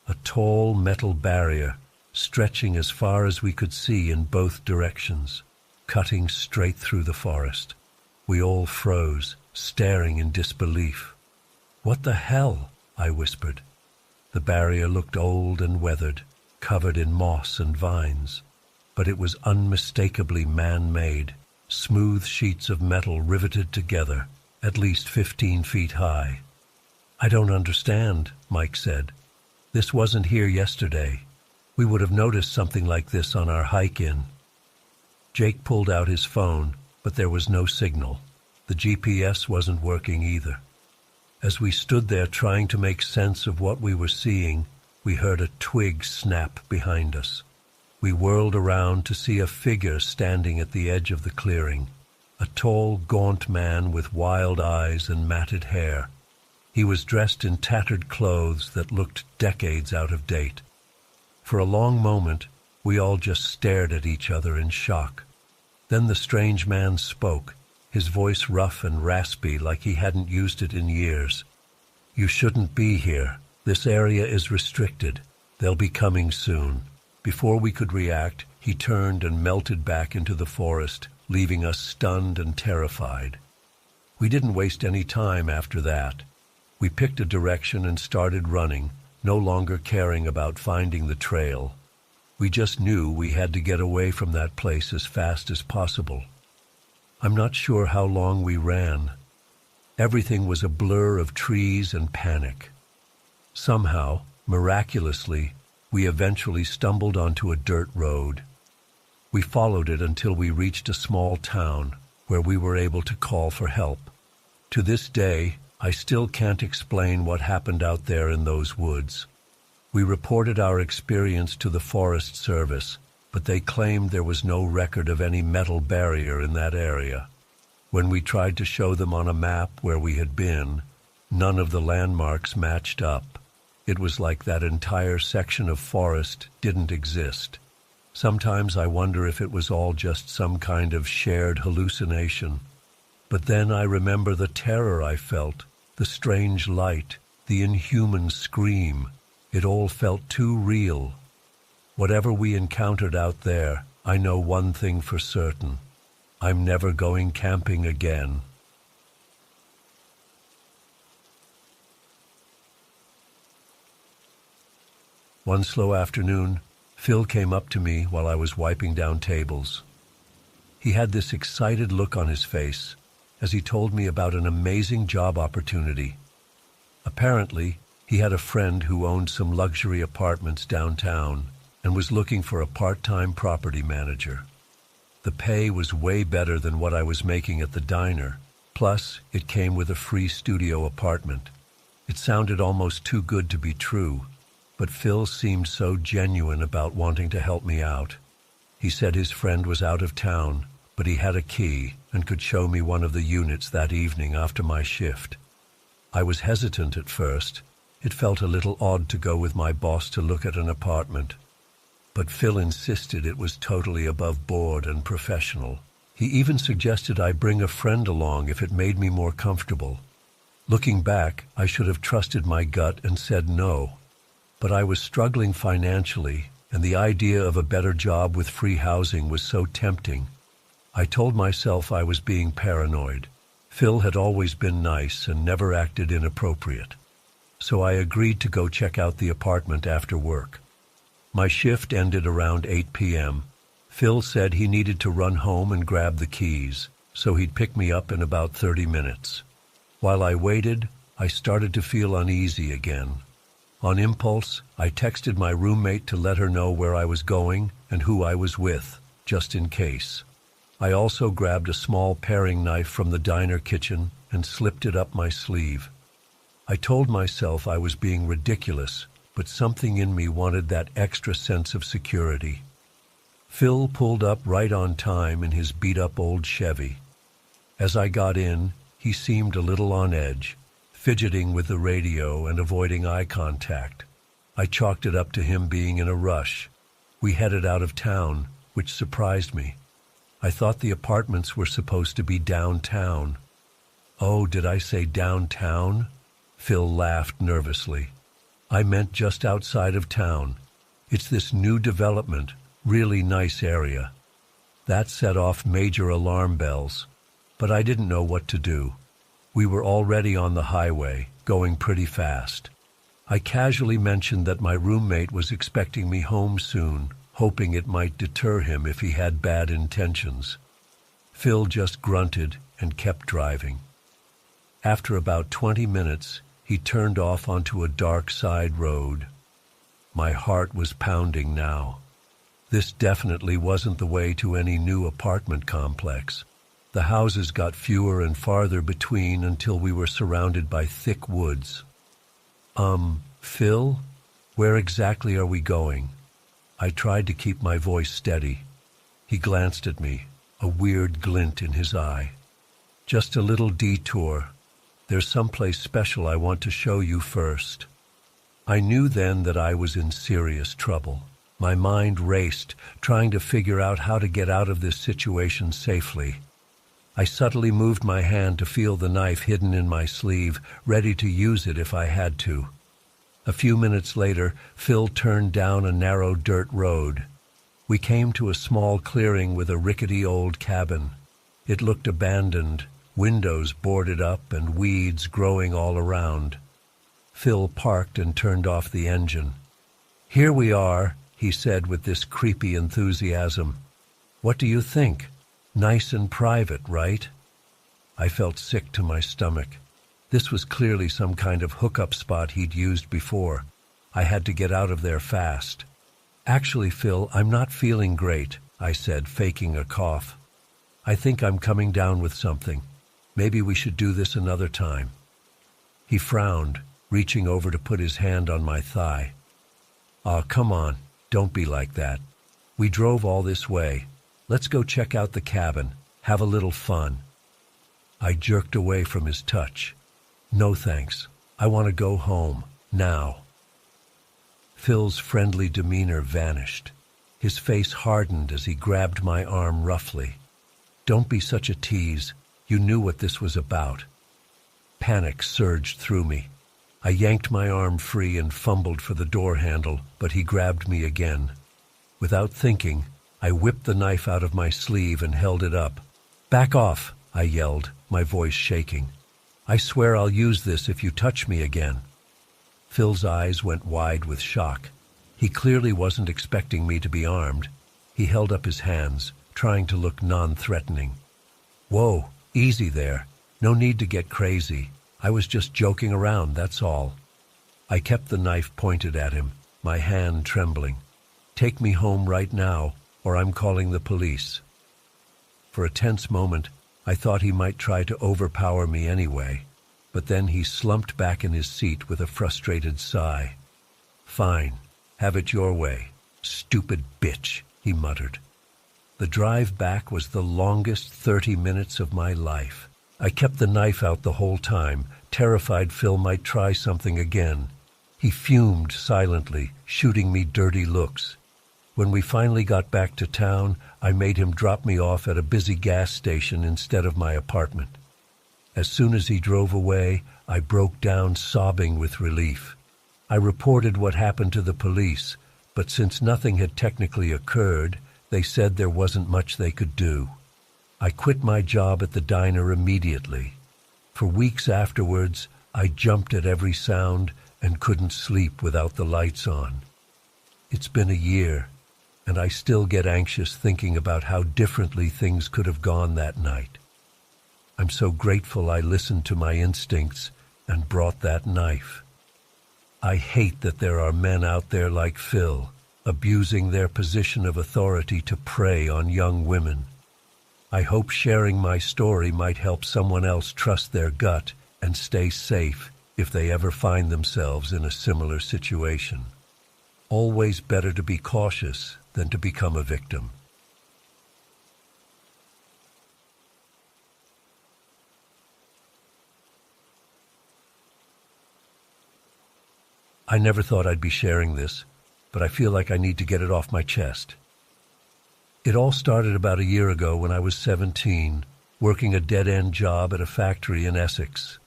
A tall metal barrier, stretching as far as we could see in both directions, cutting straight through the forest. We all froze, staring in disbelief. "What the hell?" I whispered. The barrier looked old and weathered, covered in moss and vines. But it was unmistakably man-made, smooth sheets of metal riveted together, at least 15 feet high. "I don't understand," Mike said. "This wasn't here yesterday. We would have noticed something like this on our hike in." Jake pulled out his phone, but there was no signal. The GPS wasn't working either. As we stood there trying to make sense of what we were seeing, we heard a twig snap behind us. We whirled around to see a figure standing at the edge of the clearing, a tall, gaunt man with wild eyes and matted hair. He was dressed in tattered clothes that looked decades out of date. For a long moment, we all just stared at each other in shock. Then the strange man spoke, his voice rough and raspy like he hadn't used it in years. "You shouldn't be here. This area is restricted. They'll be coming soon." Before we could react, he turned and melted back into the forest, leaving us stunned and terrified. We didn't waste any time after that. We picked a direction and started running, no longer caring about finding the trail. We just knew we had to get away from that place as fast as possible. I'm not sure how long we ran. Everything was a blur of trees and panic. Somehow, miraculously, we eventually stumbled onto a dirt road. We followed it until we reached a small town where we were able to call for help. To this day, I still can't explain what happened out there in those woods. We reported our experience to the Forest Service, but they claimed there was no record of any metal barrier in that area. When we tried to show them on a map where we had been, none of the landmarks matched up. It was like that entire section of forest didn't exist. Sometimes I wonder if it was all just some kind of shared hallucination. But then I remember the terror I felt, the strange light, the inhuman scream. It all felt too real. Whatever we encountered out there, I know one thing for certain. I'm never going camping again. One slow afternoon, Phil came up to me while I was wiping down tables. He had this excited look on his face as he told me about an amazing job opportunity. Apparently, he had a friend who owned some luxury apartments downtown and was looking for a part-time property manager. The pay was way better than what I was making at the diner, plus it came with a free studio apartment. It sounded almost too good to be true, but Phil seemed so genuine about wanting to help me out. He said his friend was out of town, but he had a key and could show me one of the units that evening after my shift. I was hesitant at first. It felt a little odd to go with my boss to look at an apartment. But Phil insisted it was totally above board and professional. He even suggested I bring a friend along if it made me more comfortable. Looking back, I should have trusted my gut and said no. But I was struggling financially, and the idea of a better job with free housing was so tempting. I told myself I was being paranoid. Phil had always been nice and never acted inappropriate. So I agreed to go check out the apartment after work. My shift ended around 8 p.m. Phil said he needed to run home and grab the keys, so he'd pick me up in about 30 minutes. While I waited, I started to feel uneasy again. On impulse, I texted my roommate to let her know where I was going and who I was with, just in case. I also grabbed a small paring knife from the diner kitchen and slipped it up my sleeve. I told myself I was being ridiculous, but something in me wanted that extra sense of security. Phil pulled up right on time in his beat-up old Chevy. As I got in, he seemed a little on edge, fidgeting with the radio and avoiding eye contact. I chalked it up to him being in a rush. We headed out of town, which surprised me. I thought the apartments were supposed to be downtown. Oh, did I say downtown? Phil laughed nervously. I meant just outside of town. It's this new development, really nice area. That set off major alarm bells, but I didn't know what to do. We were already on the highway, going pretty fast. I casually mentioned that my roommate was expecting me home soon, hoping it might deter him if he had bad intentions. Phil just grunted and kept driving. After about 20 minutes, he turned off onto a dark side road. My heart was pounding now. This definitely wasn't the way to any new apartment complex. The houses got fewer and farther between until we were surrounded by thick woods. Phil? Where exactly are we going? I tried to keep my voice steady. He glanced at me, a weird glint in his eye. Just a little detour. There's someplace special I want to show you first. I knew then that I was in serious trouble. My mind raced, trying to figure out how to get out of this situation safely. I subtly moved my hand to feel the knife hidden in my sleeve, ready to use it if I had to. A few minutes later, Phil turned down a narrow dirt road. We came to a small clearing with a rickety old cabin. It looked abandoned, windows boarded up and weeds growing all around. Phil parked and turned off the engine. "Here we are," he said with this creepy enthusiasm. "What do you think? Nice and private, right?" I felt sick to my stomach. This was clearly some kind of hookup spot he'd used before. I had to get out of there fast. "Actually, Phil, I'm not feeling great," I said, faking a cough. "I think I'm coming down with something. Maybe we should do this another time." He frowned, reaching over to put his hand on my thigh. "Aw, come on, don't be like that. We drove all this way. Let's go check out the cabin, have a little fun." I jerked away from his touch. No thanks. I want to go home, now. Phil's friendly demeanor vanished. His face hardened as he grabbed my arm roughly. Don't be such a tease. You knew what this was about. Panic surged through me. I yanked my arm free and fumbled for the door handle, but he grabbed me again. Without thinking, I whipped the knife out of my sleeve and held it up. Back off, I yelled, my voice shaking. I swear I'll use this if you touch me again. Phil's eyes went wide with shock. He clearly wasn't expecting me to be armed. He held up his hands, trying to look non-threatening. Whoa, easy there. No need to get crazy. I was just joking around, that's all. I kept the knife pointed at him, my hand trembling. Take me home right now, or I'm calling the police. For a tense moment, I thought he might try to overpower me anyway, but then he slumped back in his seat with a frustrated sigh. Fine, have it your way, stupid bitch, he muttered. The drive back was the longest 30 minutes of my life. I kept the knife out the whole time, terrified Phil might try something again. He fumed silently, shooting me dirty looks. When we finally got back to town, I made him drop me off at a busy gas station instead of my apartment. As soon as he drove away, I broke down sobbing with relief. I reported what happened to the police, but since nothing had technically occurred, they said there wasn't much they could do. I quit my job at the diner immediately. For weeks afterwards, I jumped at every sound and couldn't sleep without the lights on. It's been a year, and I still get anxious thinking about how differently things could have gone that night. I'm so grateful I listened to my instincts and brought that knife. I hate that there are men out there like Phil, abusing their position of authority to prey on young women. I hope sharing my story might help someone else trust their gut and stay safe if they ever find themselves in a similar situation. Always better to be cautious than to become a victim. I never thought I'd be sharing this, but I feel like I need to get it off my chest. It all started about a year ago when I was 17, working a dead-end job at a factory in Essex.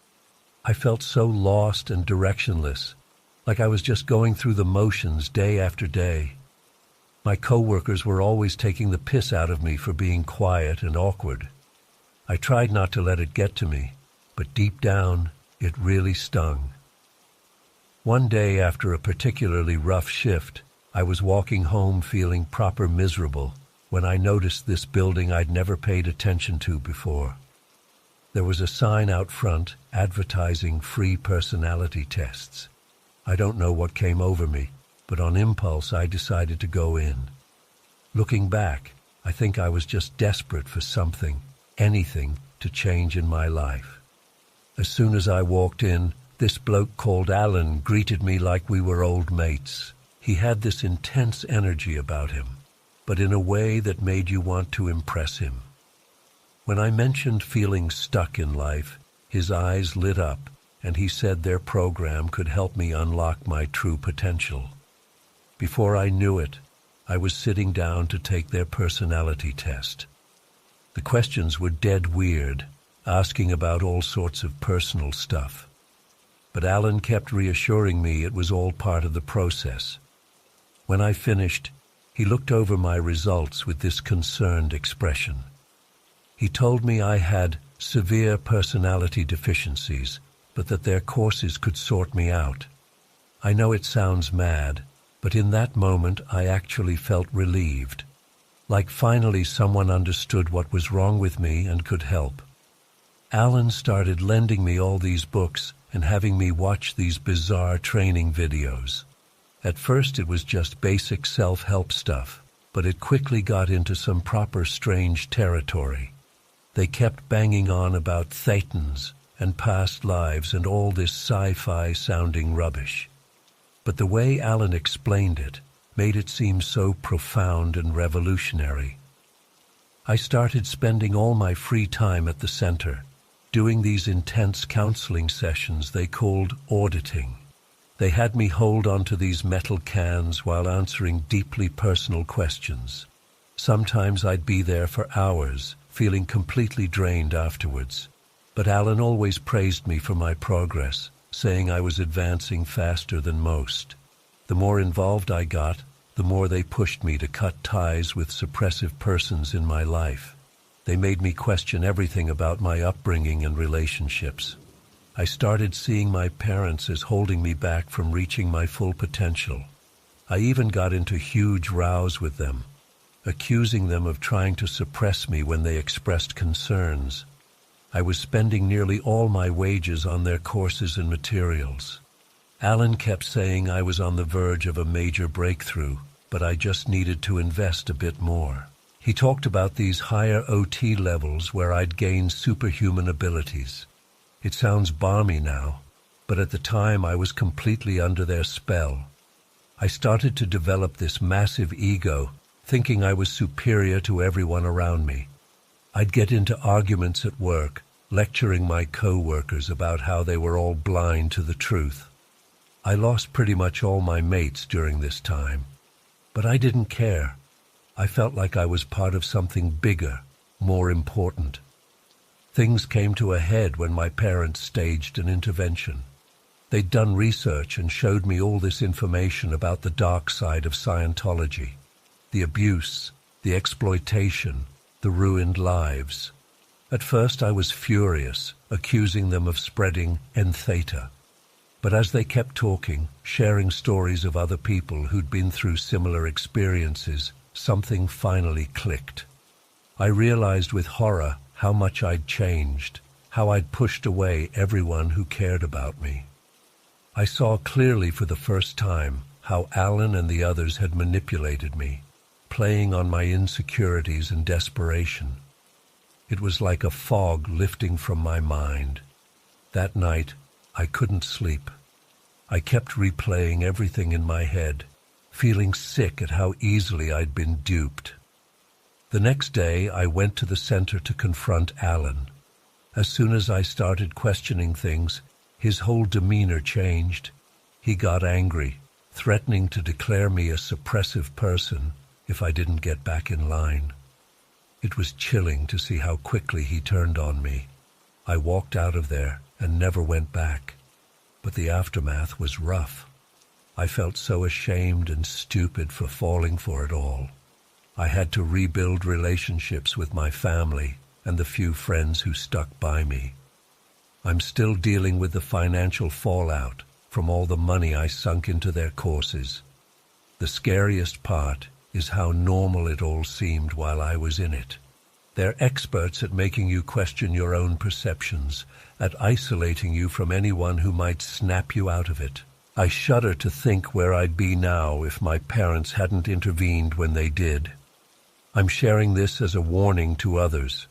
I felt so lost and directionless, like I was just going through the motions day after day. My coworkers were always taking the piss out of me for being quiet and awkward. I tried not to let it get to me, but deep down, it really stung. One day after a particularly rough shift, I was walking home feeling proper miserable when I noticed this building I'd never paid attention to before. There was a sign out front advertising free personality tests. I don't know what came over me, but on impulse I decided to go in. Looking back, I think I was just desperate for something, anything, to change in my life. As soon as I walked in, this bloke called Alan greeted me like we were old mates. He had this intense energy about him, but in a way that made you want to impress him. When I mentioned feeling stuck in life, his eyes lit up, and he said their program could help me unlock my true potential. Before I knew it, I was sitting down to take their personality test. The questions were dead weird, asking about all sorts of personal stuff. But Alan kept reassuring me it was all part of the process. When I finished, he looked over my results with this concerned expression. He told me I had severe personality deficiencies, but that their courses could sort me out. I know it sounds mad, but in that moment I actually felt relieved, like finally someone understood what was wrong with me and could help. Alan started lending me all these books and having me watch these bizarre training videos. At first it was just basic self-help stuff, but it quickly got into some proper strange territory. They kept banging on about thetans and past lives and all this sci-fi sounding rubbish. But the way Alan explained it made it seem so profound and revolutionary. I started spending all my free time at the center, doing these intense counseling sessions they called auditing. They had me hold onto these metal cans while answering deeply personal questions. Sometimes I'd be there for hours, feeling completely drained afterwards. But Alan always praised me for my progress, saying I was advancing faster than most. The more involved I got, the more they pushed me to cut ties with suppressive persons in my life. They made me question everything about my upbringing and relationships. I started seeing my parents as holding me back from reaching my full potential. I even got into huge rows with them, accusing them of trying to suppress me when they expressed concerns. I was spending nearly all my wages on their courses and materials. Alan kept saying I was on the verge of a major breakthrough, but I just needed to invest a bit more. He talked about these higher OT levels where I'd gain superhuman abilities. It sounds balmy now, but at the time I was completely under their spell. I started to develop this massive ego, thinking I was superior to everyone around me. I'd get into arguments at work, lecturing my co-workers about how they were all blind to the truth. I lost pretty much all my mates during this time, but I didn't care. I felt like I was part of something bigger, more important. Things came to a head when my parents staged an intervention. They'd done research and showed me all this information about the dark side of Scientology, the abuse, the exploitation, the ruined lives. At first I was furious, accusing them of spreading N-Theta. But as they kept talking, sharing stories of other people who'd been through similar experiences, something finally clicked. I realized with horror how much I'd changed, how I'd pushed away everyone who cared about me. I saw clearly for the first time how Alan and the others had manipulated me, playing on my insecurities and desperation. It was like a fog lifting from my mind. That night, I couldn't sleep. I kept replaying everything in my head, feeling sick at how easily I'd been duped. The next day, I went to the center to confront Alan. As soon as I started questioning things, his whole demeanor changed. He got angry, threatening to declare me a suppressive person if I didn't get back in line. It was chilling to see how quickly he turned on me. I walked out of there and never went back. But the aftermath was rough. I felt so ashamed and stupid for falling for it all. I had to rebuild relationships with my family and the few friends who stuck by me. I'm still dealing with the financial fallout from all the money I sunk into their courses. The scariest part is how normal it all seemed while I was in it. They're experts at making you question your own perceptions, at isolating you from anyone who might snap you out of it. I shudder to think where I'd be now if my parents hadn't intervened when they did. I'm sharing this as a warning to others.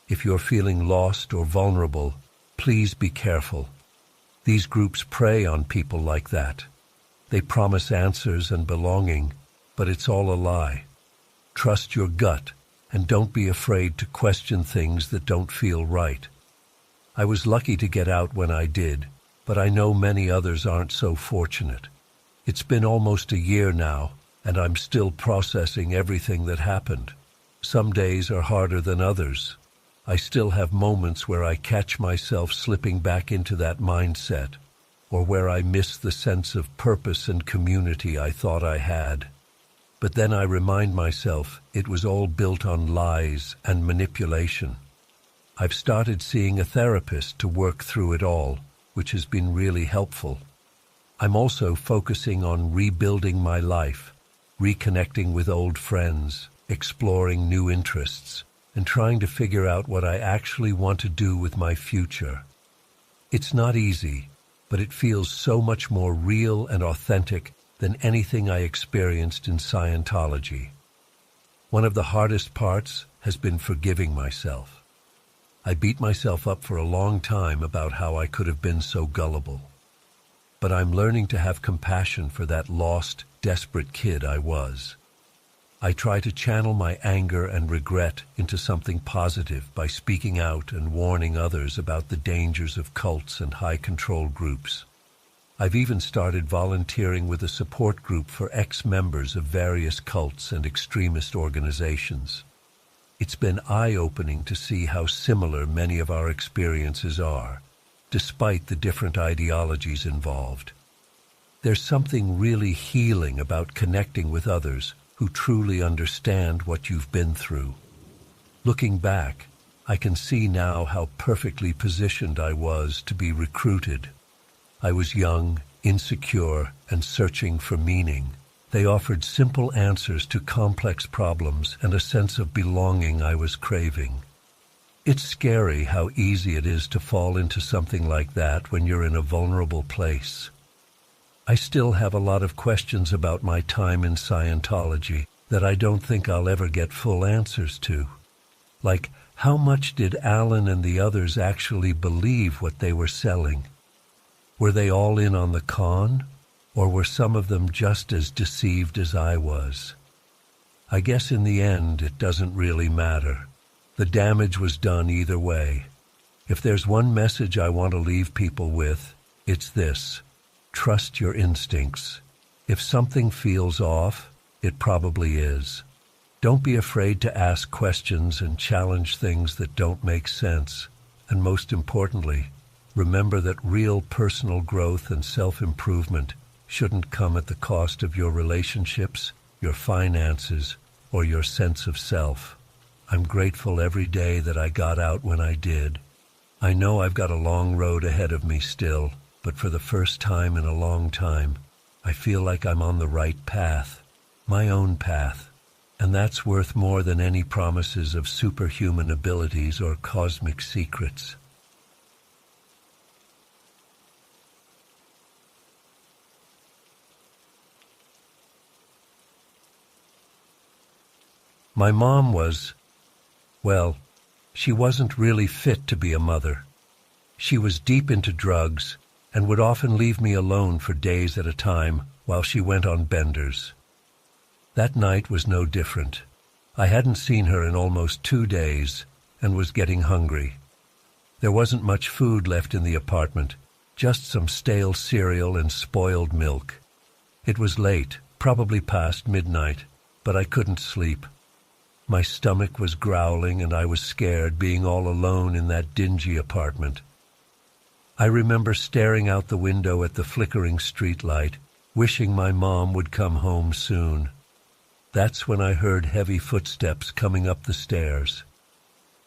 If you're feeling lost or vulnerable, please be careful. These groups prey on people like that. They promise answers and belonging, but it's all a lie. Trust your gut and don't be afraid to question things that don't feel right. I was lucky to get out when I did, but I know many others aren't so fortunate. It's been almost a year now, and I'm still processing everything that happened. Some days are harder than others. I still have moments where I catch myself slipping back into that mindset, or where I miss the sense of purpose and community I thought I had. But then I remind myself it was all built on lies and manipulation. I've started seeing a therapist to work through it all, which has been really helpful. I'm also focusing on rebuilding my life, reconnecting with old friends, exploring new interests, and trying to figure out what I actually want to do with my future. It's not easy, but it feels so much more real and authentic than anything I experienced in Scientology. One of the hardest parts has been forgiving myself. I beat myself up for a long time about how I could have been so gullible. But I'm learning to have compassion for that lost, desperate kid I was. I try to channel my anger and regret into something positive by speaking out and warning others about the dangers of cults and high-control groups. I've even started volunteering with a support group for ex-members of various cults and extremist organizations. It's been eye-opening to see how similar many of our experiences are, despite the different ideologies involved. There's something really healing about connecting with others who truly understand what you've been through. Looking back, I can see now how perfectly positioned I was to be recruited. I was young, insecure, and searching for meaning. They offered simple answers to complex problems and a sense of belonging I was craving. It's scary how easy it is to fall into something like that when you're in a vulnerable place. I still have a lot of questions about my time in Scientology that I don't think I'll ever get full answers to. Like, how much did Alan and the others actually believe what they were selling? Were they all in on the con, or were some of them just as deceived as I was? I guess in the end it doesn't really matter. The damage was done either way. If there's one message I want to leave people with, it's this: trust your instincts. If something feels off, it probably is. Don't be afraid to ask questions and challenge things that don't make sense. And most importantly, remember that real personal growth and self-improvement shouldn't come at the cost of your relationships, your finances, or your sense of self. I'm grateful every day that I got out when I did. I know I've got a long road ahead of me still, but for the first time in a long time, I feel like I'm on the right path, my own path, and that's worth more than any promises of superhuman abilities or cosmic secrets. My mom was, well, she wasn't really fit to be a mother. She was deep into drugs and would often leave me alone for days at a time while she went on benders. That night was no different. I hadn't seen her in almost 2 days and was getting hungry. There wasn't much food left in the apartment, just some stale cereal and spoiled milk. It was late, probably past midnight, but I couldn't sleep. My stomach was growling and I was scared being all alone in that dingy apartment. I remember staring out the window at the flickering streetlight, wishing my mom would come home soon. That's when I heard heavy footsteps coming up the stairs.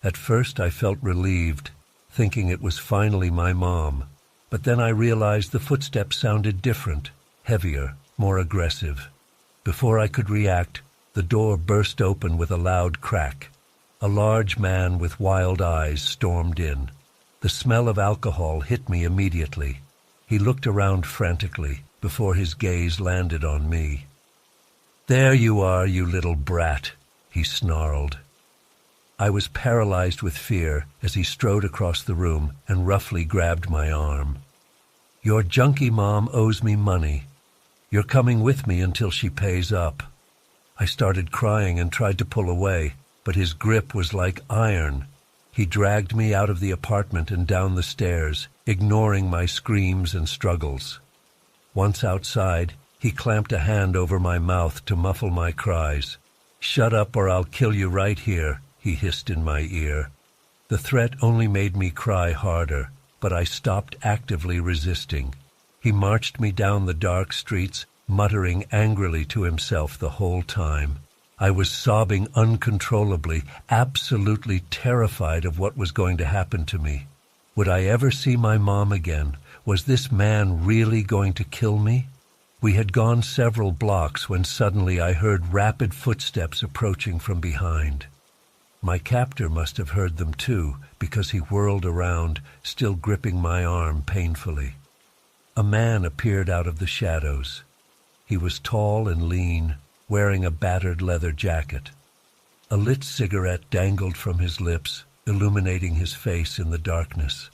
At first I felt relieved, thinking it was finally my mom, but then I realized the footsteps sounded different, heavier, more aggressive. Before I could react, the door burst open with a loud crack. A large man with wild eyes stormed in. The smell of alcohol hit me immediately. He looked around frantically before his gaze landed on me. "There you are, you little brat," he snarled. I was paralyzed with fear as he strode across the room and roughly grabbed my arm. "Your junkie mom owes me money. You're coming with me until she pays up." I started crying and tried to pull away, but his grip was like iron. He dragged me out of the apartment and down the stairs, ignoring my screams and struggles. Once outside, he clamped a hand over my mouth to muffle my cries. "Shut up or I'll kill you right here," he hissed in my ear. The threat only made me cry harder, but I stopped actively resisting. He marched me down the dark streets, muttering angrily to himself the whole time. I was sobbing uncontrollably, absolutely terrified of what was going to happen to me. Would I ever see my mom again? Was this man really going to kill me? We had gone several blocks when suddenly I heard rapid footsteps approaching from behind. My captor must have heard them too, because he whirled around, still gripping my arm painfully. A man appeared out of the shadows. He was tall and lean, wearing a battered leather jacket. A lit cigarette dangled from his lips, illuminating his face in the darkness.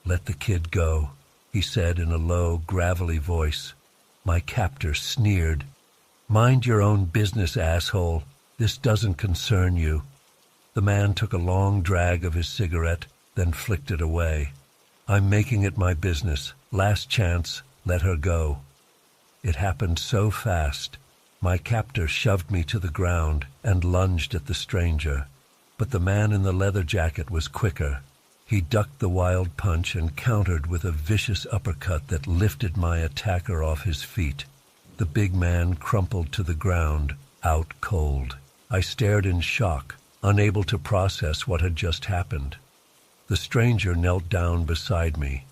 "Let the kid go," he said in a low, gravelly voice. My captor sneered. Mind your own business, asshole. This doesn't concern you. The man took a long drag of his cigarette, then flicked it away. I'm making it my business. Last chance, let her go. It happened so fast. My captor shoved me to the ground and lunged at the stranger. But the man in the leather jacket was quicker. He ducked the wild punch and countered with a vicious uppercut that lifted my attacker off his feet. The big man crumpled to the ground, out cold. I stared in shock, unable to process what had just happened. The stranger knelt down beside me.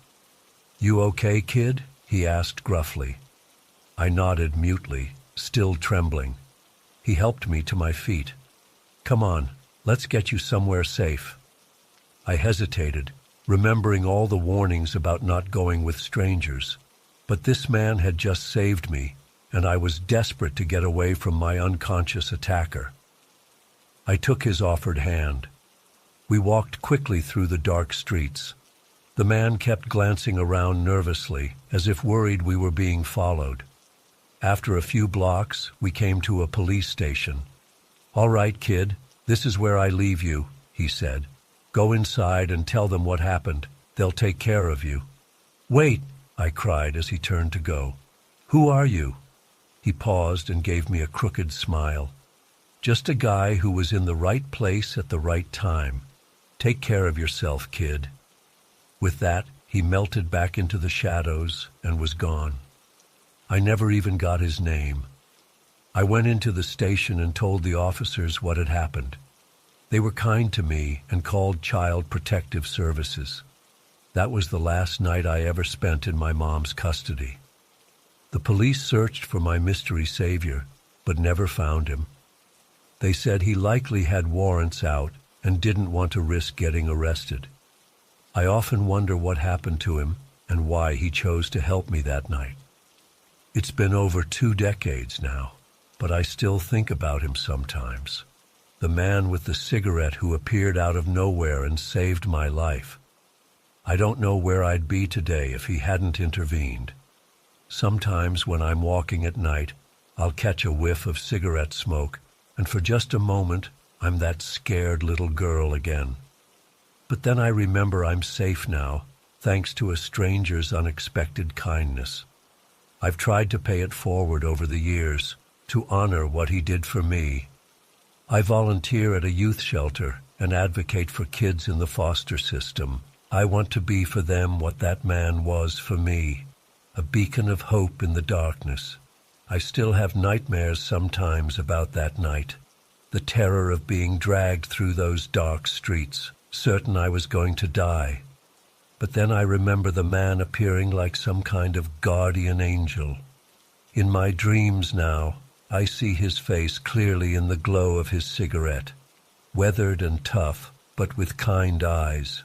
"You okay, kid?" he asked gruffly. I nodded mutely, still trembling. He helped me to my feet. "Come on, let's get you somewhere safe." I hesitated, remembering all the warnings about not going with strangers. But this man had just saved me, and I was desperate to get away from my unconscious attacker. I took his offered hand. We walked quickly through the dark streets. The man kept glancing around nervously, as if worried we were being followed. After a few blocks, we came to a police station. "All right, kid, this is where I leave you," he said. "Go inside and tell them what happened. They'll take care of you." "Wait," I cried as he turned to go. "Who are you?" He paused and gave me a crooked smile. "Just a guy who was in the right place at the right time. Take care of yourself, kid." With that, he melted back into the shadows and was gone. I never even got his name. I went into the station and told the officers what had happened. They were kind to me and called Child Protective Services. That was the last night I ever spent in my mom's custody. The police searched for my mystery savior, but never found him. They said he likely had warrants out and didn't want to risk getting arrested. I often wonder what happened to him and why he chose to help me that night. It's been over 2 decades now, but I still think about him sometimes. The man with the cigarette who appeared out of nowhere and saved my life. I don't know where I'd be today if he hadn't intervened. Sometimes when I'm walking at night, I'll catch a whiff of cigarette smoke, and for just a moment, I'm that scared little girl again. But then I remember I'm safe now, thanks to a stranger's unexpected kindness. I've tried to pay it forward over the years, to honor what he did for me. I volunteer at a youth shelter and advocate for kids in the foster system. I want to be for them what that man was for me, a beacon of hope in the darkness. I still have nightmares sometimes about that night, the terror of being dragged through those dark streets, certain I was going to die. But then I remember the man appearing like some kind of guardian angel. In my dreams now, I see his face clearly in the glow of his cigarette, weathered and tough, but with kind eyes.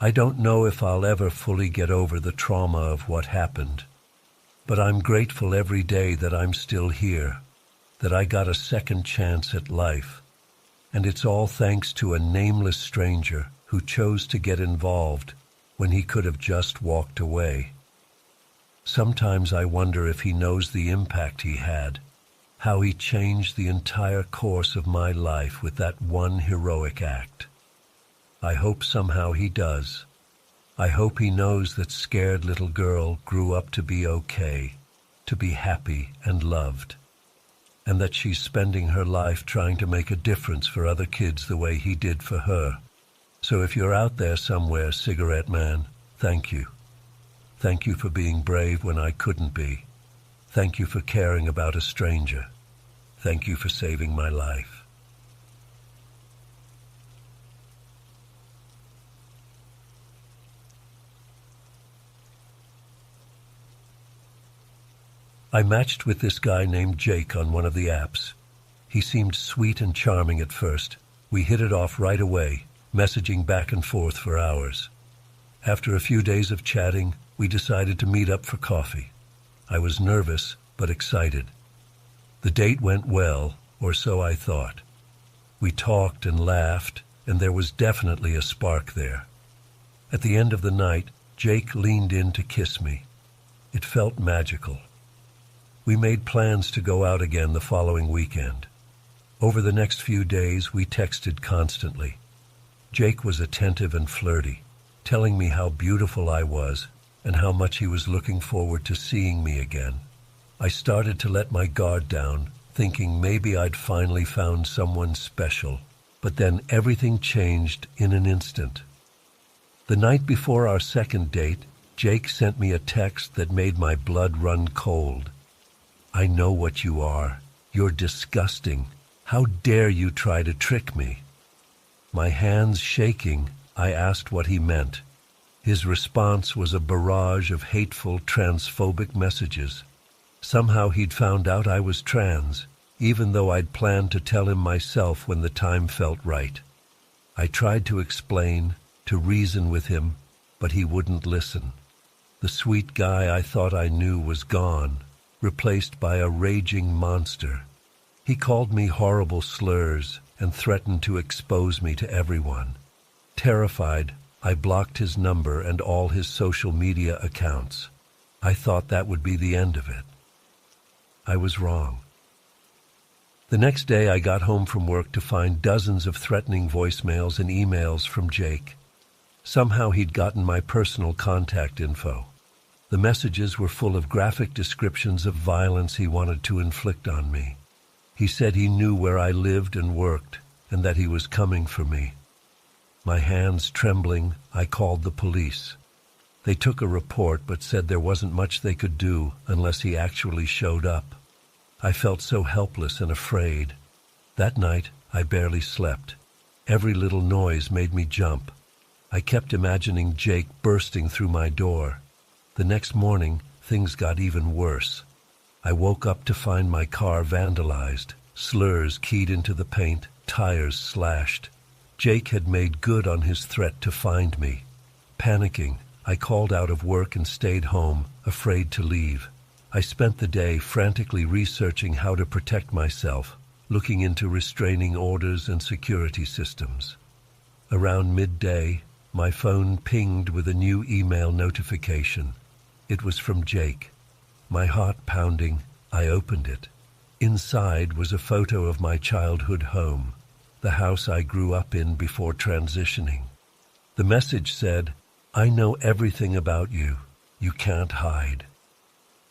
I don't know if I'll ever fully get over the trauma of what happened, but I'm grateful every day that I'm still here, that I got a second chance at life, and it's all thanks to a nameless stranger who chose to get involved when he could have just walked away. Sometimes I wonder if he knows the impact he had, how he changed the entire course of my life with that one heroic act. I hope somehow he does. I hope he knows that scared little girl grew up to be okay, to be happy and loved, and that she's spending her life trying to make a difference for other kids the way he did for her. So if you're out there somewhere, cigarette man, thank you. Thank you for being brave when I couldn't be. Thank you for caring about a stranger. Thank you for saving my life. I matched with this guy named Jake on one of the apps. He seemed sweet and charming at first. We hit it off right away, messaging back and forth for hours. After a few days of chatting, we decided to meet up for coffee. I was nervous, but excited. The date went well, or so I thought. We talked and laughed, and there was definitely a spark there. At the end of the night, Jake leaned in to kiss me. It felt magical. We made plans to go out again the following weekend. Over the next few days, we texted constantly. Jake was attentive and flirty, telling me how beautiful I was and how much he was looking forward to seeing me again. I started to let my guard down, thinking maybe I'd finally found someone special, but then everything changed in an instant. The night before our second date, Jake sent me a text that made my blood run cold. "I know what you are. You're disgusting. How dare you try to trick me?" My hands shaking, I asked what he meant. His response was a barrage of hateful, transphobic messages. Somehow he'd found out I was trans, even though I'd planned to tell him myself when the time felt right. I tried to explain, to reason with him, but he wouldn't listen. The sweet guy I thought I knew was gone, replaced by a raging monster. He called me horrible slurs and threatened to expose me to everyone. Terrified, I blocked his number and all his social media accounts. I thought that would be the end of it. I was wrong. The next day I got home from work to find dozens of threatening voicemails and emails from Jake. Somehow he'd gotten my personal contact info. The messages were full of graphic descriptions of violence he wanted to inflict on me. He said he knew where I lived and worked, and that he was coming for me. My hands trembling, I called the police. They took a report but said there wasn't much they could do unless he actually showed up. I felt so helpless and afraid. That night, I barely slept. Every little noise made me jump. I kept imagining Jake bursting through my door. The next morning, things got even worse. I woke up to find my car vandalized, slurs keyed into the paint, tires slashed. Jake had made good on his threat to find me. Panicking, I called out of work and stayed home, afraid to leave. I spent the day frantically researching how to protect myself, looking into restraining orders and security systems. Around midday, my phone pinged with a new email notification. It was from Jake. My heart pounding, I opened it. Inside was a photo of my childhood home, the house I grew up in before transitioning. The message said, "I know everything about you. You can't hide."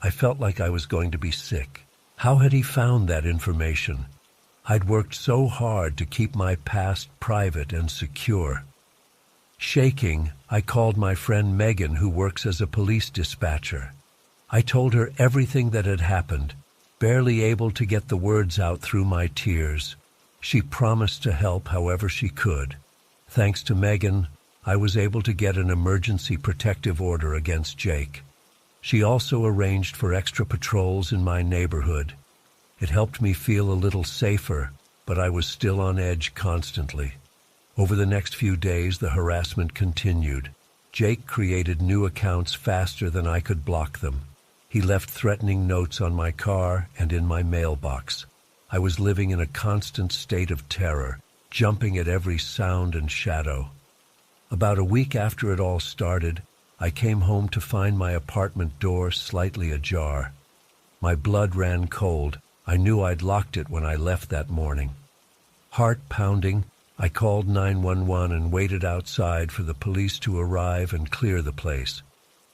I felt like I was going to be sick. How had he found that information? I'd worked so hard to keep my past private and secure. Shaking, I called my friend Megan, who works as a police dispatcher. I told her everything that had happened, barely able to get the words out through my tears. She promised to help however she could. Thanks to Megan, I was able to get an emergency protective order against Jake. She also arranged for extra patrols in my neighborhood. It helped me feel a little safer, but I was still on edge constantly. Over the next few days, the harassment continued. Jake created new accounts faster than I could block them. He left threatening notes on my car and in my mailbox. I was living in a constant state of terror, jumping at every sound and shadow. About a week after it all started, I came home to find my apartment door slightly ajar. My blood ran cold. I knew I'd locked it when I left that morning. Heart pounding, I called 911 and waited outside for the police to arrive and clear the place.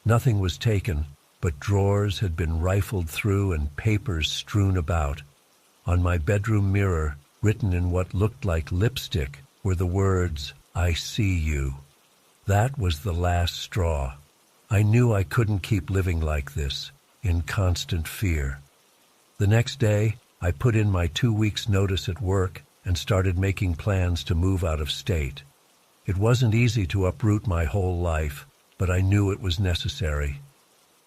Nothing was taken, but drawers had been rifled through and papers strewn about. On my bedroom mirror, written in what looked like lipstick, were the words, "I see you." That was the last straw. I knew I couldn't keep living like this, in constant fear. The next day, I put in my 2 weeks' notice at work and started making plans to move out of state. It wasn't easy to uproot my whole life, but I knew it was necessary.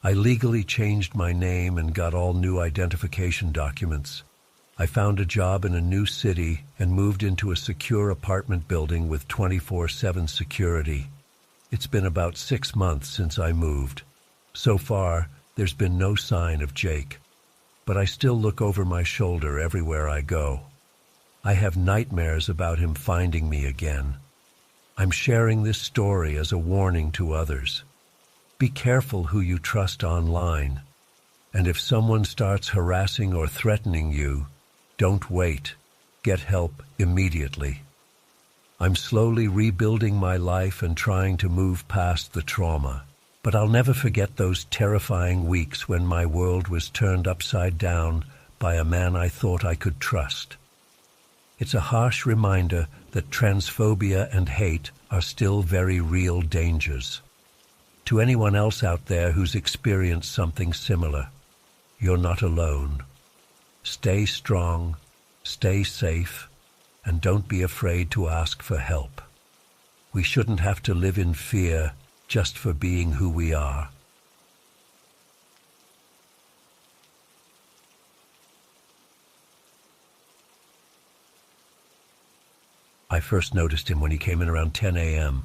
I legally changed my name and got all new identification documents. I found a job in a new city and moved into a secure apartment building with 24/7 security. It's been about 6 months since I moved. So far, there's been no sign of Jake, but I still look over my shoulder everywhere I go. I have nightmares about him finding me again. I'm sharing this story as a warning to others. Be careful who you trust online. And if someone starts harassing or threatening you, don't wait. Get help immediately. I'm slowly rebuilding my life and trying to move past the trauma. But I'll never forget those terrifying weeks when my world was turned upside down by a man I thought I could trust. It's a harsh reminder that transphobia and hate are still very real dangers. To anyone else out there who's experienced something similar, you're not alone. Stay strong, stay safe, and don't be afraid to ask for help. We shouldn't have to live in fear just for being who we are. I first noticed him when he came in around 10 a.m.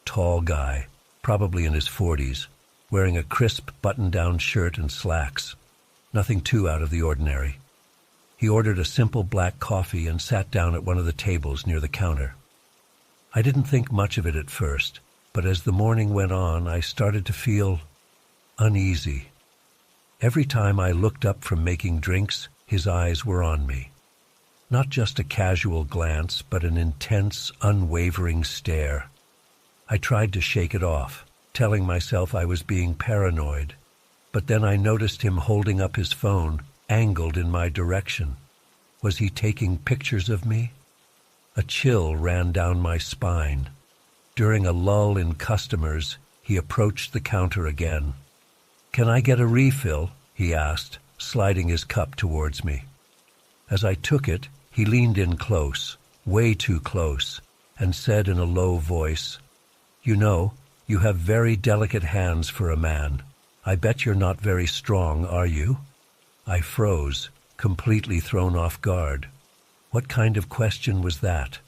Tall guy, probably in his 40s, wearing a crisp button-down shirt and slacks. Nothing too out of the ordinary. He ordered a simple black coffee and sat down at one of the tables near the counter. I didn't think much of it at first, but as the morning went on, I started to feel uneasy. Every time I looked up from making drinks, his eyes were on me. Not just a casual glance, but an intense, unwavering stare. I tried to shake it off, telling myself I was being paranoid. But then I noticed him holding up his phone, angled in my direction. Was he taking pictures of me? A chill ran down my spine. During a lull in customers, he approached the counter again. "Can I get a refill?" he asked, sliding his cup towards me. As I took it, he leaned in close, way too close, and said in a low voice, "You know, you have very delicate hands for a man. I bet you're not very strong, are you?" I froze, completely thrown off guard. What kind of question was that?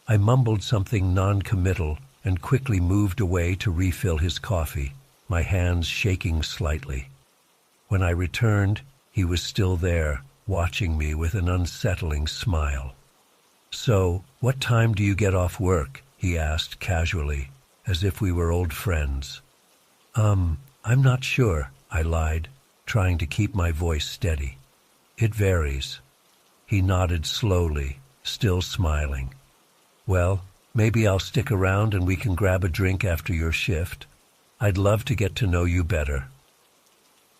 I mumbled something non-committal and quickly moved away to refill his coffee, my hands shaking slightly. When I returned, he was still there, watching me with an unsettling smile. "So, what time do you get off work?" he asked casually, as if we were old friends. I'm not sure," I lied, trying to keep my voice steady. "It varies." He nodded slowly, still smiling. "Well, maybe I'll stick around and we can grab a drink after your shift. I'd love to get to know you better."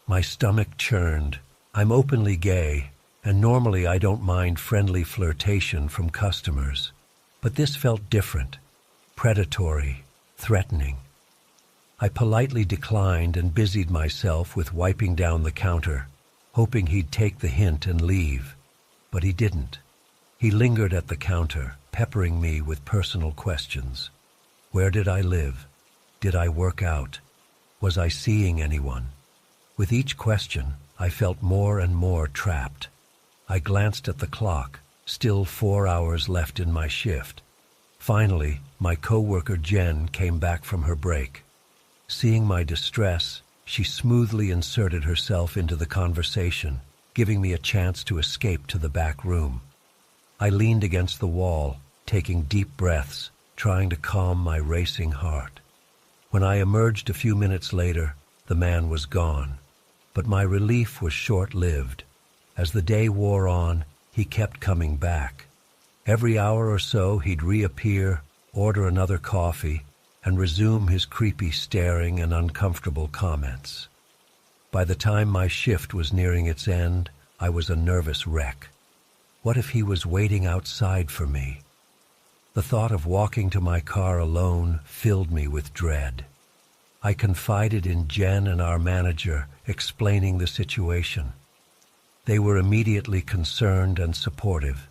My stomach churned. I'm openly gay, and normally I don't mind friendly flirtation from customers. But this felt different, predatory, threatening. I politely declined and busied myself with wiping down the counter, hoping he'd take the hint and leave. But he didn't. He lingered at the counter, peppering me with personal questions. Where did I live? Did I work out? Was I seeing anyone? With each question, I felt more and more trapped. I glanced at the clock, still 4 hours left in my shift. Finally, my coworker Jen came back from her break. Seeing my distress, she smoothly inserted herself into the conversation, giving me a chance to escape to the back room. I leaned against the wall, taking deep breaths, trying to calm my racing heart. When I emerged a few minutes later, the man was gone. But my relief was short-lived. As the day wore on, he kept coming back. Every hour or so, he'd reappear, order another coffee, and resume his creepy staring and uncomfortable comments. By the time my shift was nearing its end, I was a nervous wreck. What if he was waiting outside for me? The thought of walking to my car alone filled me with dread. I confided in Jen and our manager, explaining the situation. They were immediately concerned and supportive.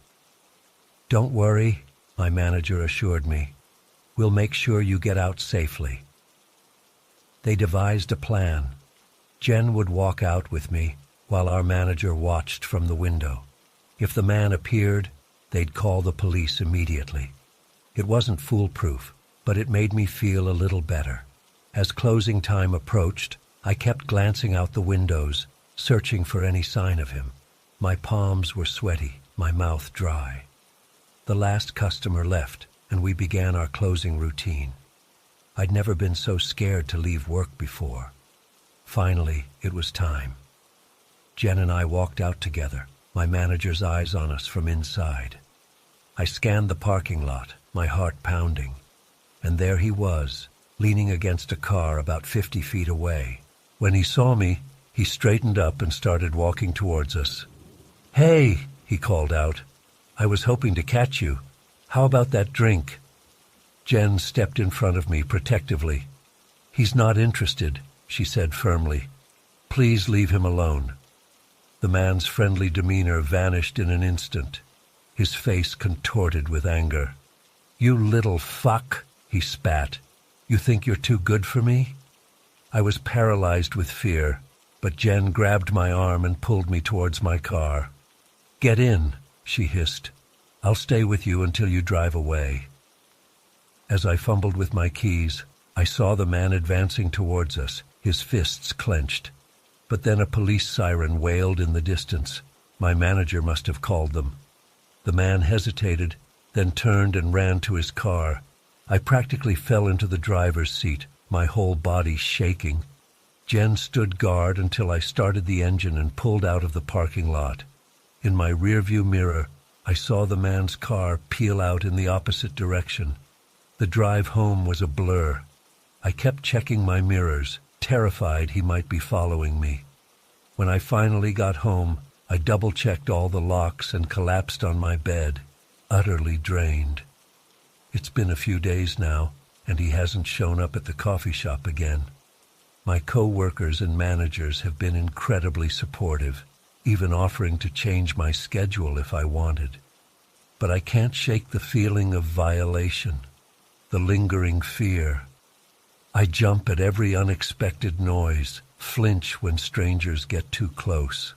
"Don't worry," my manager assured me. "We'll make sure you get out safely." They devised a plan. Jen would walk out with me, while our manager watched from the window. If the man appeared, they'd call the police immediately. It wasn't foolproof, but it made me feel a little better. As closing time approached, I kept glancing out the windows, searching for any sign of him. My palms were sweaty, my mouth dry. The last customer left, and we began our closing routine. I'd never been so scared to leave work before. Finally, it was time. Jen and I walked out together, my manager's eyes on us from inside. I scanned the parking lot, my heart pounding. And there he was, leaning against a car about 50 feet away. When he saw me, he straightened up and started walking towards us. "Hey," he called out. "I was hoping to catch you. How about that drink?" Jen stepped in front of me protectively. "He's not interested," she said firmly. "Please leave him alone." The man's friendly demeanor vanished in an instant, his face contorted with anger. "You little fuck," he spat. "You think you're too good for me?" I was paralyzed with fear, but Jen grabbed my arm and pulled me towards my car. "Get in," she hissed. "I'll stay with you until you drive away." As I fumbled with my keys, I saw the man advancing towards us, his fists clenched. But then a police siren wailed in the distance. My manager must have called them. The man hesitated, then turned and ran to his car. I practically fell into the driver's seat, my whole body shaking. Jen stood guard until I started the engine and pulled out of the parking lot. In my rearview mirror, I saw the man's car peel out in the opposite direction. The drive home was a blur. I kept checking my mirrors, terrified he might be following me. When I finally got home, I double-checked all the locks and collapsed on my bed, utterly drained. It's been a few days now, and he hasn't shown up at the coffee shop again. My co-workers and managers have been incredibly supportive, even offering to change my schedule if I wanted. But I can't shake the feeling of violation, the lingering fear. I jump at every unexpected noise, flinch when strangers get too close.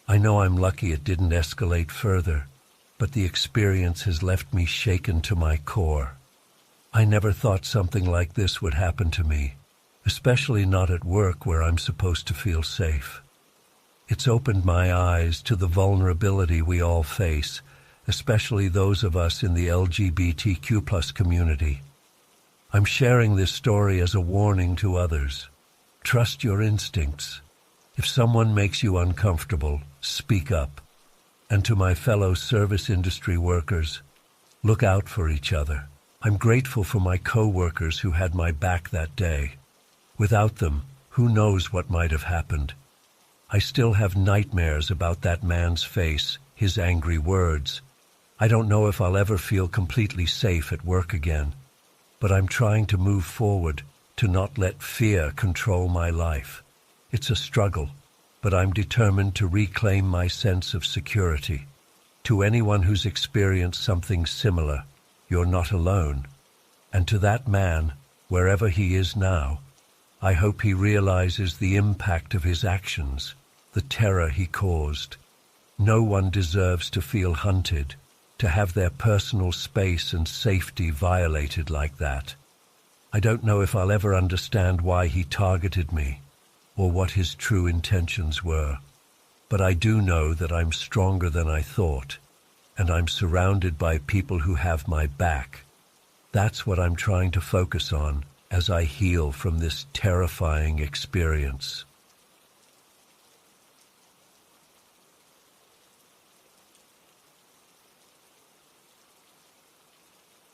I know I'm lucky it didn't escalate further, but the experience has left me shaken to my core. I never thought something like this would happen to me, especially not at work where I'm supposed to feel safe. It's opened my eyes to the vulnerability we all face, especially those of us in the LGBTQ+ community. I'm sharing this story as a warning to others. Trust your instincts. If someone makes you uncomfortable, speak up. And to my fellow service industry workers, look out for each other. I'm grateful for my co-workers who had my back that day. Without them, who knows what might have happened. I still have nightmares about that man's face, his angry words. I don't know if I'll ever feel completely safe at work again, but I'm trying to move forward, to not let fear control my life. It's a struggle, but I'm determined to reclaim my sense of security. To anyone who's experienced something similar, you're not alone. And to that man, wherever he is now, I hope he realizes the impact of his actions, the terror he caused. No one deserves to feel hunted, to have their personal space and safety violated like that. I don't know if I'll ever understand why he targeted me, or what his true intentions were. But I do know that I'm stronger than I thought, and I'm surrounded by people who have my back. That's what I'm trying to focus on as I heal from this terrifying experience.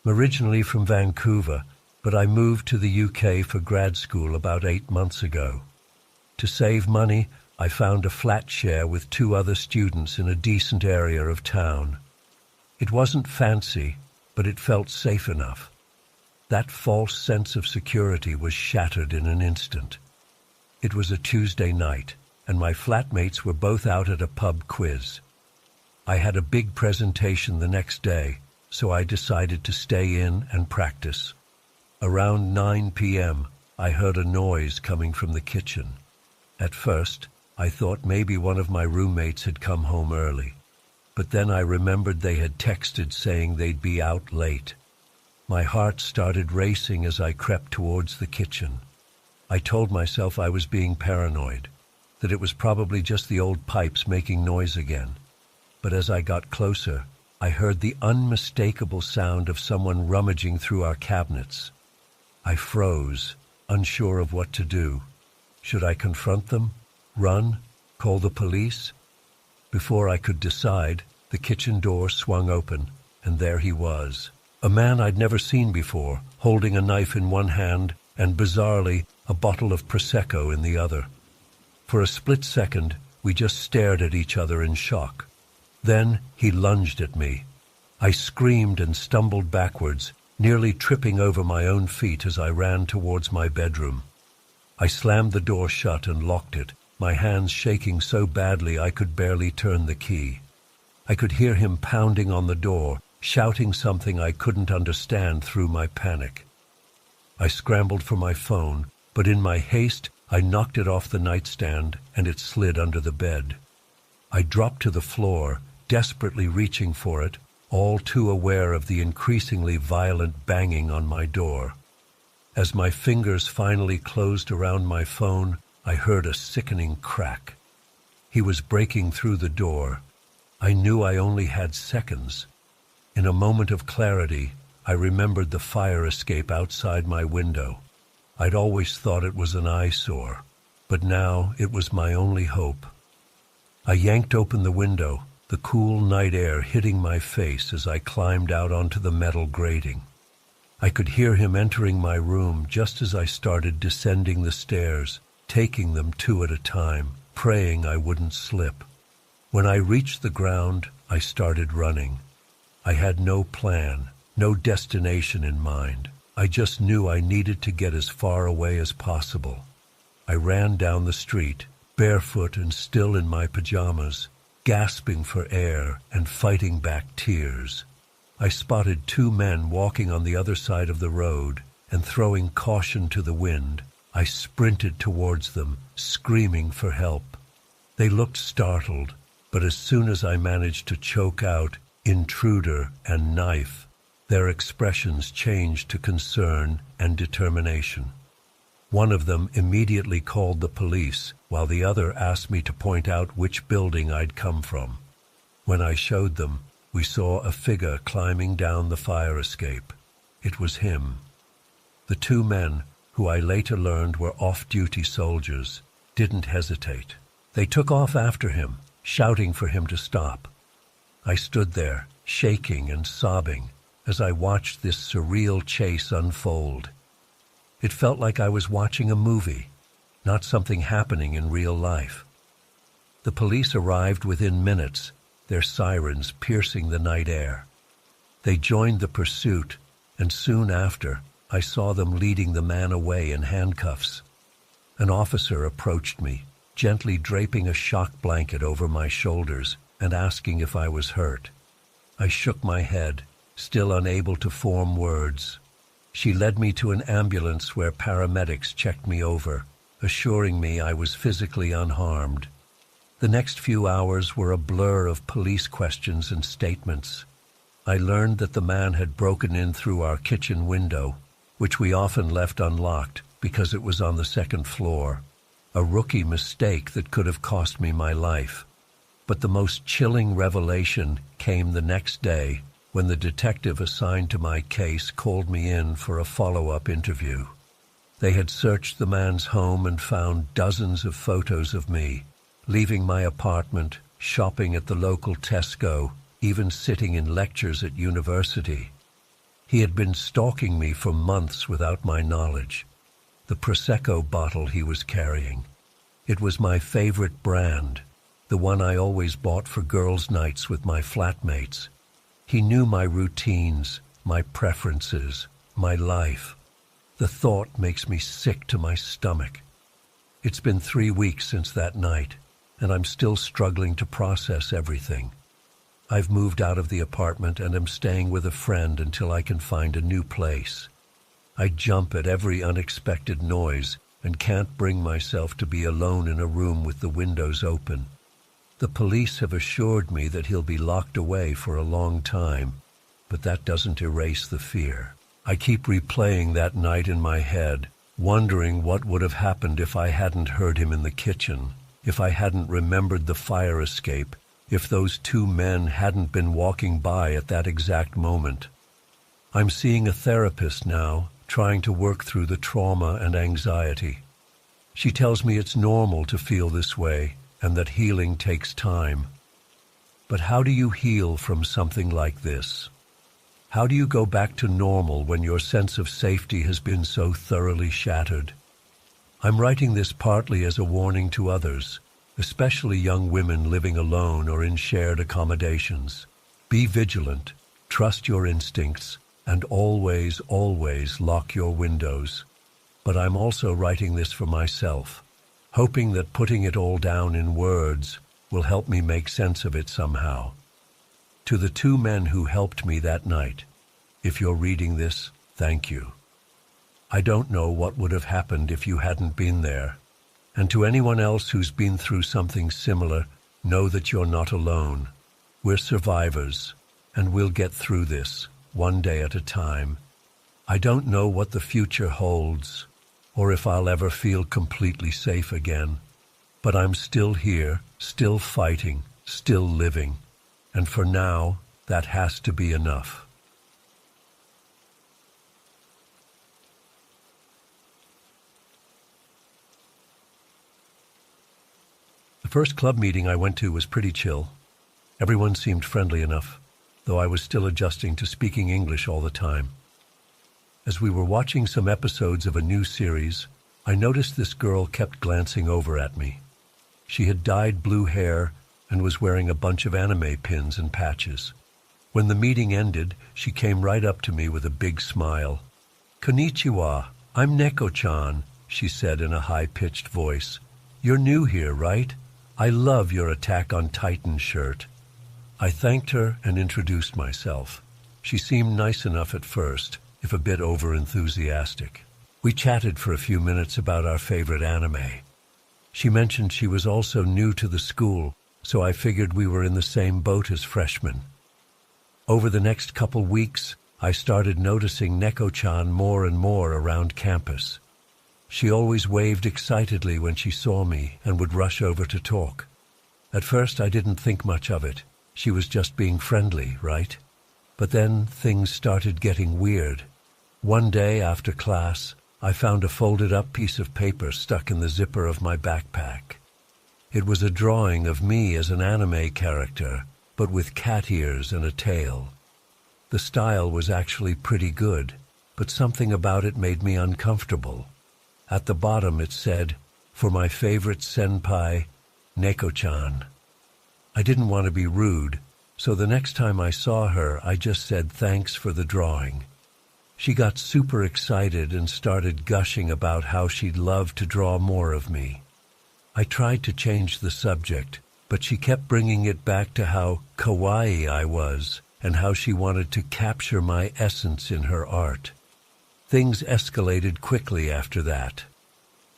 I'm originally from Vancouver, but I moved to the UK for grad school about 8 months ago. To save money, I found a flat share with 2 other students in a decent area of town. It wasn't fancy, but it felt safe enough. That false sense of security was shattered in an instant. It was a Tuesday night, and my flatmates were both out at a pub quiz. I had a big presentation the next day, so I decided to stay in and practice. Around 9 p.m., I heard a noise coming from the kitchen. At first, I thought maybe one of my roommates had come home early, but then I remembered they had texted saying they'd be out late. My heart started racing as I crept towards the kitchen. I told myself I was being paranoid, that it was probably just the old pipes making noise again. But as I got closer, I heard the unmistakable sound of someone rummaging through our cabinets. I froze, unsure of what to do. Should I confront them? Run? Call the police? Before I could decide, the kitchen door swung open, and there he was. A man I'd never seen before, holding a knife in one hand and, bizarrely, a bottle of Prosecco in the other. For a split second, we just stared at each other in shock. Then he lunged at me. I screamed and stumbled backwards, nearly tripping over my own feet as I ran towards my bedroom. I slammed the door shut and locked it, my hands shaking so badly I could barely turn the key. I could hear him pounding on the door, shouting something I couldn't understand through my panic. I scrambled for my phone, but in my haste I knocked it off the nightstand and it slid under the bed. I dropped to the floor, desperately reaching for it, all too aware of the increasingly violent banging on my door. As my fingers finally closed around my phone, I heard a sickening crack. He was breaking through the door. I knew I only had seconds. In a moment of clarity, I remembered the fire escape outside my window. I'd always thought it was an eyesore, but now it was my only hope. I yanked open the window, the cool night air hitting my face as I climbed out onto the metal grating. I could hear him entering my room just as I started descending the stairs, taking them two at a time, praying I wouldn't slip. When I reached the ground, I started running. I had no plan, no destination in mind. I just knew I needed to get as far away as possible. I ran down the street, barefoot and still in my pajamas, gasping for air and fighting back tears. I spotted two men walking on the other side of the road, and throwing caution to the wind, I sprinted towards them, screaming for help. They looked startled, but as soon as I managed to choke out "intruder" and "knife," their expressions changed to concern and determination. One of them immediately called the police, while the other asked me to point out which building I'd come from. When I showed them, we saw a figure climbing down the fire escape. It was him. The two men, who I later learned were off-duty soldiers, didn't hesitate. They took off after him, shouting for him to stop. I stood there, shaking and sobbing, as I watched this surreal chase unfold. It felt like I was watching a movie, not something happening in real life. The police arrived within minutes, their sirens piercing the night air. They joined the pursuit, and soon after, I saw them leading the man away in handcuffs. An officer approached me, gently draping a shock blanket over my shoulders and asking if I was hurt. I shook my head, still unable to form words. She led me to an ambulance where paramedics checked me over, assuring me I was physically unharmed. The next few hours were a blur of police questions and statements. I learned that the man had broken in through our kitchen window, which we often left unlocked because it was on the second floor, a rookie mistake that could have cost me my life. But the most chilling revelation came the next day when the detective assigned to my case called me in for a follow-up interview. They had searched the man's home and found dozens of photos of me, leaving my apartment, shopping at the local Tesco, even sitting in lectures at university. He had been stalking me for months without my knowledge. The Prosecco bottle he was carrying. It was my favorite brand, the one I always bought for girls' nights with my flatmates. He knew my routines, my preferences, my life. The thought makes me sick to my stomach. It's been 3 weeks since that night, and I'm still struggling to process everything. I've moved out of the apartment and am staying with a friend until I can find a new place. I jump at every unexpected noise and can't bring myself to be alone in a room with the windows open. The police have assured me that he'll be locked away for a long time, but that doesn't erase the fear. I keep replaying that night in my head, wondering what would have happened if I hadn't heard him in the kitchen, if I hadn't remembered the fire escape, if those two men hadn't been walking by at that exact moment. I'm seeing a therapist now, trying to work through the trauma and anxiety. She tells me it's normal to feel this way, and that healing takes time. But how do you heal from something like this? How do you go back to normal when your sense of safety has been so thoroughly shattered? I'm writing this partly as a warning to others, especially young women living alone or in shared accommodations. Be vigilant, trust your instincts, and always, always lock your windows. But I'm also writing this for myself, hoping that putting it all down in words will help me make sense of it somehow. To the two men who helped me that night, if you're reading this, thank you. I don't know what would have happened if you hadn't been there. And to anyone else who's been through something similar, know that you're not alone. We're survivors, and we'll get through this, one day at a time. I don't know what the future holds, or if I'll ever feel completely safe again. But I'm still here, still fighting, still living. And for now, that has to be enough. The first club meeting I went to was pretty chill. Everyone seemed friendly enough, though I was still adjusting to speaking English all the time. As we were watching some episodes of a new series, I noticed this girl kept glancing over at me. She had dyed blue hair and was wearing a bunch of anime pins and patches. When the meeting ended, she came right up to me with a big smile. "Konnichiwa, I'm Neko-chan," she said in a high-pitched voice. "You're new here, right? I love your Attack on Titan shirt." I thanked her and introduced myself. She seemed nice enough at first, if a bit over-enthusiastic. We chatted for a few minutes about our favorite anime. She mentioned she was also new to the school, so I figured we were in the same boat as freshmen. Over the next couple weeks, I started noticing Neko-chan more and more around campus. She always waved excitedly when she saw me and would rush over to talk. At first, I didn't think much of it. She was just being friendly, right? But then things started getting weird. One day after class, I found a folded-up piece of paper stuck in the zipper of my backpack. It was a drawing of me as an anime character, but with cat ears and a tail. The style was actually pretty good, but something about it made me uncomfortable. At the bottom it said, "For my favorite senpai, Neko-chan." I didn't want to be rude, so the next time I saw her, I just said thanks for the drawing. She got super excited and started gushing about how she'd love to draw more of me. I tried to change the subject, but she kept bringing it back to how kawaii I was and how she wanted to capture my essence in her art. Things escalated quickly after that.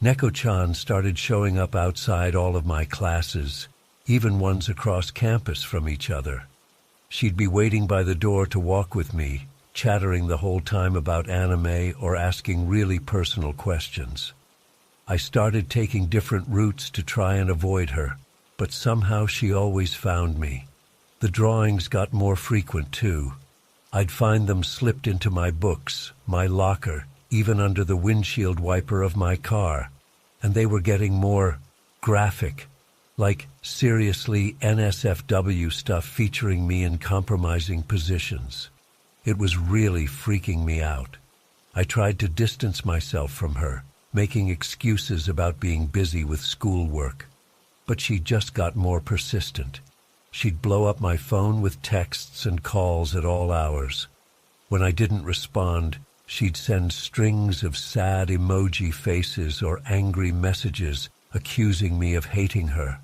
Neko-chan started showing up outside all of my classes, even ones across campus from each other. She'd be waiting by the door to walk with me, chattering the whole time about anime or asking really personal questions. I started taking different routes to try and avoid her, but somehow she always found me. The drawings got more frequent too. I'd find them slipped into my books, my locker, even under the windshield wiper of my car, and they were getting more graphic, like seriously NSFW stuff featuring me in compromising positions. It was really freaking me out. I tried to distance myself from her, making excuses about being busy with schoolwork. But she just got more persistent. She'd blow up my phone with texts and calls at all hours. When I didn't respond, she'd send strings of sad emoji faces or angry messages accusing me of hating her.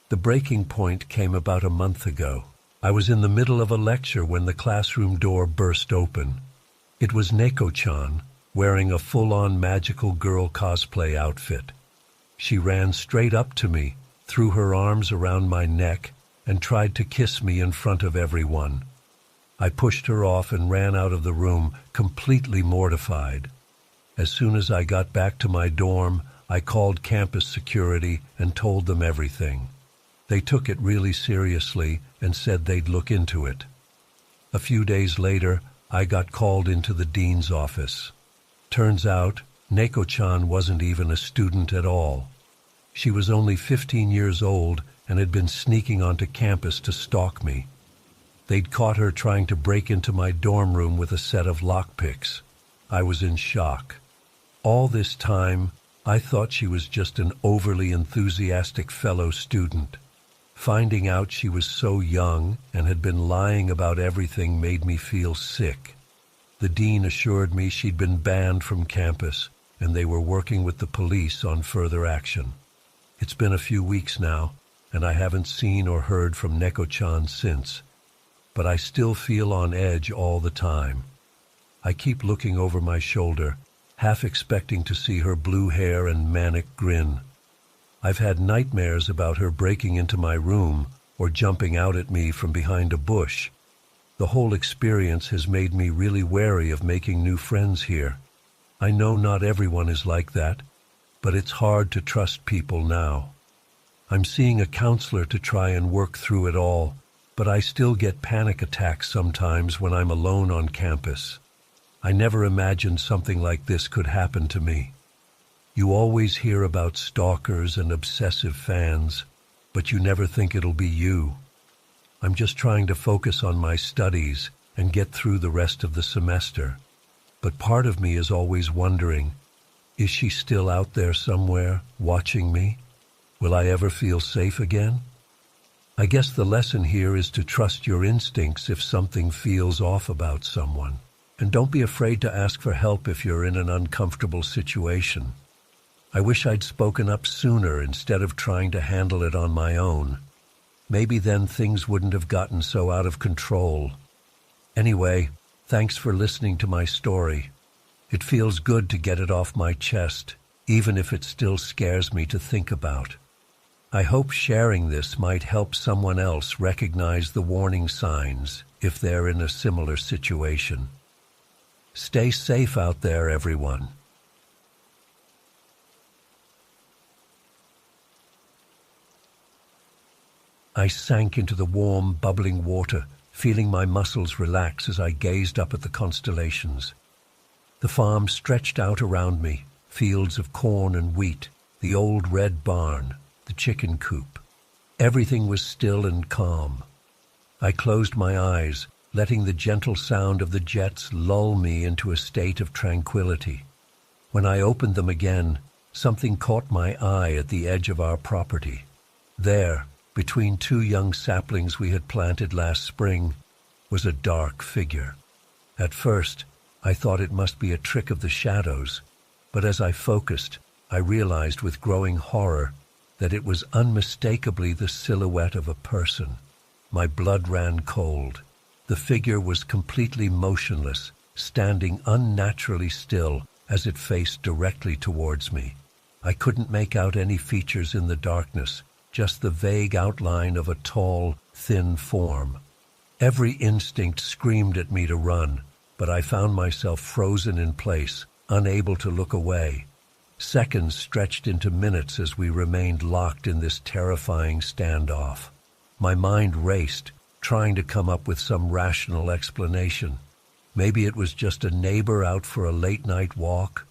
The breaking point came about a month ago. I was in the middle of a lecture when the classroom door burst open. It was Neko-chan, wearing a full-on magical girl cosplay outfit. She ran straight up to me, threw her arms around my neck, and tried to kiss me in front of everyone. I pushed her off and ran out of the room, completely mortified. As soon as I got back to my dorm, I called campus security and told them everything. They took it really seriously and said they'd look into it. A few days later, I got called into the dean's office. Turns out, Neko-chan wasn't even a student at all. She was only 15 years old and had been sneaking onto campus to stalk me. They'd caught her trying to break into my dorm room with a set of lockpicks. I was in shock. All this time, I thought she was just an overly enthusiastic fellow student. Finding out she was so young and had been lying about everything made me feel sick. The dean assured me she'd been banned from campus, and they were working with the police on further action. It's been a few weeks now, and I haven't seen or heard from Neko-chan since, but I still feel on edge all the time. I keep looking over my shoulder, half expecting to see her blue hair and manic grin. I've had nightmares about her breaking into my room or jumping out at me from behind a bush. The whole experience has made me really wary of making new friends here. I know not everyone is like that, but it's hard to trust people now. I'm seeing a counselor to try and work through it all, but I still get panic attacks sometimes when I'm alone on campus. I never imagined something like this could happen to me. You always hear about stalkers and obsessive fans, but you never think it'll be you. I'm just trying to focus on my studies and get through the rest of the semester. But part of me is always wondering, is she still out there somewhere, watching me? Will I ever feel safe again? I guess the lesson here is to trust your instincts if something feels off about someone. And don't be afraid to ask for help if you're in an uncomfortable situation. I wish I'd spoken up sooner instead of trying to handle it on my own. Maybe then things wouldn't have gotten so out of control. Anyway, thanks for listening to my story. It feels good to get it off my chest, even if it still scares me to think about. I hope sharing this might help someone else recognize the warning signs if they're in a similar situation. Stay safe out there, everyone. I sank into the warm, bubbling water, feeling my muscles relax as I gazed up at the constellations. The farm stretched out around me, fields of corn and wheat, the old red barn, the chicken coop. Everything was still and calm. I closed my eyes, letting the gentle sound of the jets lull me into a state of tranquility. When I opened them again, something caught my eye at the edge of our property. There, between two young saplings we had planted last spring, was a dark figure. At first, I thought it must be a trick of the shadows, but as I focused, I realized with growing horror that it was unmistakably the silhouette of a person. My blood ran cold. The figure was completely motionless, standing unnaturally still as it faced directly towards me. I couldn't make out any features in the darkness, just the vague outline of a tall, thin form. Every instinct screamed at me to run, but I found myself frozen in place, unable to look away. Seconds stretched into minutes as we remained locked in this terrifying standoff. My mind raced, trying to come up with some rational explanation. Maybe it was just a neighbor out for a late-night walk,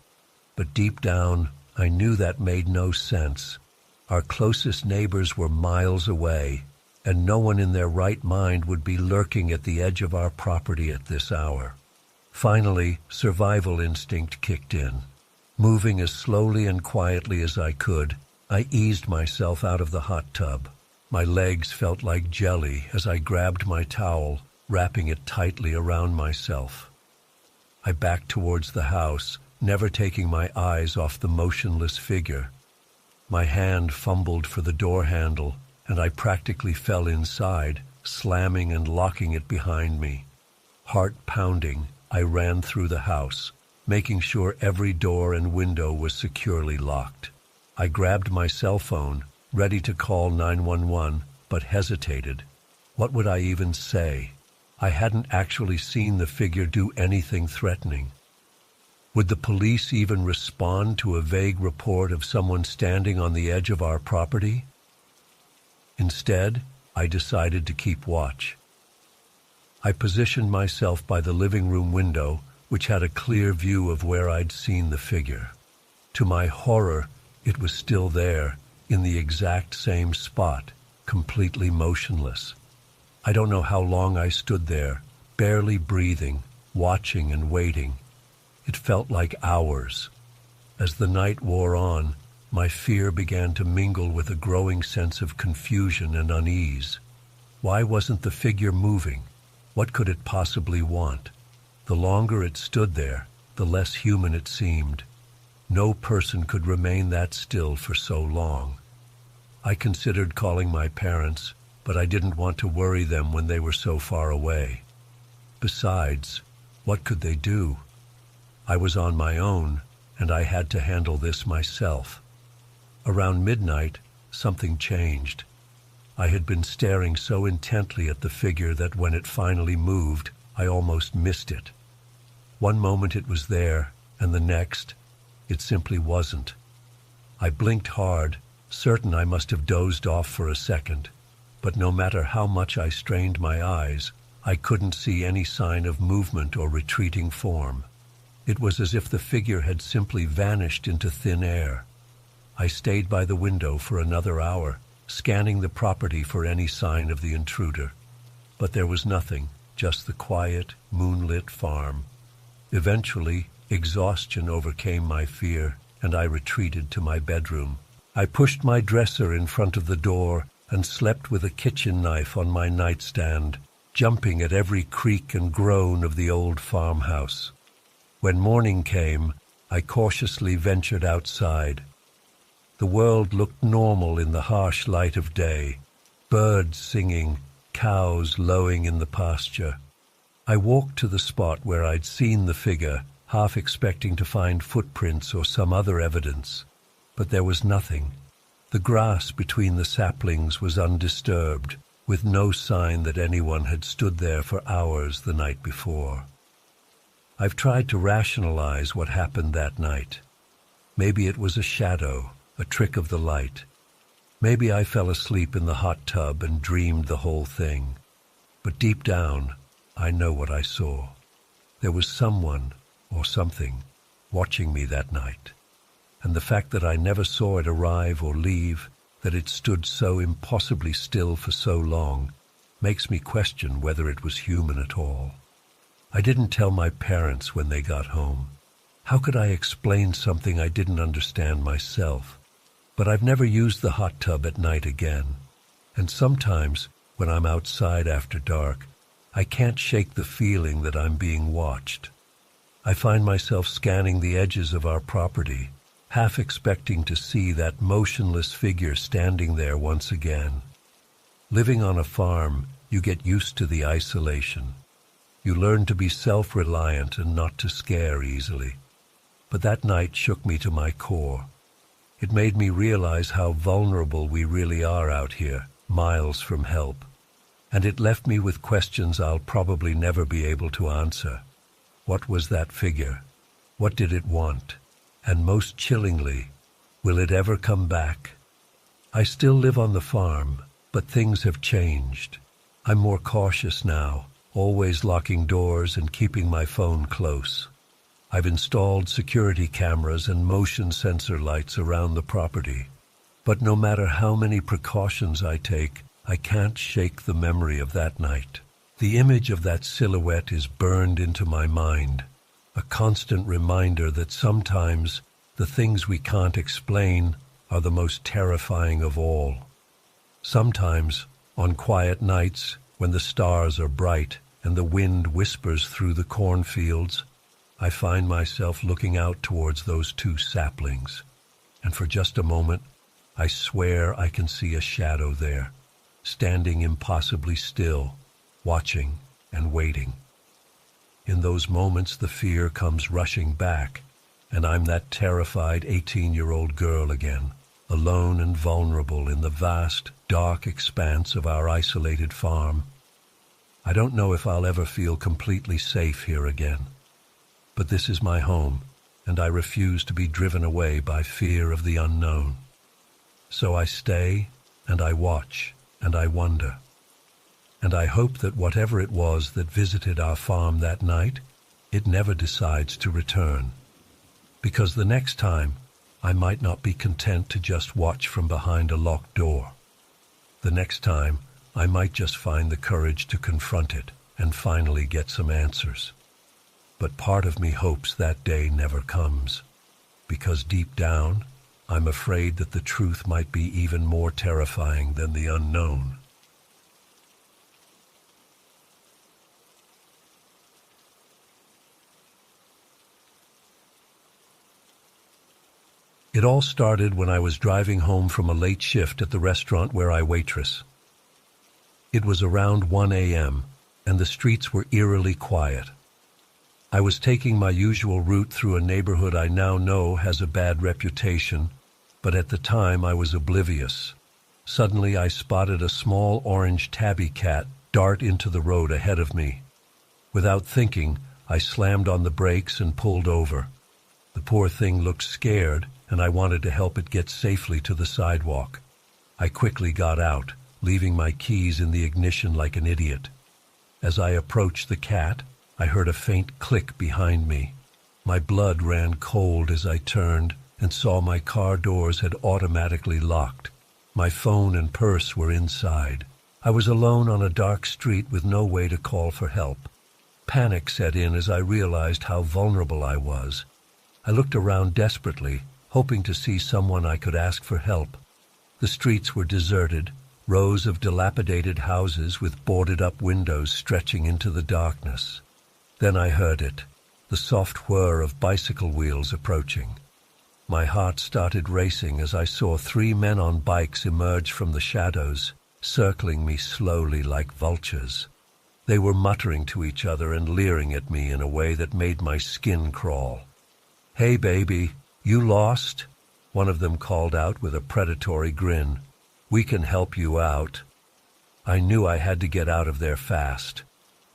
but deep down, I knew that made no sense. Our closest neighbors were miles away, and no one in their right mind would be lurking at the edge of our property at this hour. Finally, survival instinct kicked in. Moving as slowly and quietly as I could, I eased myself out of the hot tub. My legs felt like jelly as I grabbed my towel, wrapping it tightly around myself. I backed towards the house, never taking my eyes off the motionless figure. My hand fumbled for the door handle, and I practically fell inside, slamming and locking it behind me. Heart pounding, I ran through the house, making sure every door and window was securely locked. I grabbed my cell phone, ready to call 911, but hesitated. What would I even say? I hadn't actually seen the figure do anything threatening. Would the police even respond to a vague report of someone standing on the edge of our property? Instead, I decided to keep watch. I positioned myself by the living room window, which had a clear view of where I'd seen the figure. To my horror, it was still there, in the exact same spot, completely motionless. I don't know how long I stood there, barely breathing, watching and waiting. It felt like hours. As the night wore on, my fear began to mingle with a growing sense of confusion and unease. Why wasn't the figure moving? What could it possibly want? The longer it stood there, the less human it seemed. No person could remain that still for so long. I considered calling my parents, but I didn't want to worry them when they were so far away. Besides, what could they do? I was on my own, and I had to handle this myself. Around midnight, something changed. I had been staring so intently at the figure that when it finally moved, I almost missed it. One moment it was there, and the next, it simply wasn't. I blinked hard, certain I must have dozed off for a second, but no matter how much I strained my eyes, I couldn't see any sign of movement or retreating form. It was as if the figure had simply vanished into thin air. I stayed by the window for another hour, scanning the property for any sign of the intruder. But there was nothing, just the quiet, moonlit farm. Eventually, exhaustion overcame my fear, and I retreated to my bedroom. I pushed my dresser in front of the door and slept with a kitchen knife on my nightstand, jumping at every creak and groan of the old farmhouse. When morning came, I cautiously ventured outside. The world looked normal in the harsh light of day, birds singing, cows lowing in the pasture. I walked to the spot where I'd seen the figure, half expecting to find footprints or some other evidence, but there was nothing. The grass between the saplings was undisturbed, with no sign that anyone had stood there for hours the night before. I've tried to rationalize what happened that night. Maybe it was a shadow, a trick of the light. Maybe I fell asleep in the hot tub and dreamed the whole thing. But deep down, I know what I saw. There was someone, or something, watching me that night. And the fact that I never saw it arrive or leave, that it stood so impossibly still for so long, makes me question whether it was human at all. I didn't tell my parents when they got home. How could I explain something I didn't understand myself? But I've never used the hot tub at night again. And sometimes, when I'm outside after dark, I can't shake the feeling that I'm being watched. I find myself scanning the edges of our property, half expecting to see that motionless figure standing there once again. Living on a farm, you get used to the isolation. You learn to be self-reliant and not to scare easily. But that night shook me to my core. It made me realize how vulnerable we really are out here, miles from help. And it left me with questions I'll probably never be able to answer. What was that figure? What did it want? And most chillingly, will it ever come back? I still live on the farm, but things have changed. I'm more cautious now, always locking doors and keeping my phone close. I've installed security cameras and motion sensor lights around the property. But no matter how many precautions I take, I can't shake the memory of that night. The image of that silhouette is burned into my mind, a constant reminder that sometimes the things we can't explain are the most terrifying of all. Sometimes, on quiet nights, when the stars are bright and the wind whispers through the cornfields, I find myself looking out towards those two saplings, and for just a moment, I swear I can see a shadow there, standing impossibly still, watching and waiting. In those moments, the fear comes rushing back, and I'm that terrified 18-year-old girl again, alone and vulnerable in the vast, dark expanse of our isolated farm. I don't know if I'll ever feel completely safe here again. But this is my home, and I refuse to be driven away by fear of the unknown. So I stay, and I watch, and I wonder. And I hope that whatever it was that visited our farm that night, it never decides to return. Because the next time, I might not be content to just watch from behind a locked door. The next time, I might just find the courage to confront it and finally get some answers. But part of me hopes that day never comes, because deep down, I'm afraid that the truth might be even more terrifying than the unknown. It all started when I was driving home from a late shift at the restaurant where I waitress. It was around 1 a.m., and the streets were eerily quiet. I was taking my usual route through a neighborhood I now know has a bad reputation, but at the time I was oblivious. Suddenly I spotted a small orange tabby cat dart into the road ahead of me. Without thinking, I slammed on the brakes and pulled over. The poor thing looked scared, and I wanted to help it get safely to the sidewalk. I quickly got out, leaving my keys in the ignition like an idiot. As I approached the cat, I heard a faint click behind me. My blood ran cold as I turned and saw my car doors had automatically locked. My phone and purse were inside. I was alone on a dark street with no way to call for help. Panic set in as I realized how vulnerable I was. I looked around desperately, hoping to see someone I could ask for help. The streets were deserted, rows of dilapidated houses with boarded-up windows stretching into the darkness. Then I heard it, the soft whir of bicycle wheels approaching. My heart started racing as I saw 3 men on bikes emerge from the shadows, circling me slowly like vultures. They were muttering to each other and leering at me in a way that made my skin crawl. "Hey, baby, you lost?" one of them called out with a predatory grin. "We can help you out." I knew I had to get out of there fast.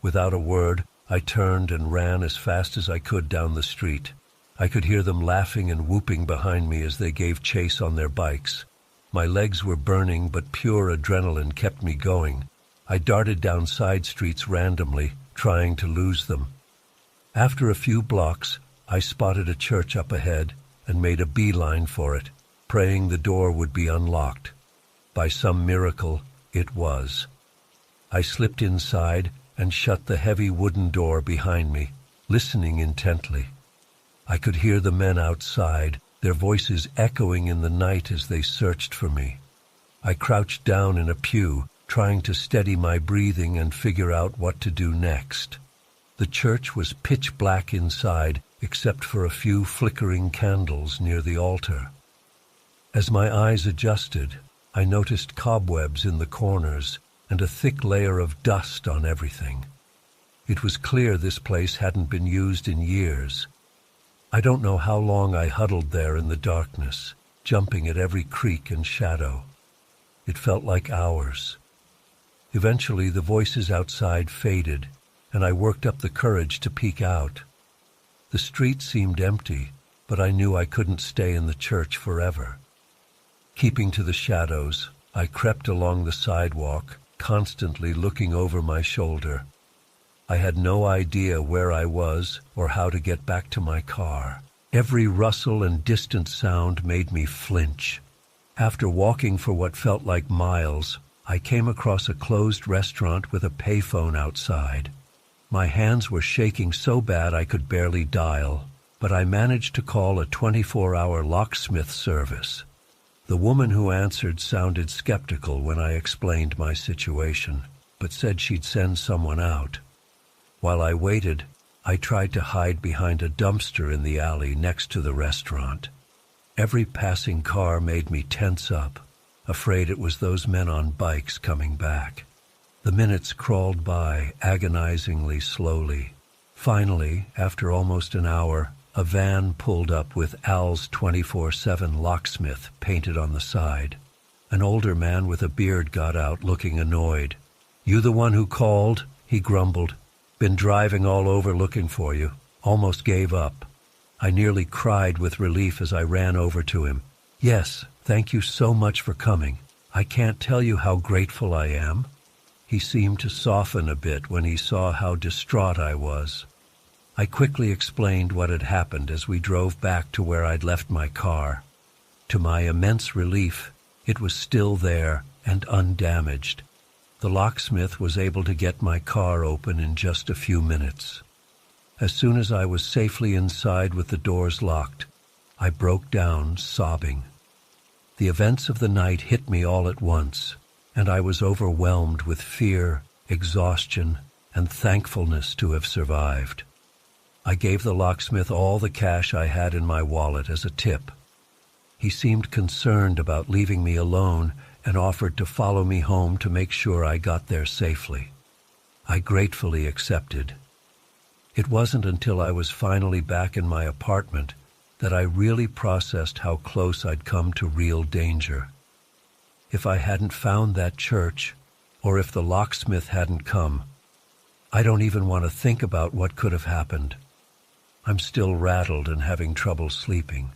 Without a word, I turned and ran as fast as I could down the street. I could hear them laughing and whooping behind me as they gave chase on their bikes. My legs were burning, but pure adrenaline kept me going. I darted down side streets randomly, trying to lose them. After a few blocks, I spotted a church up ahead and made a beeline for it, praying the door would be unlocked. By some miracle, it was. I slipped inside and shut the heavy wooden door behind me, listening intently. I could hear the men outside, their voices echoing in the night as they searched for me. I crouched down in a pew, trying to steady my breathing and figure out what to do next. The church was pitch black inside, except for a few flickering candles near the altar. As my eyes adjusted, I noticed cobwebs in the corners and a thick layer of dust on everything. It was clear this place hadn't been used in years. I don't know how long I huddled there in the darkness, jumping at every creak and shadow. It felt like hours. Eventually, the voices outside faded, and I worked up the courage to peek out. The street seemed empty, but I knew I couldn't stay in the church forever. Keeping to the shadows, I crept along the sidewalk, constantly looking over my shoulder. I had no idea where I was or how to get back to my car. Every rustle and distant sound made me flinch. After walking for what felt like miles, I came across a closed restaurant with a payphone outside. My hands were shaking so bad I could barely dial, but I managed to call a 24-hour locksmith service. The woman who answered sounded skeptical when I explained my situation, but said she'd send someone out. While I waited, I tried to hide behind a dumpster in the alley next to the restaurant. Every passing car made me tense up, afraid it was those men on bikes coming back. The minutes crawled by agonizingly slowly. Finally, after almost an hour, a van pulled up with Al's 24/7 locksmith painted on the side. An older man with a beard got out, looking annoyed. "You the one who called?" he grumbled. "Been driving all over looking for you. Almost gave up." I nearly cried with relief as I ran over to him. "Yes, thank you so much for coming. I can't tell you how grateful I am." He seemed to soften a bit when he saw how distraught I was. I quickly explained what had happened as we drove back to where I'd left my car. To my immense relief, it was still there and undamaged. The locksmith was able to get my car open in just a few minutes. As soon as I was safely inside with the doors locked, I broke down, sobbing. The events of the night hit me all at once, and I was overwhelmed with fear, exhaustion, and thankfulness to have survived. I gave the locksmith all the cash I had in my wallet as a tip. He seemed concerned about leaving me alone and offered to follow me home to make sure I got there safely. I gratefully accepted. It wasn't until I was finally back in my apartment that I really processed how close I'd come to real danger. If I hadn't found that church, or if the locksmith hadn't come, I don't even want to think about what could have happened. I'm still rattled and having trouble sleeping.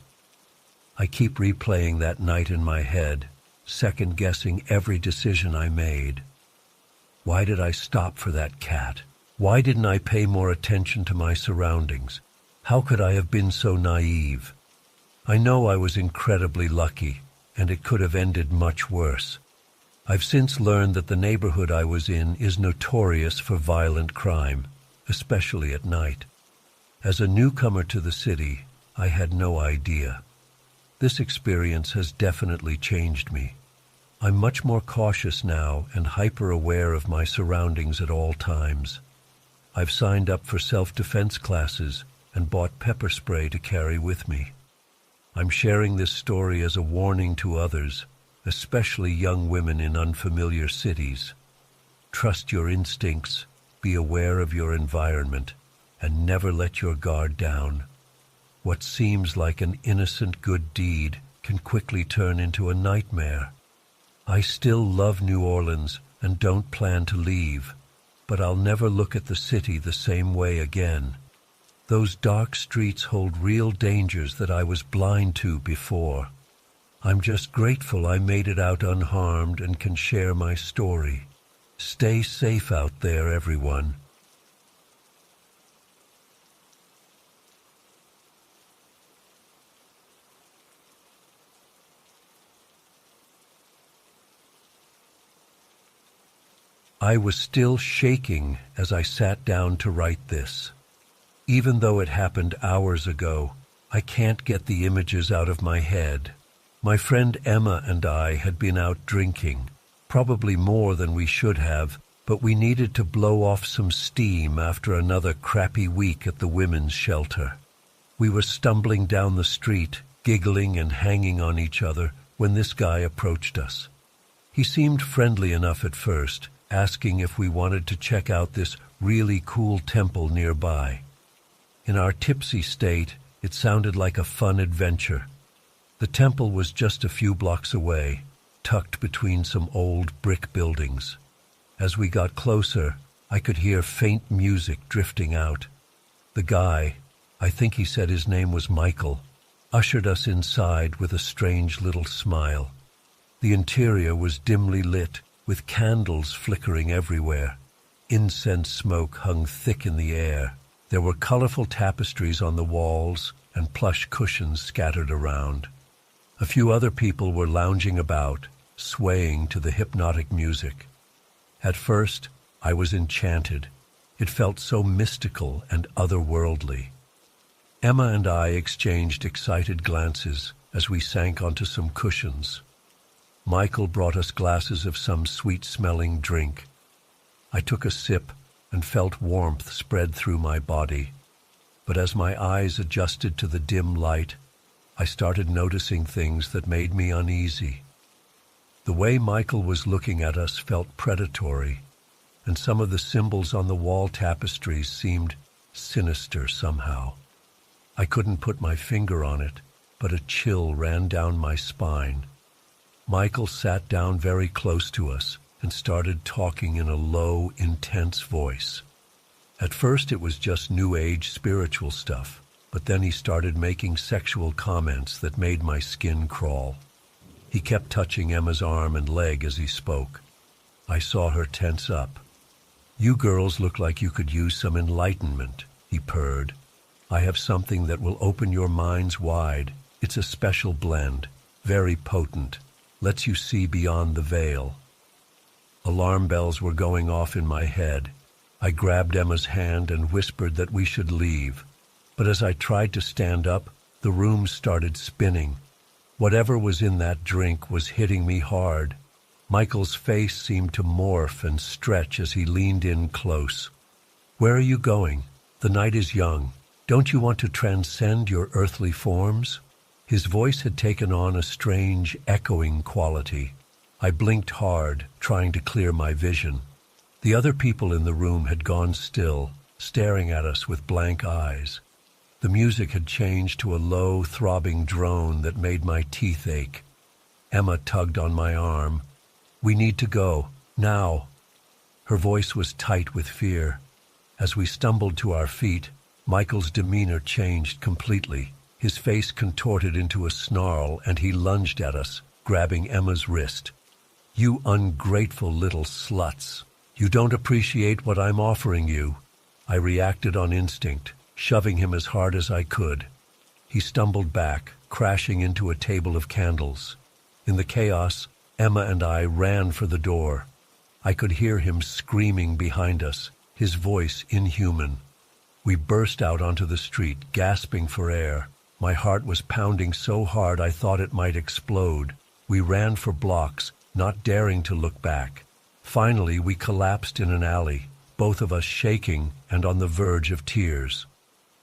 I keep replaying that night in my head, second-guessing every decision I made. Why did I stop for that cat? Why didn't I pay more attention to my surroundings? How could I have been so naive? I know I was incredibly lucky, and it could have ended much worse. I've since learned that the neighborhood I was in is notorious for violent crime, especially at night. As a newcomer to the city, I had no idea. This experience has definitely changed me. I'm much more cautious now and hyper-aware of my surroundings at all times. I've signed up for self-defense classes and bought pepper spray to carry with me. I'm sharing this story as a warning to others, especially young women in unfamiliar cities. Trust your instincts, be aware of your environment, and never let your guard down. What seems like an innocent good deed can quickly turn into a nightmare. I still love New Orleans and don't plan to leave, but I'll never look at the city the same way again. Those dark streets hold real dangers that I was blind to before. I'm just grateful I made it out unharmed and can share my story. Stay safe out there, everyone. I was still shaking as I sat down to write this. Even though it happened hours ago, I can't get the images out of my head. My friend Emma and I had been out drinking, probably more than we should have, but we needed to blow off some steam after another crappy week at the women's shelter. We were stumbling down the street, giggling and hanging on each other, when this guy approached us. He seemed friendly enough at first, asking if we wanted to check out this really cool temple nearby. In our tipsy state, it sounded like a fun adventure. The temple was just a few blocks away, tucked between some old brick buildings. As we got closer, I could hear faint music drifting out. The guy, I think he said his name was Michael, ushered us inside with a strange little smile. The interior was dimly lit, with candles flickering everywhere. Incense smoke hung thick in the air. There were colorful tapestries on the walls and plush cushions scattered around. A few other people were lounging about, swaying to the hypnotic music. At first, I was enchanted. It felt so mystical and otherworldly. Emma and I exchanged excited glances as we sank onto some cushions. Michael brought us glasses of some sweet-smelling drink. I took a sip and felt warmth spread through my body. But as my eyes adjusted to the dim light, I started noticing things that made me uneasy. The way Michael was looking at us felt predatory, and some of the symbols on the wall tapestries seemed sinister somehow. I couldn't put my finger on it, but a chill ran down my spine. Michael sat down very close to us and started talking in a low, intense voice. At first it was just New Age spiritual stuff, but then he started making sexual comments that made my skin crawl. He kept touching Emma's arm and leg as he spoke. I saw her tense up. "You girls look like you could use some enlightenment," he purred. "I have something that will open your minds wide. It's a special blend. very potent, lets you see beyond the veil. Alarm bells were going off in my head. I grabbed Emma's hand and whispered that we should leave. But as I tried to stand up, the room started spinning. Whatever was in that drink was hitting me hard. Michael's face seemed to morph and stretch as he leaned in close. "Where are you going? The night is young. Don't you want to transcend your earthly forms?" His voice had taken on a strange, echoing quality. I blinked hard, trying to clear my vision. The other people in the room had gone still, staring at us with blank eyes. The music had changed to a low, throbbing drone that made my teeth ache. Emma tugged on my arm. "We need to go, now." Her voice was tight with fear. As we stumbled to our feet, Michael's demeanor changed completely. His face contorted into a snarl, and he lunged at us, grabbing Emma's wrist. "You ungrateful little sluts! You don't appreciate what I'm offering you." I reacted on instinct, shoving him as hard as I could. He stumbled back, crashing into a table of candles. In the chaos, Emma and I ran for the door. I could hear him screaming behind us, his voice inhuman. We burst out onto the street, gasping for air. My heart was pounding so hard I thought it might explode. We ran for blocks, not daring to look back. Finally, we collapsed in an alley, both of us shaking and on the verge of tears.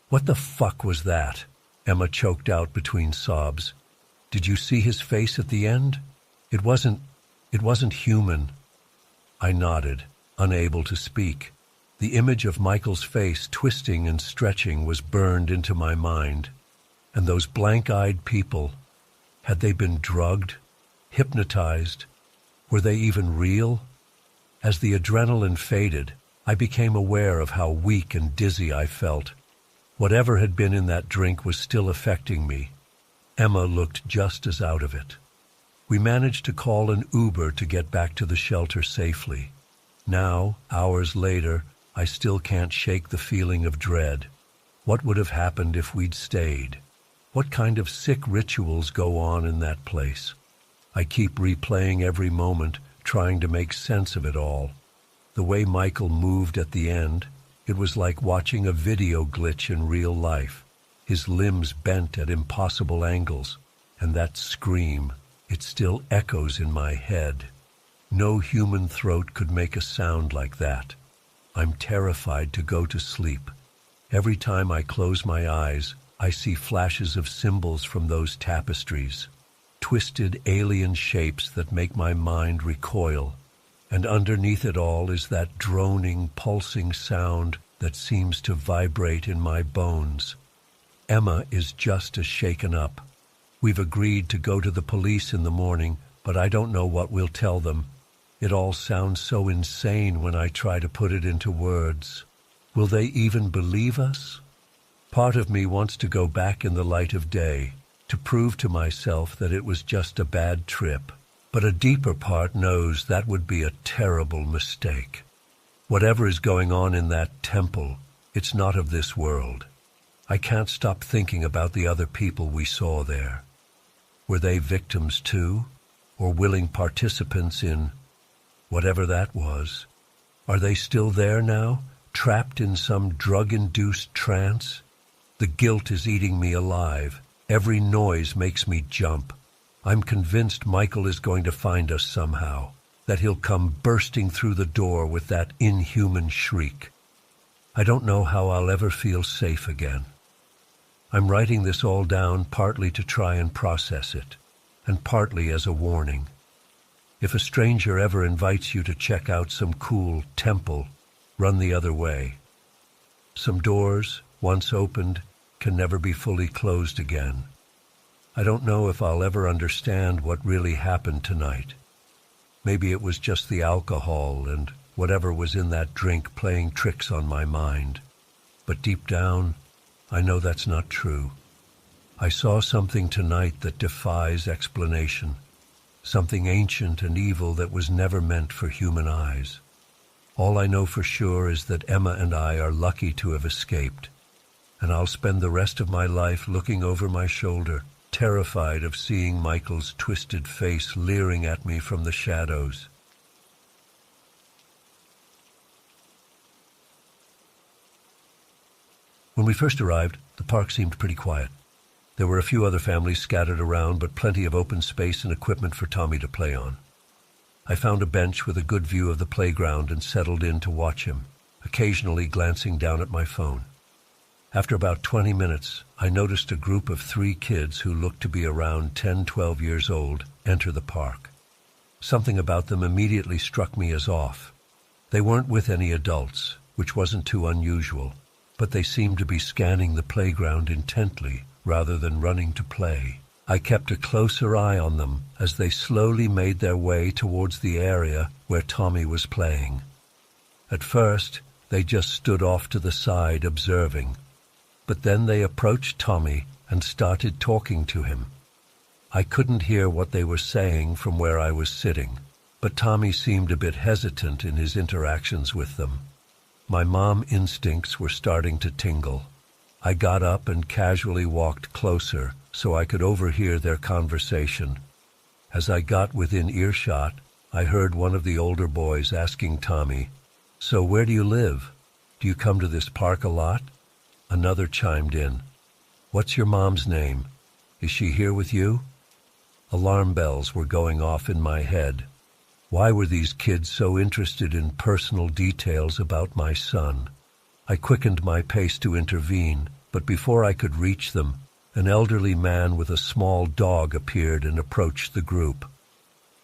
"What the fuck was that?" Emma choked out between sobs. "Did you see his face at the end? It wasn't human." I nodded, unable to speak. The image of Michael's face twisting and stretching was burned into my mind. And those blank-eyed people, had they been drugged, hypnotized? Were they even real? As the adrenaline faded, I became aware of how weak and dizzy I felt. Whatever had been in that drink was still affecting me. Emma looked just as out of it. We managed to call an Uber to get back to the shelter safely. Now, hours later, I still can't shake the feeling of dread. What would have happened if we'd stayed? What kind of sick rituals go on in that place? I keep replaying every moment, trying to make sense of it all. The way Michael moved at the end, it was like watching a video glitch in real life. His limbs bent at impossible angles, and that scream, it still echoes in my head. No human throat could make a sound like that. I'm terrified to go to sleep. Every time I close my eyes, I see flashes of symbols from those tapestries, twisted alien shapes that make my mind recoil. And underneath it all is that droning, pulsing sound that seems to vibrate in my bones. Emma is just as shaken up. We've agreed to go to the police in the morning, but I don't know what we'll tell them. It all sounds so insane when I try to put it into words. Will they even believe us? Part of me wants to go back in the light of day, to prove to myself that it was just a bad trip. But a deeper part knows that would be a terrible mistake. Whatever is going on in that temple, it's not of this world. I can't stop thinking about the other people we saw there. Were they victims too, or willing participants in whatever that was? Are they still there now, trapped in some drug-induced trance? The guilt is eating me alive. Every noise makes me jump. I'm convinced Michael is going to find us somehow, that he'll come bursting through the door with that inhuman shriek. I don't know how I'll ever feel safe again. I'm writing this all down partly to try and process it, and partly as a warning. If a stranger ever invites you to check out some cool temple, run the other way. Some doors, once opened, can never be fully closed again. I don't know if I'll ever understand what really happened tonight. Maybe it was just the alcohol and whatever was in that drink playing tricks on my mind. But deep down, I know that's not true. I saw something tonight that defies explanation, something ancient and evil that was never meant for human eyes. All I know for sure is that Emma and I are lucky to have escaped, and I'll spend the rest of my life looking over my shoulder, terrified of seeing Michael's twisted face leering at me from the shadows. When we first arrived, the park seemed pretty quiet. There were a few other families scattered around, but plenty of open space and equipment for Tommy to play on. I found a bench with a good view of the playground and settled in to watch him, occasionally glancing down at my phone. After about 20 minutes, I noticed a group of 3 kids who looked to be around 10-12 years old enter the park. Something about them immediately struck me as off. They weren't with any adults, which wasn't too unusual, but they seemed to be scanning the playground intently rather than running to play. I kept a closer eye on them as they slowly made their way towards the area where Tommy was playing. At first, they just stood off to the side observing, but then they approached Tommy and started talking to him. I couldn't hear what they were saying from where I was sitting, but Tommy seemed a bit hesitant in his interactions with them. My mom instincts were starting to tingle. I got up and casually walked closer so I could overhear their conversation. As I got within earshot, I heard one of the older boys asking Tommy, "So where do you live? Do you come to this park a lot?" Another chimed in, "What's your mom's name? Is she here with you?" Alarm bells were going off in my head. Why were these kids so interested in personal details about my son? I quickened my pace to intervene, but before I could reach them, an elderly man with a small dog appeared and approached the group.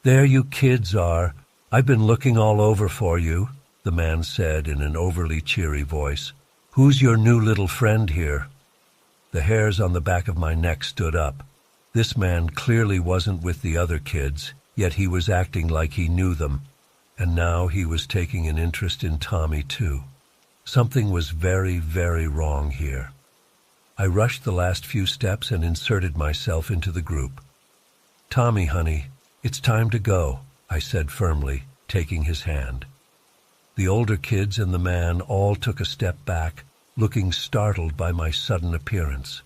"There you kids are. I've been looking all over for you," the man said in an overly cheery voice. "Who's your new little friend here?" The hairs on the back of my neck stood up. This man clearly wasn't with the other kids, yet he was acting like he knew them, and now he was taking an interest in Tommy too. Something was very, very wrong here. I rushed the last few steps and inserted myself into the group. "Tommy, honey, it's time to go," I said firmly, taking his hand. The older kids and the man all took a step back, looking startled by my sudden appearance.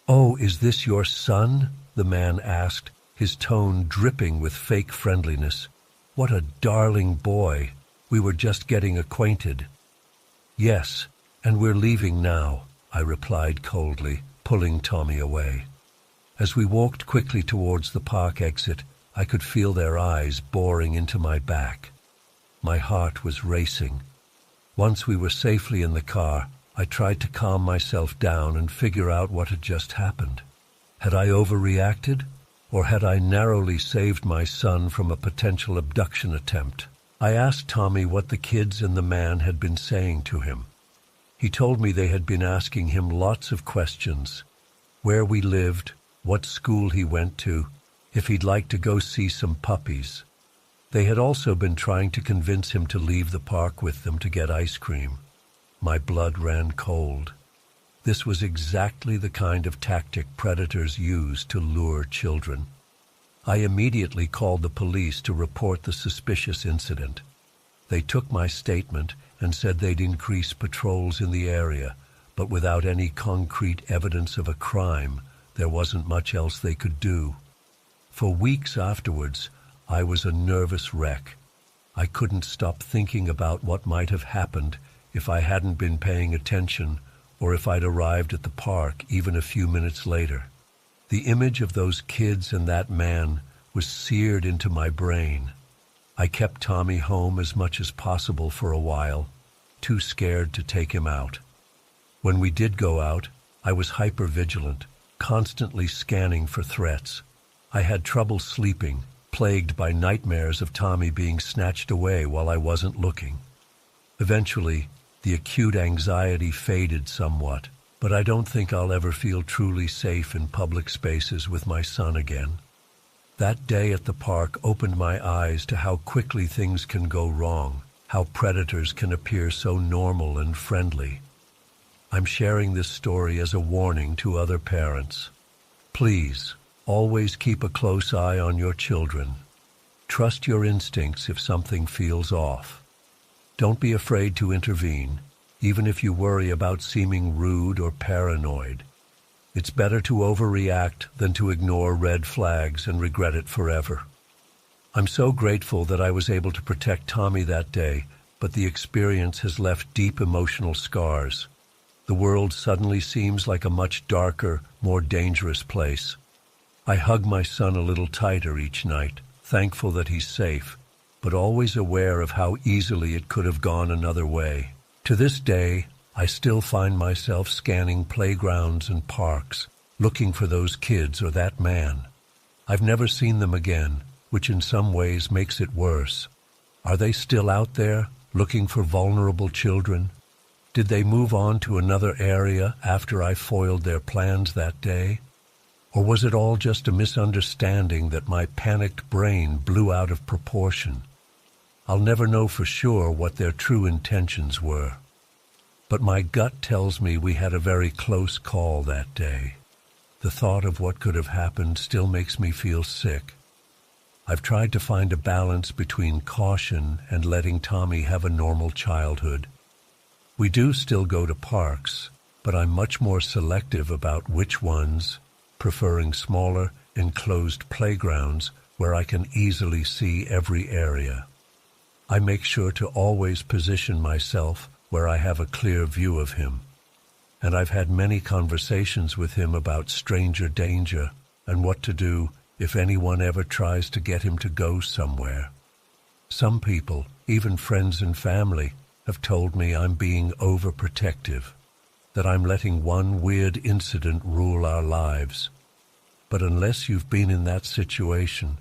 "Oh, is this your son?" the man asked, his tone dripping with fake friendliness. "What a darling boy. We were just getting acquainted." "Yes, and we're leaving now," I replied coldly, pulling Tommy away. As we walked quickly towards the park exit, I could feel their eyes boring into my back. My heart was racing. Once we were safely in the car, I tried to calm myself down and figure out what had just happened. Had I overreacted, or had I narrowly saved my son from a potential abduction attempt? I asked Tommy what the kids and the man had been saying to him. He told me they had been asking him lots of questions: where we lived, what school he went to, if he'd like to go see some puppies. They had also been trying to convince him to leave the park with them to get ice cream. My blood ran cold. This was exactly the kind of tactic predators use to lure children. I immediately called the police to report the suspicious incident. They took my statement and said they'd increase patrols in the area, but without any concrete evidence of a crime, there wasn't much else they could do. For weeks afterwards, I was a nervous wreck. I couldn't stop thinking about what might have happened if I hadn't been paying attention, or if I'd arrived at the park even a few minutes later. The image of those kids and that man was seared into my brain. I kept Tommy home as much as possible for a while, too scared to take him out. When we did go out, I was hyper-vigilant, constantly scanning for threats. I had trouble sleeping, plagued by nightmares of Tommy being snatched away while I wasn't looking. Eventually, the acute anxiety faded somewhat, but I don't think I'll ever feel truly safe in public spaces with my son again. That day at the park opened my eyes to how quickly things can go wrong, how predators can appear so normal and friendly. I'm sharing this story as a warning to other parents. Please, always keep a close eye on your children. Trust your instincts if something feels off. Don't be afraid to intervene, even if you worry about seeming rude or paranoid. It's better to overreact than to ignore red flags and regret it forever. I'm so grateful that I was able to protect Tommy that day, but the experience has left deep emotional scars. The world suddenly seems like a much darker, more dangerous place. I hug my son a little tighter each night, thankful that he's safe, but always aware of how easily it could have gone another way. To this day, I still find myself scanning playgrounds and parks, looking for those kids or that man. I've never seen them again, which in some ways makes it worse. Are they still out there, looking for vulnerable children? Did they move on to another area after I foiled their plans that day? Or was it all just a misunderstanding that my panicked brain blew out of proportion? I'll never know for sure what their true intentions were. But my gut tells me we had a very close call that day. The thought of what could have happened still makes me feel sick. I've tried to find a balance between caution and letting Tommy have a normal childhood. We do still go to parks, but I'm much more selective about which ones, preferring smaller, enclosed playgrounds where I can easily see every area. I make sure to always position myself where I have a clear view of him, and I've had many conversations with him about stranger danger and what to do if anyone ever tries to get him to go somewhere. Some people, even friends and family, have told me I'm being overprotective, that I'm letting one weird incident rule our lives. But unless you've been in that situation,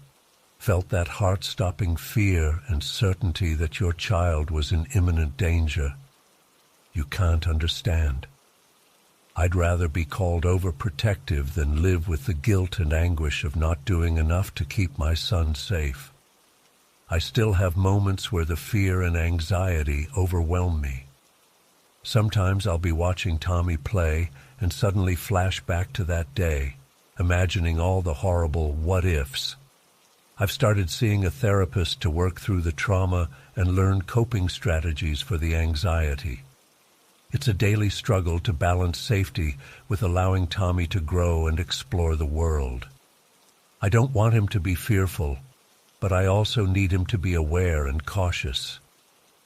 felt that heart-stopping fear and certainty that your child was in imminent danger, you can't understand. I'd rather be called overprotective than live with the guilt and anguish of not doing enough to keep my son safe. I still have moments where the fear and anxiety overwhelm me. Sometimes I'll be watching Tommy play and suddenly flash back to that day, imagining all the horrible what-ifs. I've started seeing a therapist to work through the trauma and learn coping strategies for the anxiety. It's a daily struggle to balance safety with allowing Tommy to grow and explore the world. I don't want him to be fearful, but I also need him to be aware and cautious.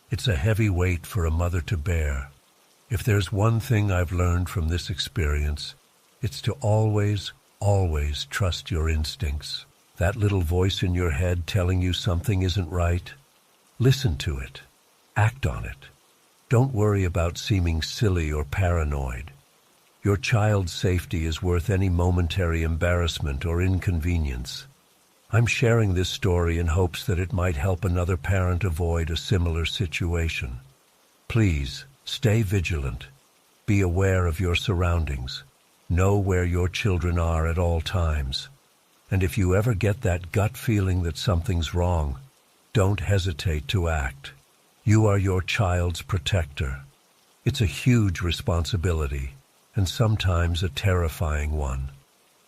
It's a heavy weight for a mother to bear. If there's one thing I've learned from this experience, it's to always trust your instincts. That little voice in your head telling you something isn't right, listen to it. Act on it. Don't worry about seeming silly or paranoid. Your child's safety is worth any momentary embarrassment or inconvenience. I'm sharing this story in hopes that it might help another parent avoid a similar situation. Please, stay vigilant. Be aware of your surroundings. Know where your children are at all times. And if you ever get that gut feeling that something's wrong, don't hesitate to act. You are your child's protector. It's a huge responsibility, and sometimes a terrifying one.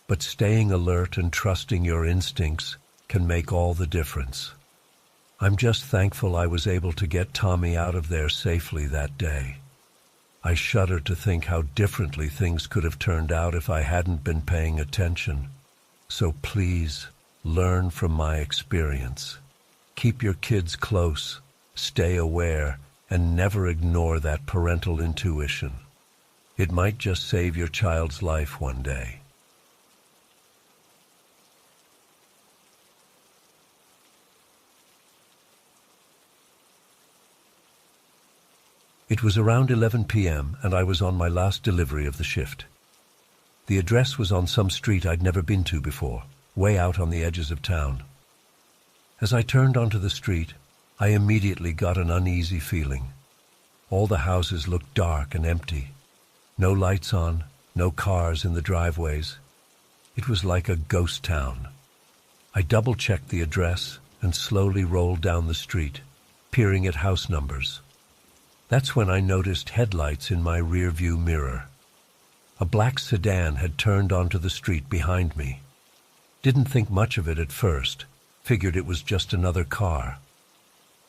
But staying alert and trusting your instincts can make all the difference. I'm just thankful I was able to get Tommy out of there safely that day. I shudder to think how differently things could have turned out if I hadn't been paying attention. So please, learn from my experience. Keep your kids close, stay aware, and never ignore that parental intuition. It might just save your child's life one day. It was around 11 p.m. and I was on my last delivery of the shift. The address was on some street I'd never been to before, way out on the edges of town. As I turned onto the street, I immediately got an uneasy feeling. All the houses looked dark and empty. No lights on, no cars in the driveways. It was like a ghost town. I double-checked the address and slowly rolled down the street, peering at house numbers. That's when I noticed headlights in my rearview mirror. A black sedan had turned onto the street behind me. Didn't think much of it at first, figured it was just another car.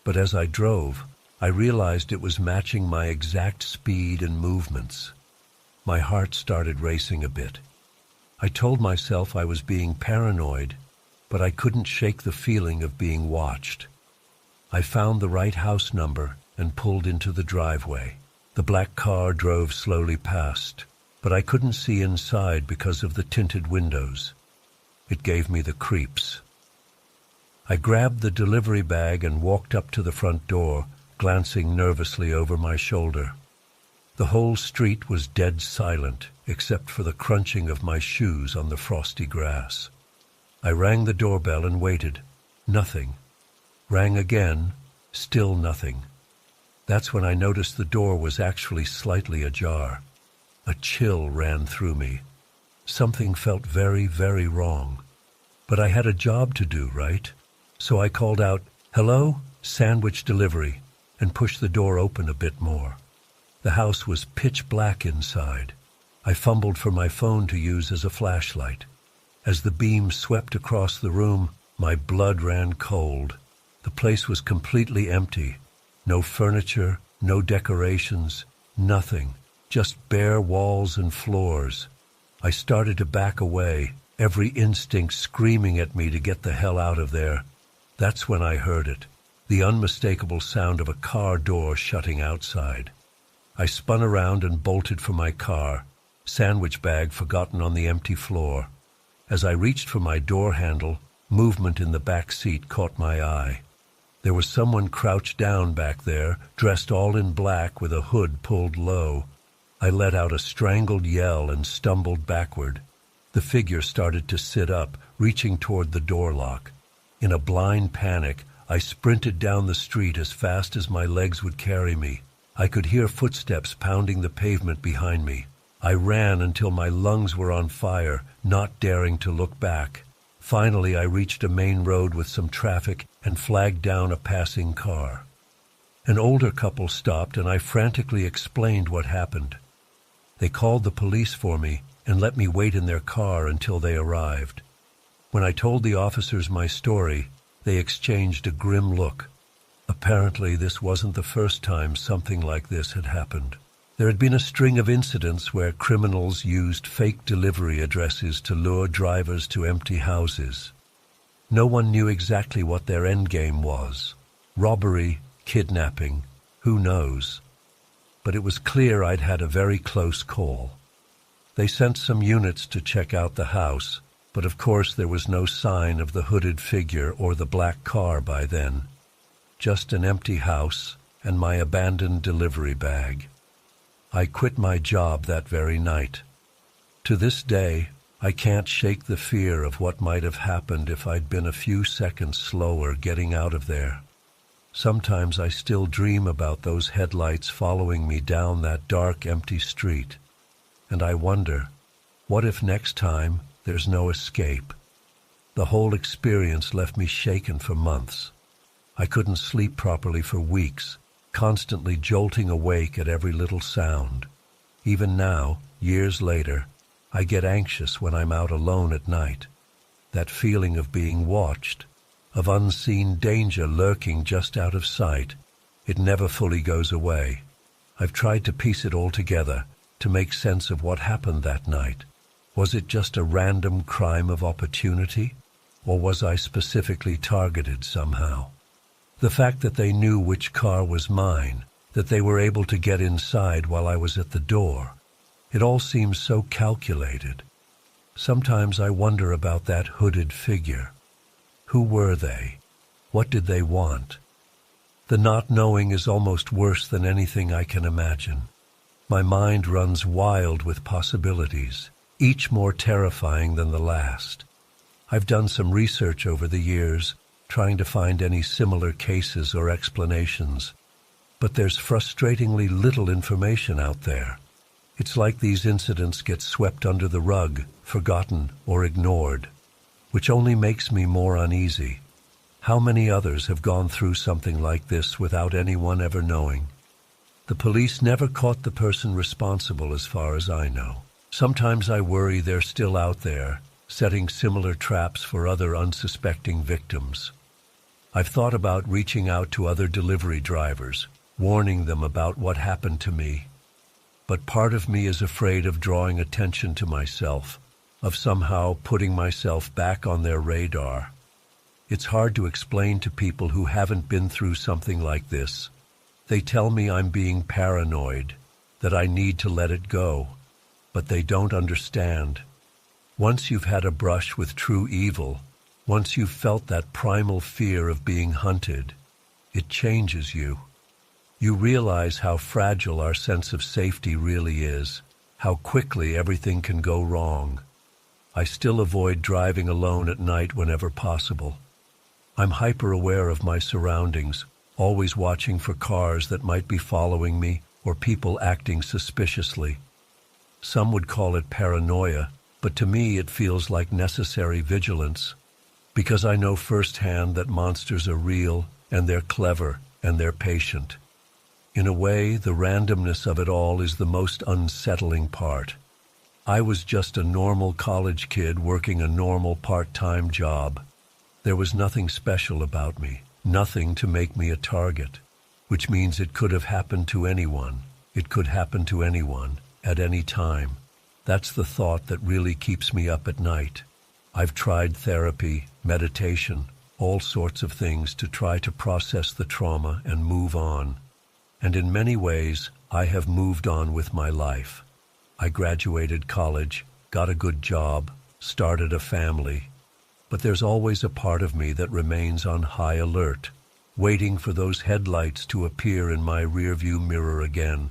But as I drove, I realized it was matching my exact speed and movements. My heart started racing a bit, I told myself I was being paranoid, but I couldn't shake the feeling of being watched. I found the right house number and pulled into the driveway. The black car drove slowly past, but I couldn't see inside because of the tinted windows. It gave me the creeps. I grabbed the delivery bag and walked up to the front door, glancing nervously over my shoulder. The whole street was dead silent, except for the crunching of my shoes on the frosty grass. I rang the doorbell and waited. Nothing. Rang again, still nothing. That's when I noticed the door was actually slightly ajar. A chill ran through me. Something felt very, very wrong. But I had a job to do, right? So I called out, "Hello, sandwich delivery," and pushed the door open a bit more. The house was pitch black inside. I fumbled for my phone to use as a flashlight. As the beam swept across the room, my blood ran cold. The place was completely empty. No furniture, no decorations, nothing. Just bare walls and floors. I started to back away, every instinct screaming at me to get the hell out of there. That's when I heard it, the unmistakable sound of a car door shutting outside. I spun around and bolted for my car, sandwich bag forgotten on the empty floor. As I reached for my door handle, movement in the back seat caught my eye. There was someone crouched down back there, dressed all in black with a hood pulled low. I let out a strangled yell and stumbled backward. The figure started to sit up, reaching toward the door lock. In a blind panic, I sprinted down the street as fast as my legs would carry me. I could hear footsteps pounding the pavement behind me. I ran until my lungs were on fire, not daring to look back. Finally, I reached a main road with some traffic and flagged down a passing car. An older couple stopped, and I frantically explained what happened. They called the police for me and let me wait in their car until they arrived. When I told the officers my story, they exchanged a grim look. Apparently, this wasn't the first time something like this had happened. There had been a string of incidents where criminals used fake delivery addresses to lure drivers to empty houses. No one knew exactly what their endgame was. Robbery, kidnapping, who knows? But it was clear I'd had a very close call. They sent some units to check out the house, but of course there was no sign of the hooded figure or the black car by then. Just an empty house and my abandoned delivery bag. I quit my job that very night. To this day, I can't shake the fear of what might have happened if I'd been a few seconds slower getting out of there. Sometimes I still dream about those headlights following me down that dark, empty street. And I wonder, what if next time there's no escape? The whole experience left me shaken for months. I couldn't sleep properly for weeks, constantly jolting awake at every little sound. Even now, years later, I get anxious when I'm out alone at night. That feeling of being watched, of unseen danger lurking just out of sight, it never fully goes away. I've tried to piece it all together, to make sense of what happened that night. Was it just a random crime of opportunity, or was I specifically targeted somehow? The fact that they knew which car was mine, that they were able to get inside while I was at the door, it all seems so calculated. Sometimes I wonder about that hooded figure. Who were they? What did they want? The not knowing is almost worse than anything I can imagine. My mind runs wild with possibilities, each more terrifying than the last. I've done some research over the years, trying to find any similar cases or explanations, but there's frustratingly little information out there. It's like these incidents get swept under the rug, forgotten or ignored, which only makes me more uneasy. How many others have gone through something like this without anyone ever knowing? The police never caught the person responsible as far as I know. Sometimes I worry they're still out there, setting similar traps for other unsuspecting victims. I've thought about reaching out to other delivery drivers, warning them about what happened to me. But part of me is afraid of drawing attention to myself, of somehow putting myself back on their radar. It's hard to explain to people who haven't been through something like this. They tell me I'm being paranoid, that I need to let it go, but they don't understand. Once you've had a brush with true evil, once you've felt that primal fear of being hunted, it changes you. You realize how fragile our sense of safety really is, how quickly everything can go wrong. I still avoid driving alone at night whenever possible. I'm hyper-aware of my surroundings, always watching for cars that might be following me or people acting suspiciously. Some would call it paranoia, but to me it feels like necessary vigilance, because I know firsthand that monsters are real, and they're clever, and they're patient. In a way, the randomness of it all is the most unsettling part. I was just a normal college kid working a normal part-time job. There was nothing special about me, nothing to make me a target, which means it could have happened to anyone. It could happen to anyone, at any time. That's the thought that really keeps me up at night. I've tried therapy, meditation, all sorts of things to try to process the trauma and move on. And in many ways, I have moved on with my life. I graduated college, got a good job, started a family. But there's always a part of me that remains on high alert, waiting for those headlights to appear in my rearview mirror again.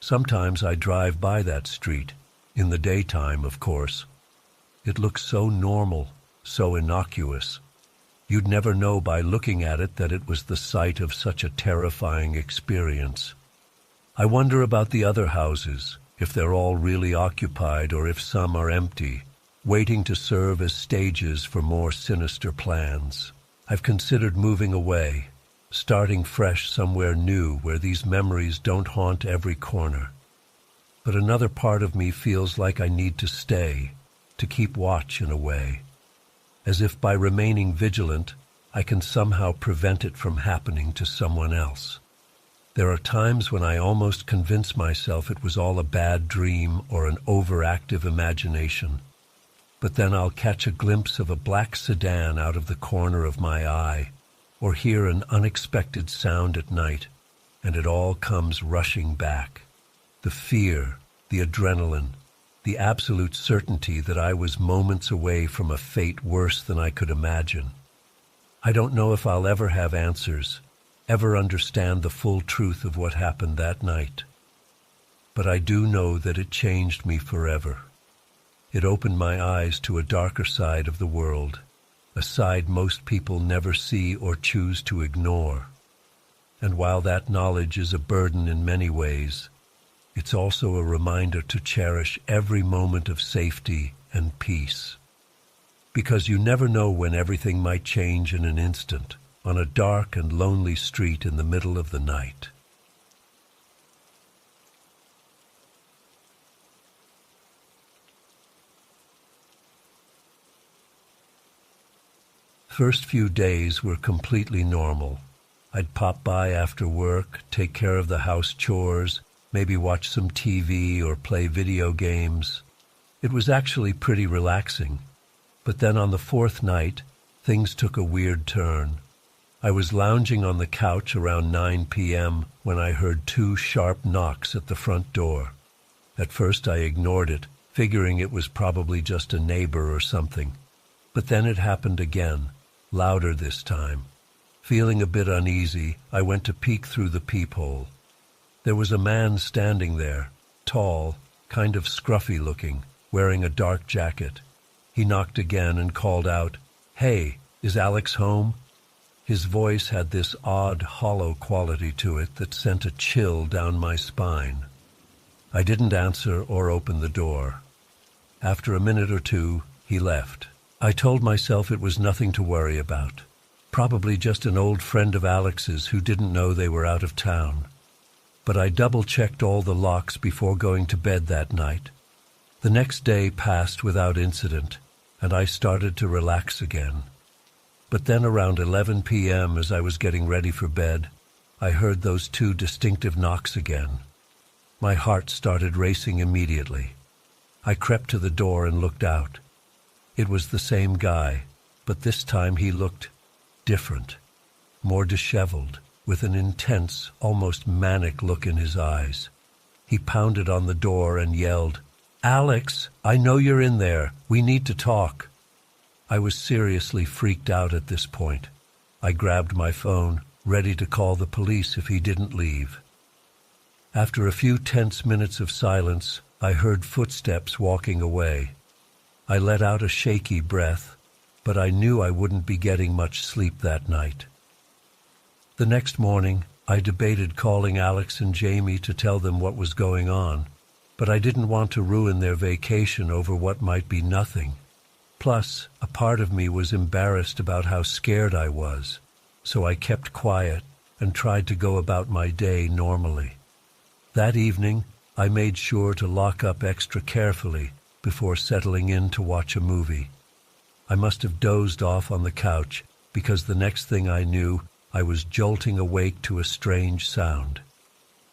Sometimes I drive by that street, in the daytime, of course. It looks so normal, so innocuous. You'd never know by looking at it that it was the site of such a terrifying experience. I wonder about the other houses, if they're all really occupied or if some are empty, waiting to serve as stages for more sinister plans. I've considered moving away, starting fresh somewhere new where these memories don't haunt every corner. But another part of me feels like I need to stay, to keep watch in a way, as if by remaining vigilant, I can somehow prevent it from happening to someone else. There are times when I almost convince myself it was all a bad dream or an overactive imagination. But then I'll catch a glimpse of a black sedan out of the corner of my eye, or hear an unexpected sound at night, and it all comes rushing back. The fear, the adrenaline, the absolute certainty that I was moments away from a fate worse than I could imagine. I don't know if I'll ever have answers, ever understand the full truth of what happened that night. But I do know that it changed me forever. It opened my eyes to a darker side of the world, a side most people never see or choose to ignore. And while that knowledge is a burden in many ways, it's also a reminder to cherish every moment of safety and peace. Because you never know when everything might change in an instant, on a dark and lonely street in the middle of the night. First few days were completely normal. I'd pop by after work, take care of the house chores, maybe watch some TV or play video games. It was actually pretty relaxing. But then on the fourth night, things took a weird turn. I was lounging on the couch around 9 p.m. when I heard 2 sharp knocks at the front door. At first I ignored it, figuring it was probably just a neighbor or something. But then it happened again, louder this time. Feeling a bit uneasy, I went to peek through the peephole. There was a man standing there, tall, kind of scruffy looking, wearing a dark jacket. He knocked again and called out, "Hey, is Alex home?" His voice had this odd, hollow quality to it that sent a chill down my spine. I didn't answer or open the door. After a minute or two, he left. I told myself it was nothing to worry about. Probably just an old friend of Alex's who didn't know they were out of town. But I double-checked all the locks before going to bed that night. The next day passed without incident, and I started to relax again. But then around 11 p.m., as I was getting ready for bed, I heard those 2 distinctive knocks again. My heart started racing immediately. I crept to the door and looked out. It was the same guy, but this time he looked different, more disheveled, with an intense, almost manic look in his eyes. He pounded on the door and yelled, "Alex, I know you're in there. We need to talk." I was seriously freaked out at this point. I grabbed my phone, ready to call the police if he didn't leave. After a few tense minutes of silence, I heard footsteps walking away. I let out a shaky breath, but I knew I wouldn't be getting much sleep that night. The next morning, I debated calling Alex and Jamie to tell them what was going on, but I didn't want to ruin their vacation over what might be nothing. Plus, a part of me was embarrassed about how scared I was, so I kept quiet and tried to go about my day normally. That evening, I made sure to lock up extra carefully before settling in to watch a movie. I must have dozed off on the couch because the next thing I knew, I was jolting awake to a strange sound.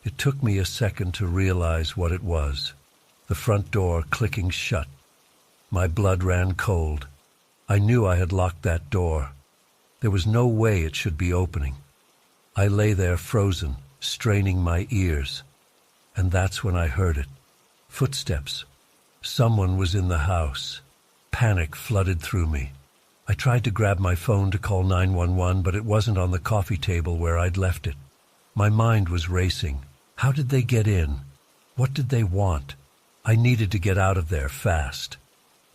It took me a second to realize what it was. The front door clicking shut. My blood ran cold. I knew I had locked that door. There was no way it should be opening. I lay there frozen, straining my ears. And that's when I heard it. Footsteps. Someone was in the house. Panic flooded through me. I tried to grab my phone to call 911, but it wasn't on the coffee table where I'd left it. My mind was racing. How did they get in? What did they want? I needed to get out of there fast.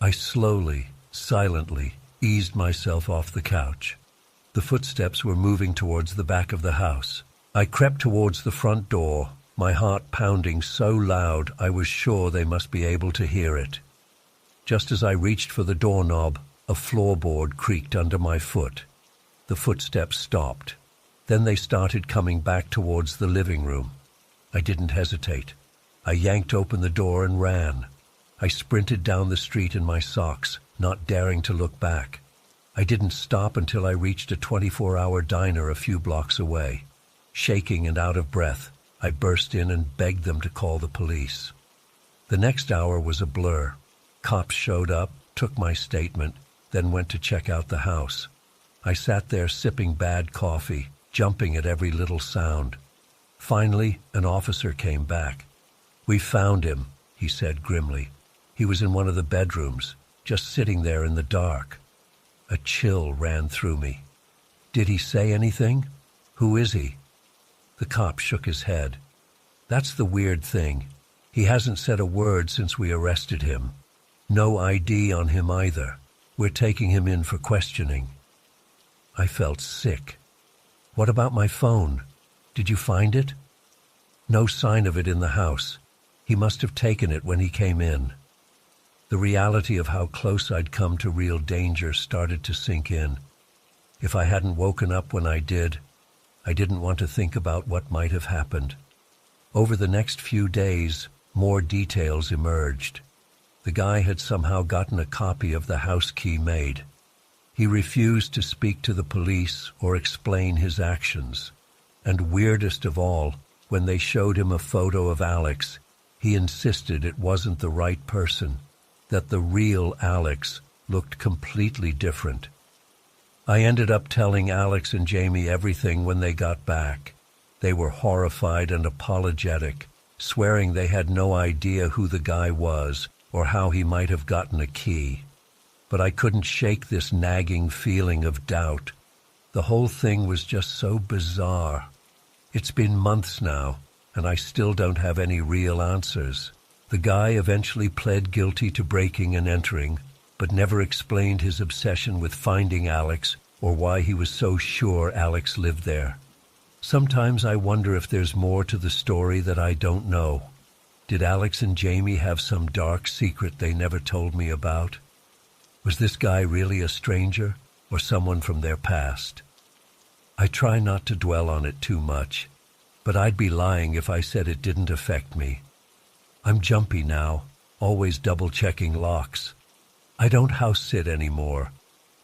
I slowly, silently, eased myself off the couch. The footsteps were moving towards the back of the house. I crept towards the front door, my heart pounding so loud I was sure they must be able to hear it. Just as I reached for the doorknob, a floorboard creaked under my foot. The footsteps stopped. Then they started coming back towards the living room. I didn't hesitate. I yanked open the door and ran. I sprinted down the street in my socks, not daring to look back. I didn't stop until I reached a 24-hour diner a few blocks away. Shaking and out of breath, I burst in and begged them to call the police. The next hour was a blur. Cops showed up, took my statement, then went to check out the house. I sat there sipping bad coffee, jumping at every little sound. Finally, an officer came back. "We found him," he said grimly. He was in one of the bedrooms, just sitting there in the dark. A chill ran through me. "Did he say anything? Who is he?" The cop shook his head. "That's the weird thing. He hasn't said a word since we arrested him. No ID on him either. We're taking him in for questioning." I felt sick. "What about my phone? Did you find it?" "No sign of it in the house. He must have taken it when he came in." The reality of how close I'd come to real danger started to sink in. If I hadn't woken up when I did, I didn't want to think about what might have happened. Over the next few days, more details emerged. The guy had somehow gotten a copy of the house key made. He refused to speak to the police or explain his actions. And weirdest of all, when they showed him a photo of Alex, he insisted it wasn't the right person, that the real Alex looked completely different. I ended up telling Alex and Jamie everything when they got back. They were horrified and apologetic, swearing they had no idea who the guy was or how he might have gotten a key. But I couldn't shake this nagging feeling of doubt. The whole thing was just so bizarre. It's been months now, and I still don't have any real answers. The guy eventually pled guilty to breaking and entering, but never explained his obsession with finding Alex or why he was so sure Alex lived there. Sometimes I wonder if there's more to the story that I don't know. Did Alex and Jamie have some dark secret they never told me about? Was this guy really a stranger or someone from their past? I try not to dwell on it too much, but I'd be lying if I said it didn't affect me. I'm jumpy now, always double-checking locks. I don't house-sit anymore,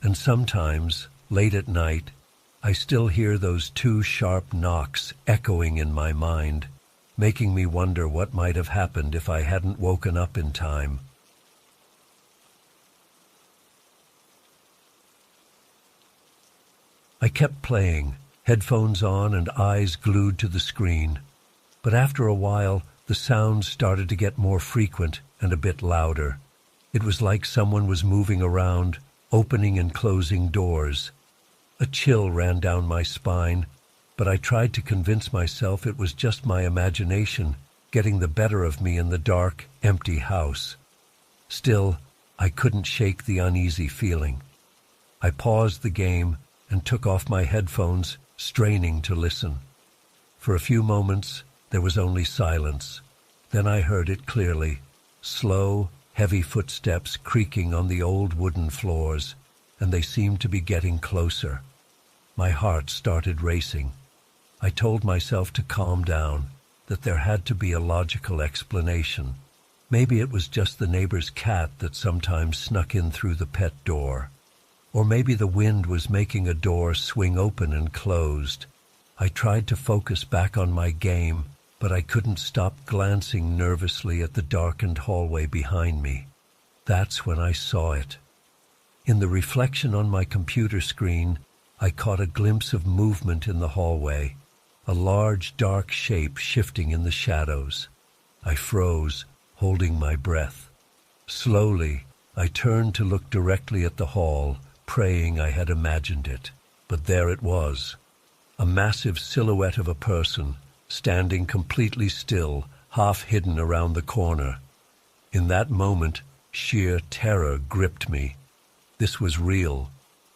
and sometimes, late at night, I still hear those two sharp knocks echoing in my mind, making me wonder what might have happened if I hadn't woken up in time. I kept playing, headphones on and eyes glued to the screen. But after a while, the sounds started to get more frequent and a bit louder. It was like someone was moving around, opening and closing doors. A chill ran down my spine, but I tried to convince myself it was just my imagination getting the better of me in the dark, empty house. Still, I couldn't shake the uneasy feeling. I paused the game and took off my headphones, straining to listen. For a few moments, there was only silence. Then I heard it clearly, slow, heavy footsteps creaking on the old wooden floors, and they seemed to be getting closer. My heart started racing. I told myself to calm down, that there had to be a logical explanation. Maybe it was just the neighbor's cat that sometimes snuck in through the pet door. Or maybe the wind was making a door swing open and closed. I tried to focus back on my game, but I couldn't stop glancing nervously at the darkened hallway behind me. That's when I saw it. In the reflection on my computer screen, I caught a glimpse of movement in the hallway, a large dark shape shifting in the shadows. I froze, holding my breath. Slowly, I turned to look directly at the hall, praying I had imagined it. But there it was, a massive silhouette of a person, standing completely still, half hidden around the corner. In that moment, sheer terror gripped me. This was real.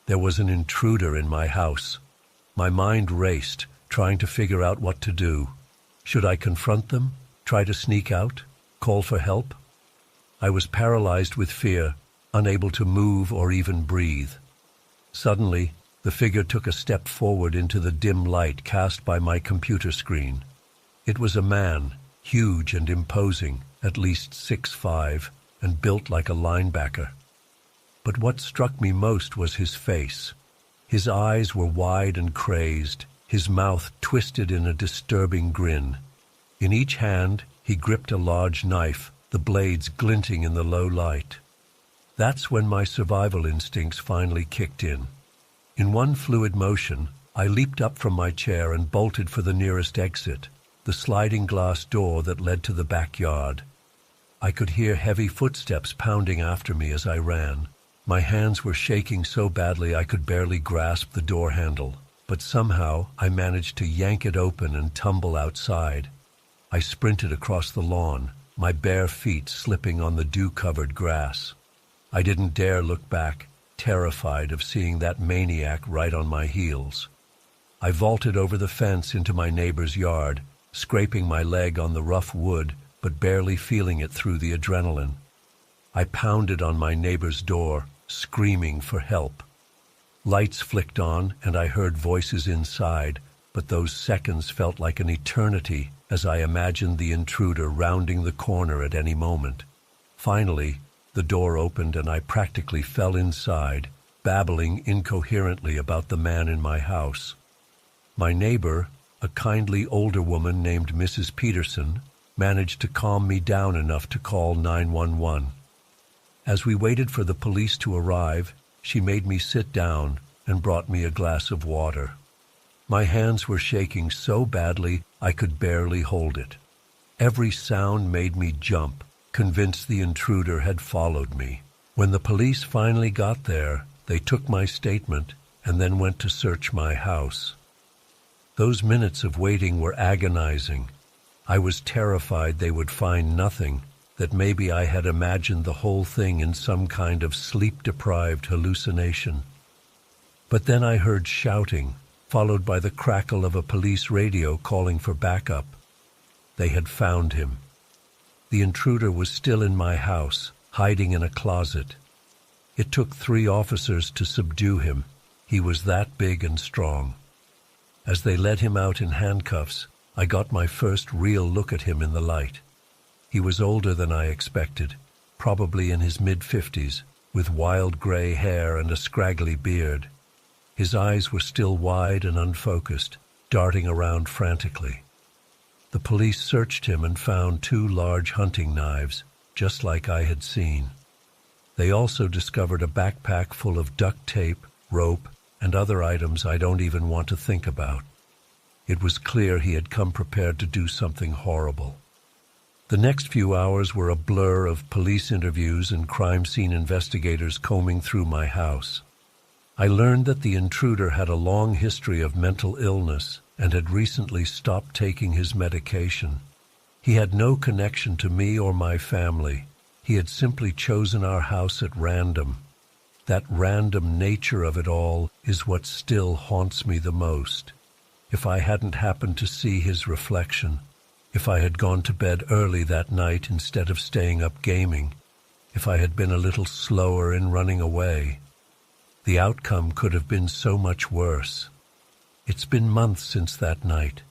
There was an intruder in my house. My mind raced, trying to figure out what to do. Should I confront them? Try to sneak out? Call for help? I was paralyzed with fear, unable to move or even breathe. Suddenly, the figure took a step forward into the dim light cast by my computer screen. It was a man, huge and imposing, at least 6'5", and built like a linebacker. But what struck me most was his face. His eyes were wide and crazed, his mouth twisted in a disturbing grin. In each hand, he gripped a large knife, the blades glinting in the low light. That's when my survival instincts finally kicked in. In one fluid motion, I leaped up from my chair and bolted for the nearest exit, the sliding glass door that led to the backyard. I could hear heavy footsteps pounding after me as I ran. My hands were shaking so badly I could barely grasp the door handle, but somehow I managed to yank it open and tumble outside. I sprinted across the lawn, my bare feet slipping on the dew-covered grass. I didn't dare look back, terrified of seeing that maniac right on my heels. I vaulted over the fence into my neighbor's yard, scraping my leg on the rough wood, but barely feeling it through the adrenaline. I pounded on my neighbor's door, screaming for help. Lights flicked on, and I heard voices inside, but those seconds felt like an eternity as I imagined the intruder rounding the corner at any moment. Finally, the door opened and I practically fell inside, babbling incoherently about the man in my house. My neighbor, a kindly older woman named Mrs. Peterson, managed to calm me down enough to call 911. As we waited for the police to arrive, she made me sit down and brought me a glass of water. My hands were shaking so badly I could barely hold it. Every sound made me jump, convinced the intruder had followed me. When the police finally got there, they took my statement and then went to search my house. Those minutes of waiting were agonizing. I was terrified they would find nothing, that maybe I had imagined the whole thing in some kind of sleep-deprived hallucination. But then I heard shouting, followed by the crackle of a police radio calling for backup. They had found him. The intruder was still in my house, hiding in a closet. It took 3 officers to subdue him. He was that big and strong. As they led him out in handcuffs, I got my first real look at him in the light. He was older than I expected, probably in his mid-50s, with wild gray hair and a scraggly beard. His eyes were still wide and unfocused, darting around frantically. The police searched him and found 2 large hunting knives, just like I had seen. They also discovered a backpack full of duct tape, rope, and other items I don't even want to think about. It was clear he had come prepared to do something horrible. The next few hours were a blur of police interviews and crime scene investigators combing through my house. I learned that the intruder had a long history of mental illness and had recently stopped taking his medication. He had no connection to me or my family. He had simply chosen our house at random. That random nature of it all is what still haunts me the most. If I hadn't happened to see his reflection, if I had gone to bed early that night instead of staying up gaming, if I had been a little slower in running away, the outcome could have been so much worse. It's been months since that night,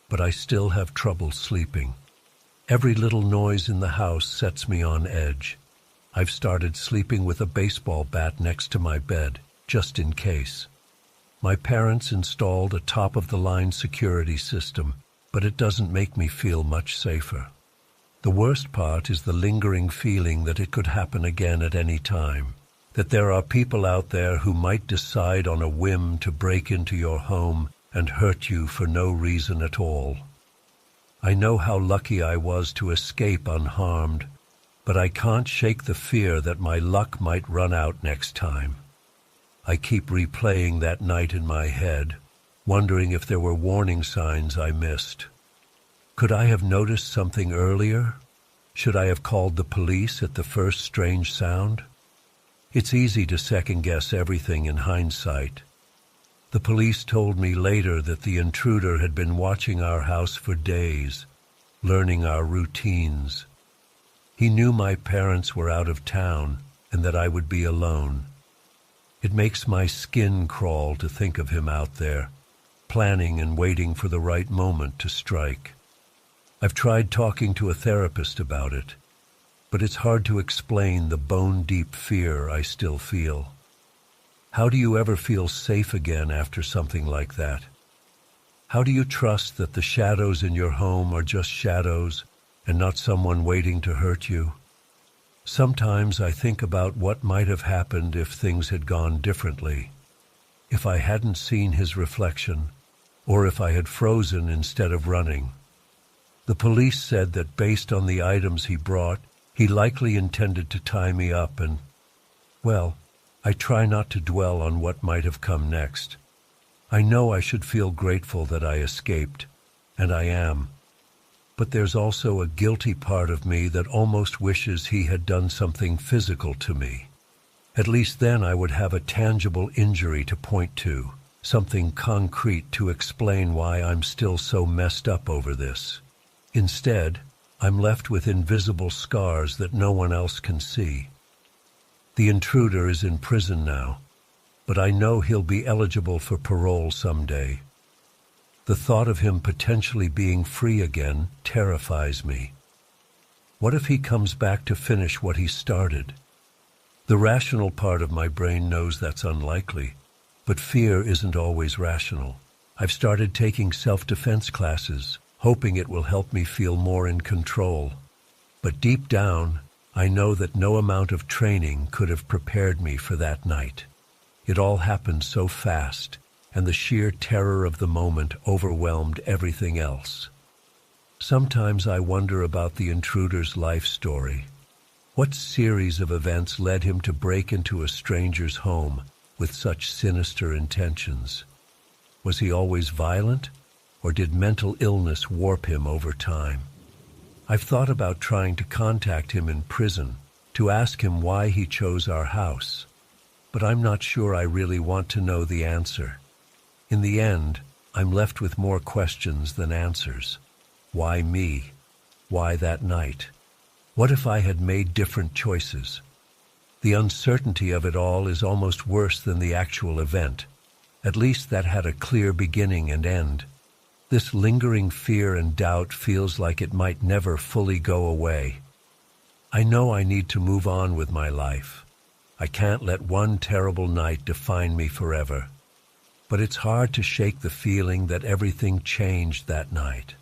but I still have trouble sleeping. Every little noise in the house sets me on edge. I've started sleeping with a baseball bat next to my bed, just in case. My parents installed a top-of-the-line security system, but it doesn't make me feel much safer. The worst part is the lingering feeling that it could happen again at any time, that there are people out there who might decide on a whim to break into your home and hurt you for no reason at all. I know how lucky I was to escape unharmed, but I can't shake the fear that my luck might run out next time. I keep replaying that night in my head, wondering if there were warning signs I missed. Could I have noticed something earlier? Should I have called the police at the first strange sound? It's easy to second-guess everything in hindsight. The police told me later that the intruder had been watching our house for days, learning our routines. He knew my parents were out of town and that I would be alone. It makes my skin crawl to think of him out there, planning and waiting for the right moment to strike. I've tried talking to a therapist about it, but it's hard to explain the bone-deep fear I still feel. How do you ever feel safe again after something like that? How do you trust that the shadows in your home are just shadows and not someone waiting to hurt you? Sometimes I think about what might have happened if things had gone differently. If I hadn't seen his reflection, or if I had frozen instead of running. The police said that based on the items he brought, he likely intended to tie me up and, well, I try not to dwell on what might have come next. I know I should feel grateful that I escaped, and I am. But there's also a guilty part of me that almost wishes he had done something physical to me. At least then I would have a tangible injury to point to, something concrete to explain why I'm still so messed up over this. Instead, I'm left with invisible scars that no one else can see. The intruder is in prison now, but I know he'll be eligible for parole someday. The thought of him potentially being free again terrifies me. What if he comes back to finish what he started? The rational part of my brain knows that's unlikely, but fear isn't always rational. I've started taking self-defense classes, hoping it will help me feel more in control. But deep down, I know that no amount of training could have prepared me for that night. It all happened so fast, and the sheer terror of the moment overwhelmed everything else. Sometimes I wonder about the intruder's life story. What series of events led him to break into a stranger's home with such sinister intentions? Was he always violent, or did mental illness warp him over time? I've thought about trying to contact him in prison to ask him why he chose our house, but I'm not sure I really want to know the answer. In the end, I'm left with more questions than answers. Why me? Why that night? What if I had made different choices? The uncertainty of it all is almost worse than the actual event. At least that had a clear beginning and end. This lingering fear and doubt feels like it might never fully go away. I know I need to move on with my life. I can't let one terrible night define me forever. But it's hard to shake the feeling that everything changed that night.